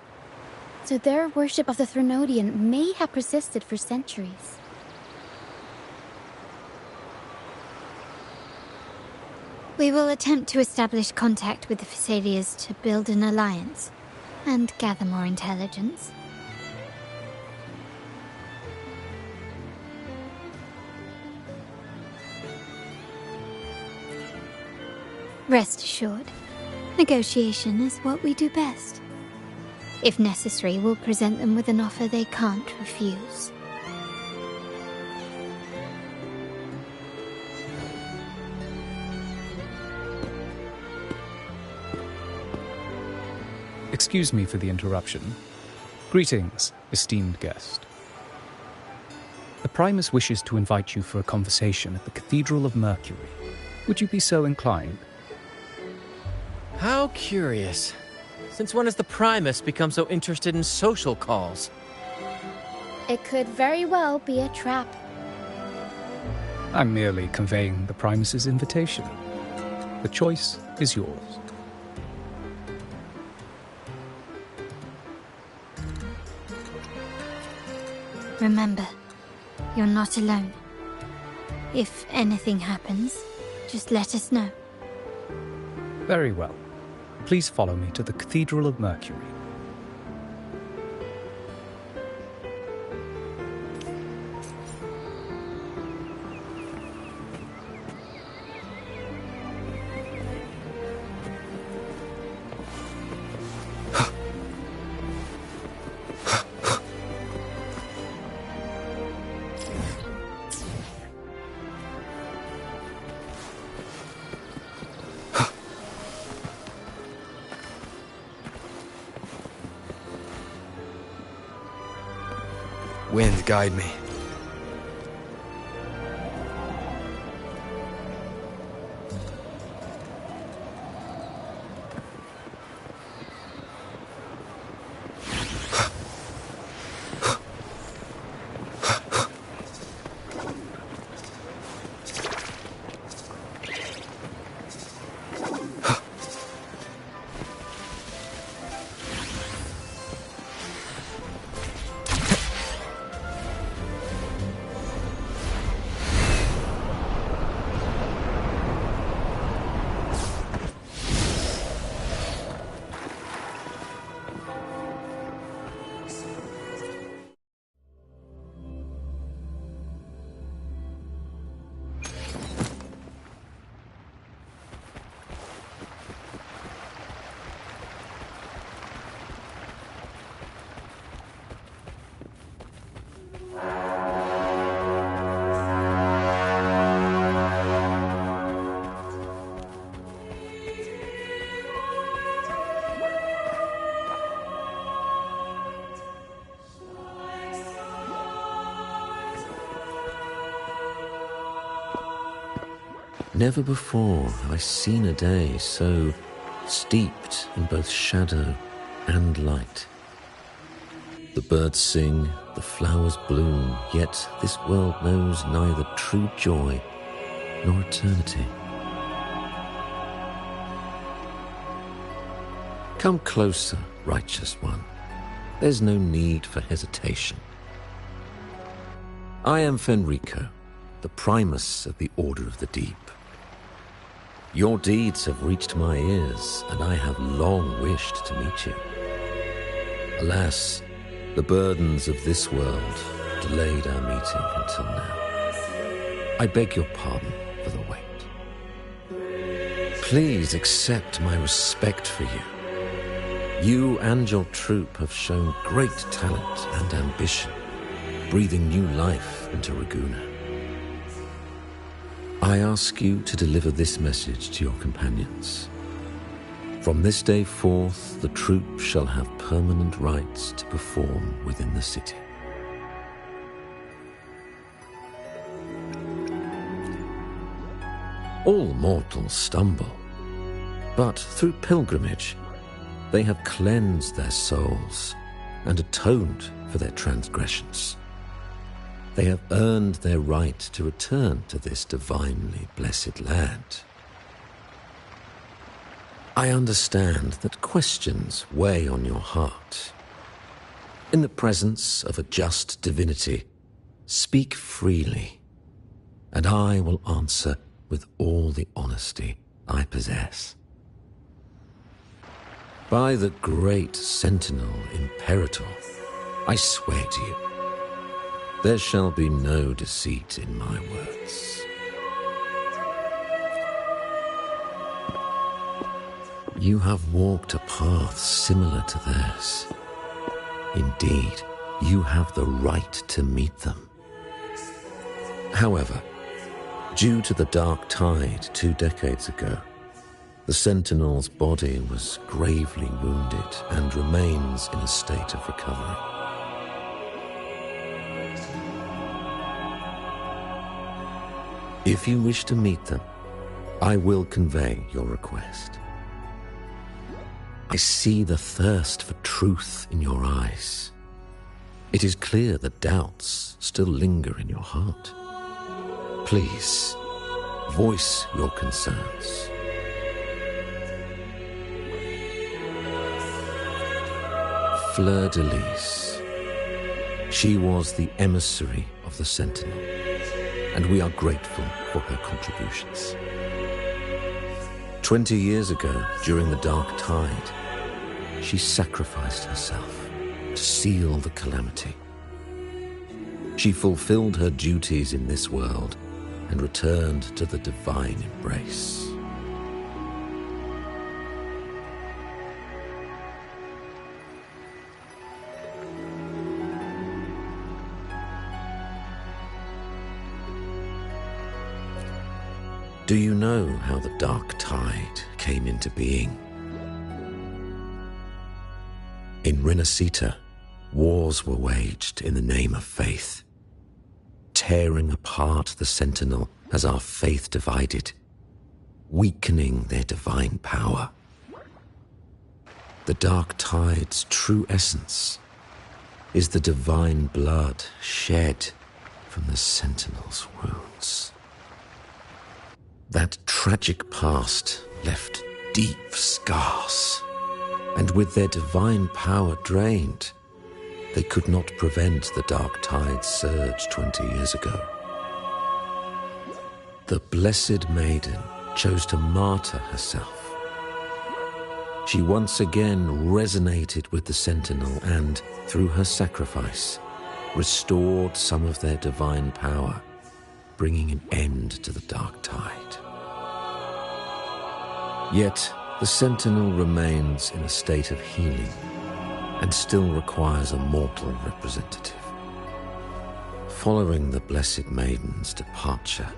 so their worship of the Threnodian may have persisted for centuries. We will attempt to establish contact with the Physalias to build an alliance and gather more intelligence. Rest assured, negotiation is what we do best. If necessary, we'll present them with an offer they can't refuse. Excuse me for the interruption. Greetings, esteemed guest. The Primus wishes to invite you for a conversation at the Cathedral of Mercury. Would you be so inclined? How curious. Since when has the Primus become so interested in social calls? It could very well be a trap. I'm merely conveying the Primus's invitation. The choice is yours. Remember, you're not alone. If anything happens, just let us know. Very well. Please follow me to the Cathedral of Mercury. Wind, guide me. Never before have I seen a day so steeped in both shadow and light. The birds sing, the flowers bloom, yet this world knows neither true joy nor eternity. Come closer, righteous one. There's no need for hesitation. I am Fenrico, the Primus of the Order of the Deep. Your deeds have reached my ears, and I have long wished to meet you. Alas, the burdens of this world delayed our meeting until now. I beg your pardon for the wait. Please accept my respect for you. You and your troop have shown great talent and ambition, breathing new life into Raguna. I ask you to deliver this message to your companions. From this day forth, the troop shall have permanent rights to perform within the city. All mortals stumble, but through pilgrimage, they have cleansed their souls and atoned for their transgressions. They have earned their right to return to this divinely blessed land. I understand that questions weigh on your heart. In the presence of a just divinity, speak freely, and I will answer with all the honesty I possess. By the great Sentinel Imperator, I swear to you, there shall be no deceit in my words. You have walked a path similar to theirs. Indeed, you have the right to meet them. However, due to the Dark Tide 2 decades ago, the Sentinel's body was gravely wounded and remains in a state of recovery. If you wish to meet them, I will convey your request. I see the thirst for truth in your eyes. It is clear that doubts still linger in your heart. Please, voice your concerns. Fleur-de-Lis. She was the emissary of the Sentinel, and we are grateful for her contributions. 20 years ago, during the Dark Tide, she sacrificed herself to seal the calamity. She fulfilled her duties in this world and returned to the divine embrace. Do you know how the Dark Tide came into being? In Rinascita, wars were waged in the name of faith, tearing apart the Sentinel as our faith divided, weakening their divine power. The Dark Tide's true essence is the divine blood shed from the Sentinel's wounds. That tragic past left deep scars, and with their divine power drained, they could not prevent the Dark Tide's surge 20 years ago. The Blessed Maiden chose to martyr herself. She once again resonated with the Sentinel and, through her sacrifice, restored some of their divine power, bringing an end to the Dark Tide. Yet, the Sentinel remains in a state of healing and still requires a mortal representative. Following the Blessed Maiden's departure,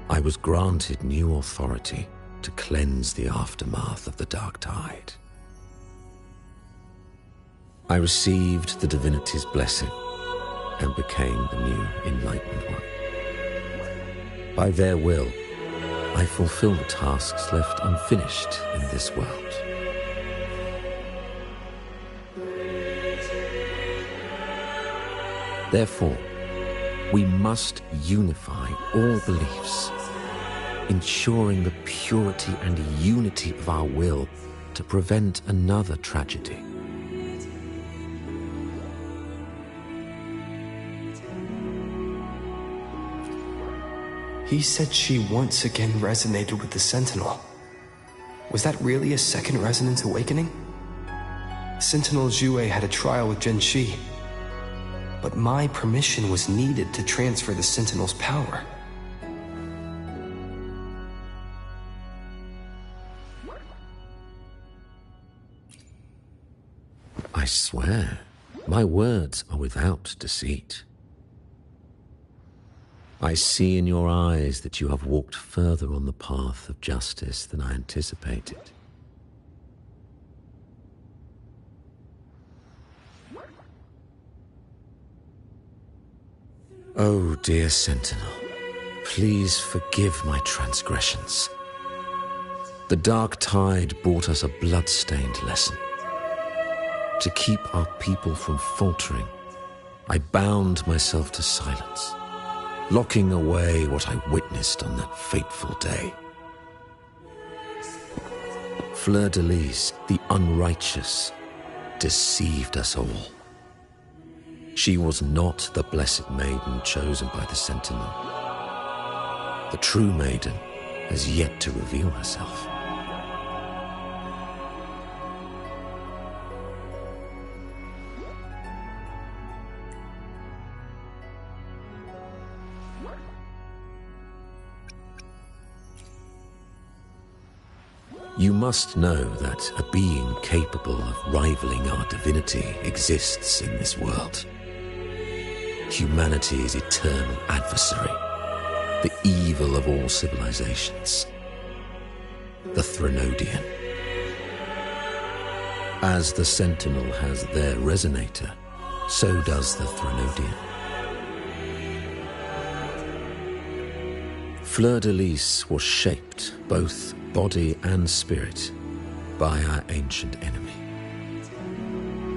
I was granted new authority to cleanse the aftermath of the Dark Tide. I received the divinity's blessing and became the new Enlightened One. By their will, I fulfill the tasks left unfinished in this world. Therefore, we must unify all beliefs, ensuring the purity and unity of our will to prevent another tragedy. He said she once again resonated with the Sentinel. Was that really a second resonance awakening? Sentinel Jue had a trial with Genshi, but my permission was needed to transfer the Sentinel's power. I swear, my words are without deceit. I see in your eyes that you have walked further on the path of justice than I anticipated. Oh, dear Sentinel, please forgive my transgressions. The Dark Tide brought us a blood-stained lesson. To keep our people from faltering, I bound myself to silence, locking away what I witnessed on that fateful day. Fleur-de-Lis, the unrighteous, deceived us all. She was not the Blessed Maiden chosen by the Sentinel. The true Maiden has yet to reveal herself. You must know that a being capable of rivaling our divinity exists in this world. Humanity's eternal adversary, the evil of all civilizations, the Threnodian. As the Sentinel has their resonator, so does the Threnodian. Fleur-de-Lis was shaped, both body and spirit, by our ancient enemy.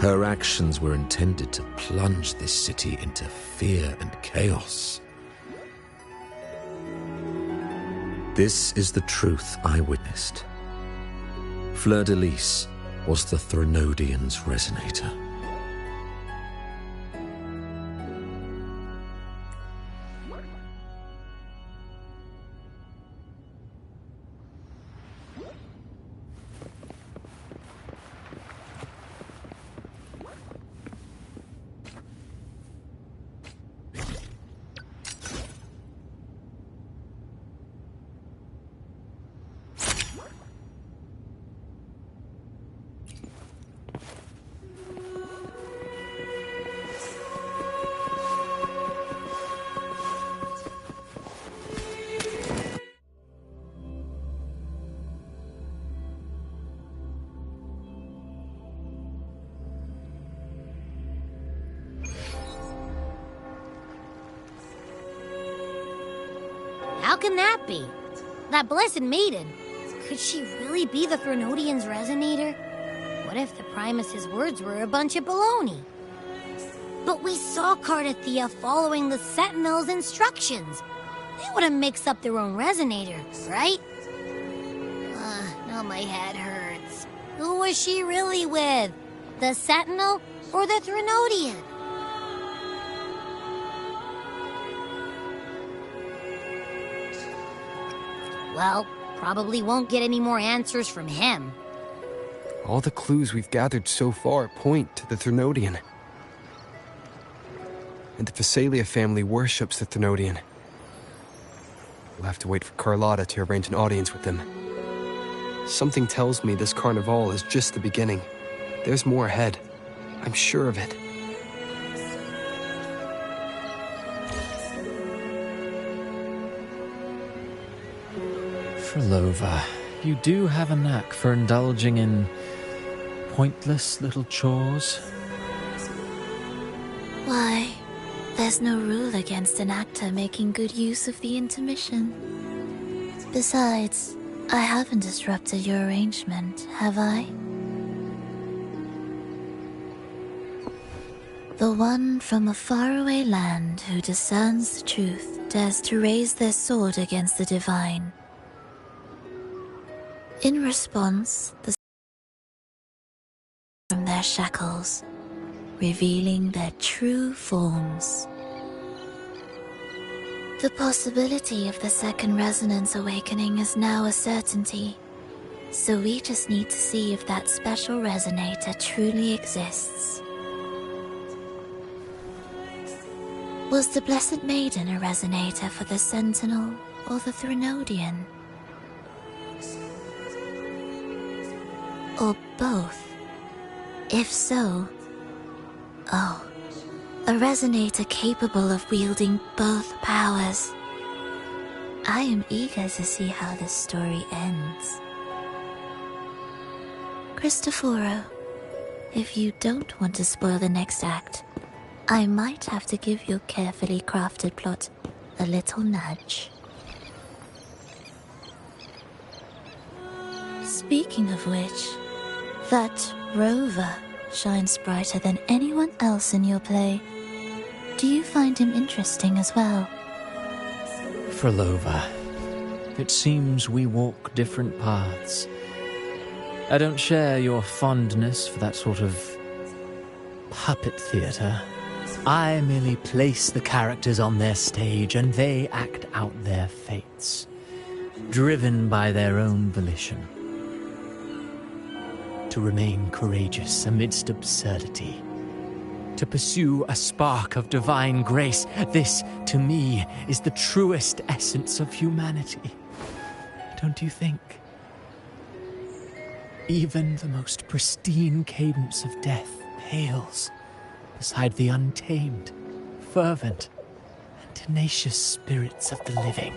Her actions were intended to plunge this city into fear and chaos. This is the truth I witnessed. Fleur-de-Lis was the Threnodian's resonator. How can that be? That blessed maiden, could she really be the Threnodian's resonator? What if the Primus's words were a bunch of baloney? But we saw Cardathea following the Sentinel's instructions. They wouldn't mix up their own resonator, right? Now my head hurts. Who was she really with? The Sentinel or the Threnodian? Well, probably won't get any more answers from him. All the clues we've gathered so far point to the Threnodian. And the Phasalia family worships the Threnodian. We'll have to wait for Carlotta to arrange an audience with them. Something tells me this carnival is just the beginning. There's more ahead. I'm sure of it. Frolova, you do have a knack for indulging in pointless little chores. Why, there's no rule against an actor making good use of the intermission. Besides, I haven't disrupted your arrangement, have I? The one from a faraway land who discerns the truth dares to raise their sword against the divine. In response, the from their shackles, revealing their true forms. The possibility of the second resonance awakening is now a certainty, so we just need to see if that special resonator truly exists. Was the Blessed Maiden a resonator for the Sentinel or the Threnodian? Or both? If so, oh, a resonator capable of wielding both powers. I am eager to see how this story ends. Cristoforo, if you don't want to spoil the next act, I might have to give your carefully crafted plot a little nudge. Speaking of which, that rover shines brighter than anyone else in your play. Do you find him interesting as well? Frolova, it seems we walk different paths. I don't share your fondness for that sort of puppet theatre. I merely place the characters on their stage and they act out their fates, driven by their own volition. To remain courageous amidst absurdity. To pursue a spark of divine grace. This, to me, is the truest essence of humanity. Don't you think? Even the most pristine cadence of death pales beside the untamed, fervent, and tenacious spirits of the living.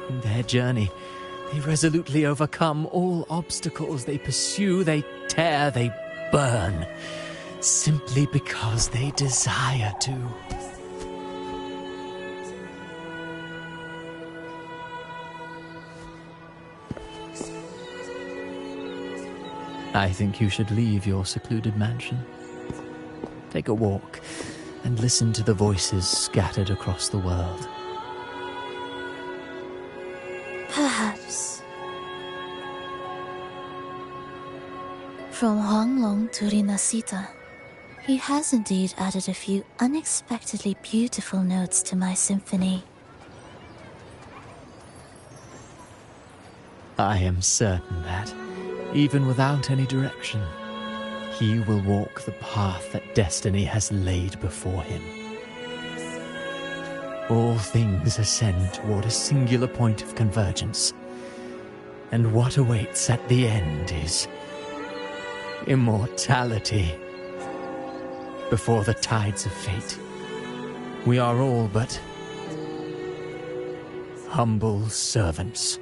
In their journey, they resolutely overcome all obstacles. They pursue, they tear, they burn, simply because they desire to. I think you should leave your secluded mansion. Take a walk and listen to the voices scattered across the world. Perhaps. From Huanglong to Rinascita, he has indeed added a few unexpectedly beautiful notes to my symphony. I am certain that, even without any direction, he will walk the path that destiny has laid before him. All things ascend toward a singular point of convergence, and what awaits at the end is immortality. Before the tides of fate, we are all but humble servants.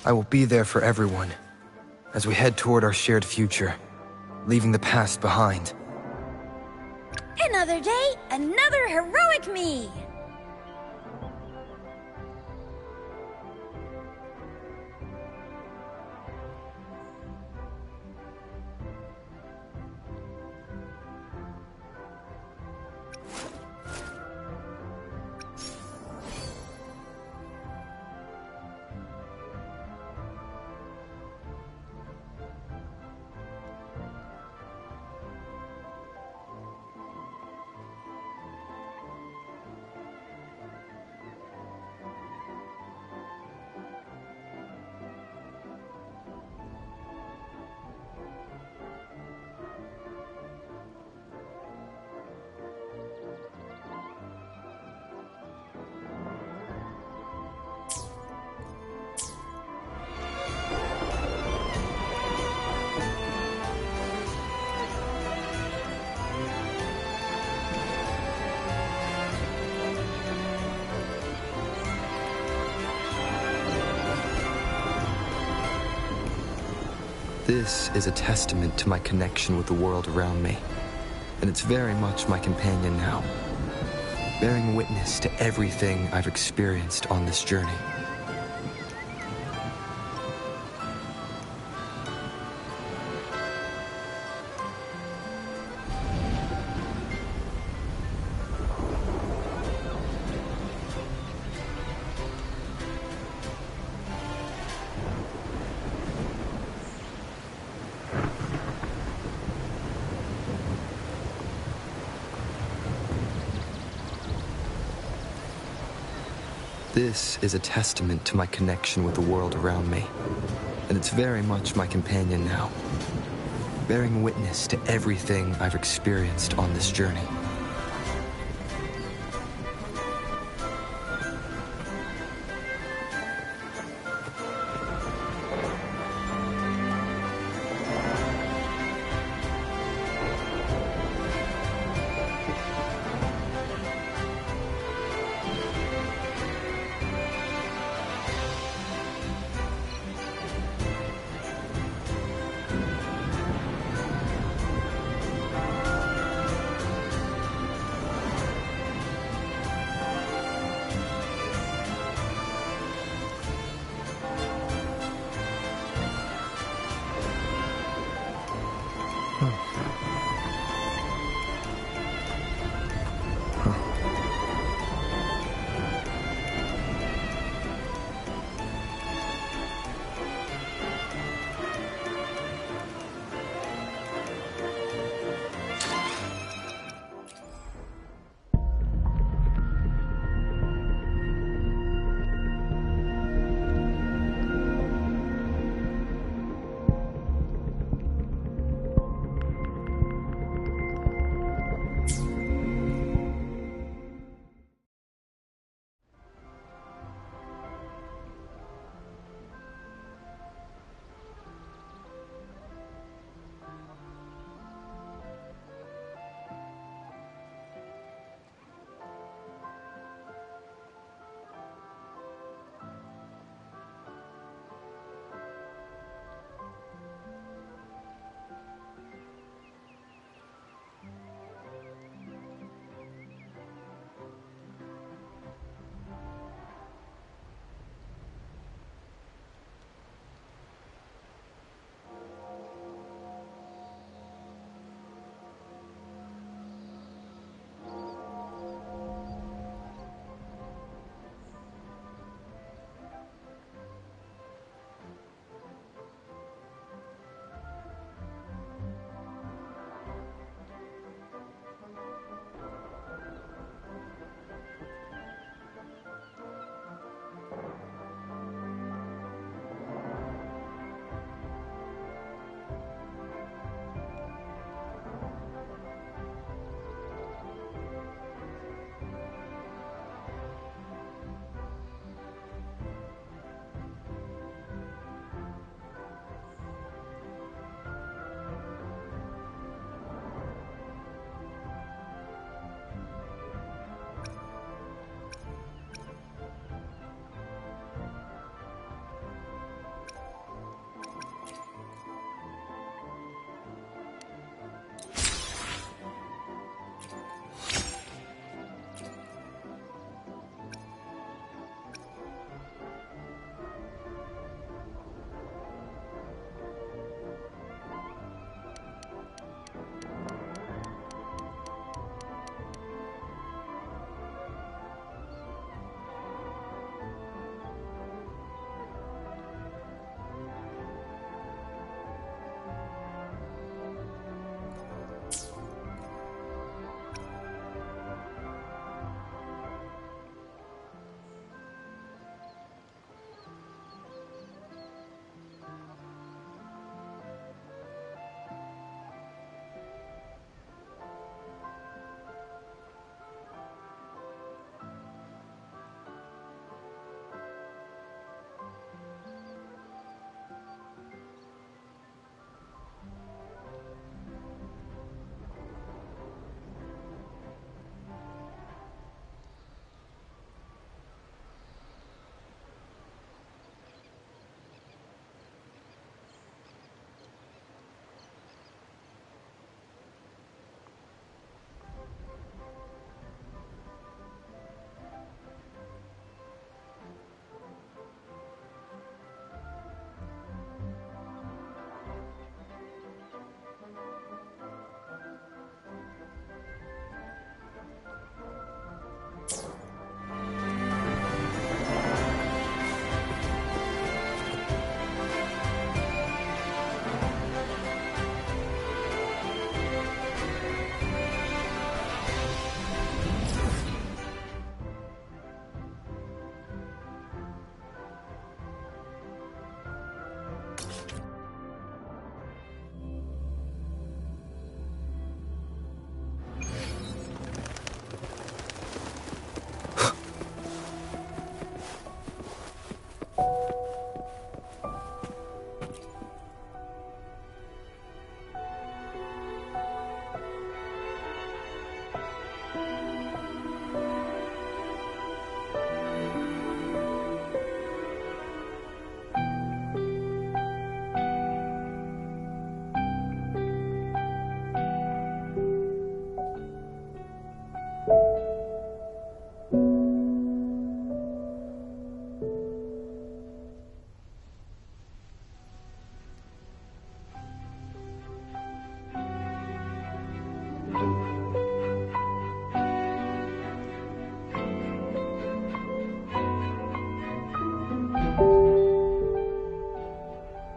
I will be there for everyone, as we head toward our shared future, leaving the past behind. Another day, another heroic me! This is a testament to my connection with the world around me, and it's very much my companion now, bearing witness to everything I've experienced on this journey. This is a testament to my connection with the world around me, and it's very much my companion now, bearing witness to everything I've experienced on this journey.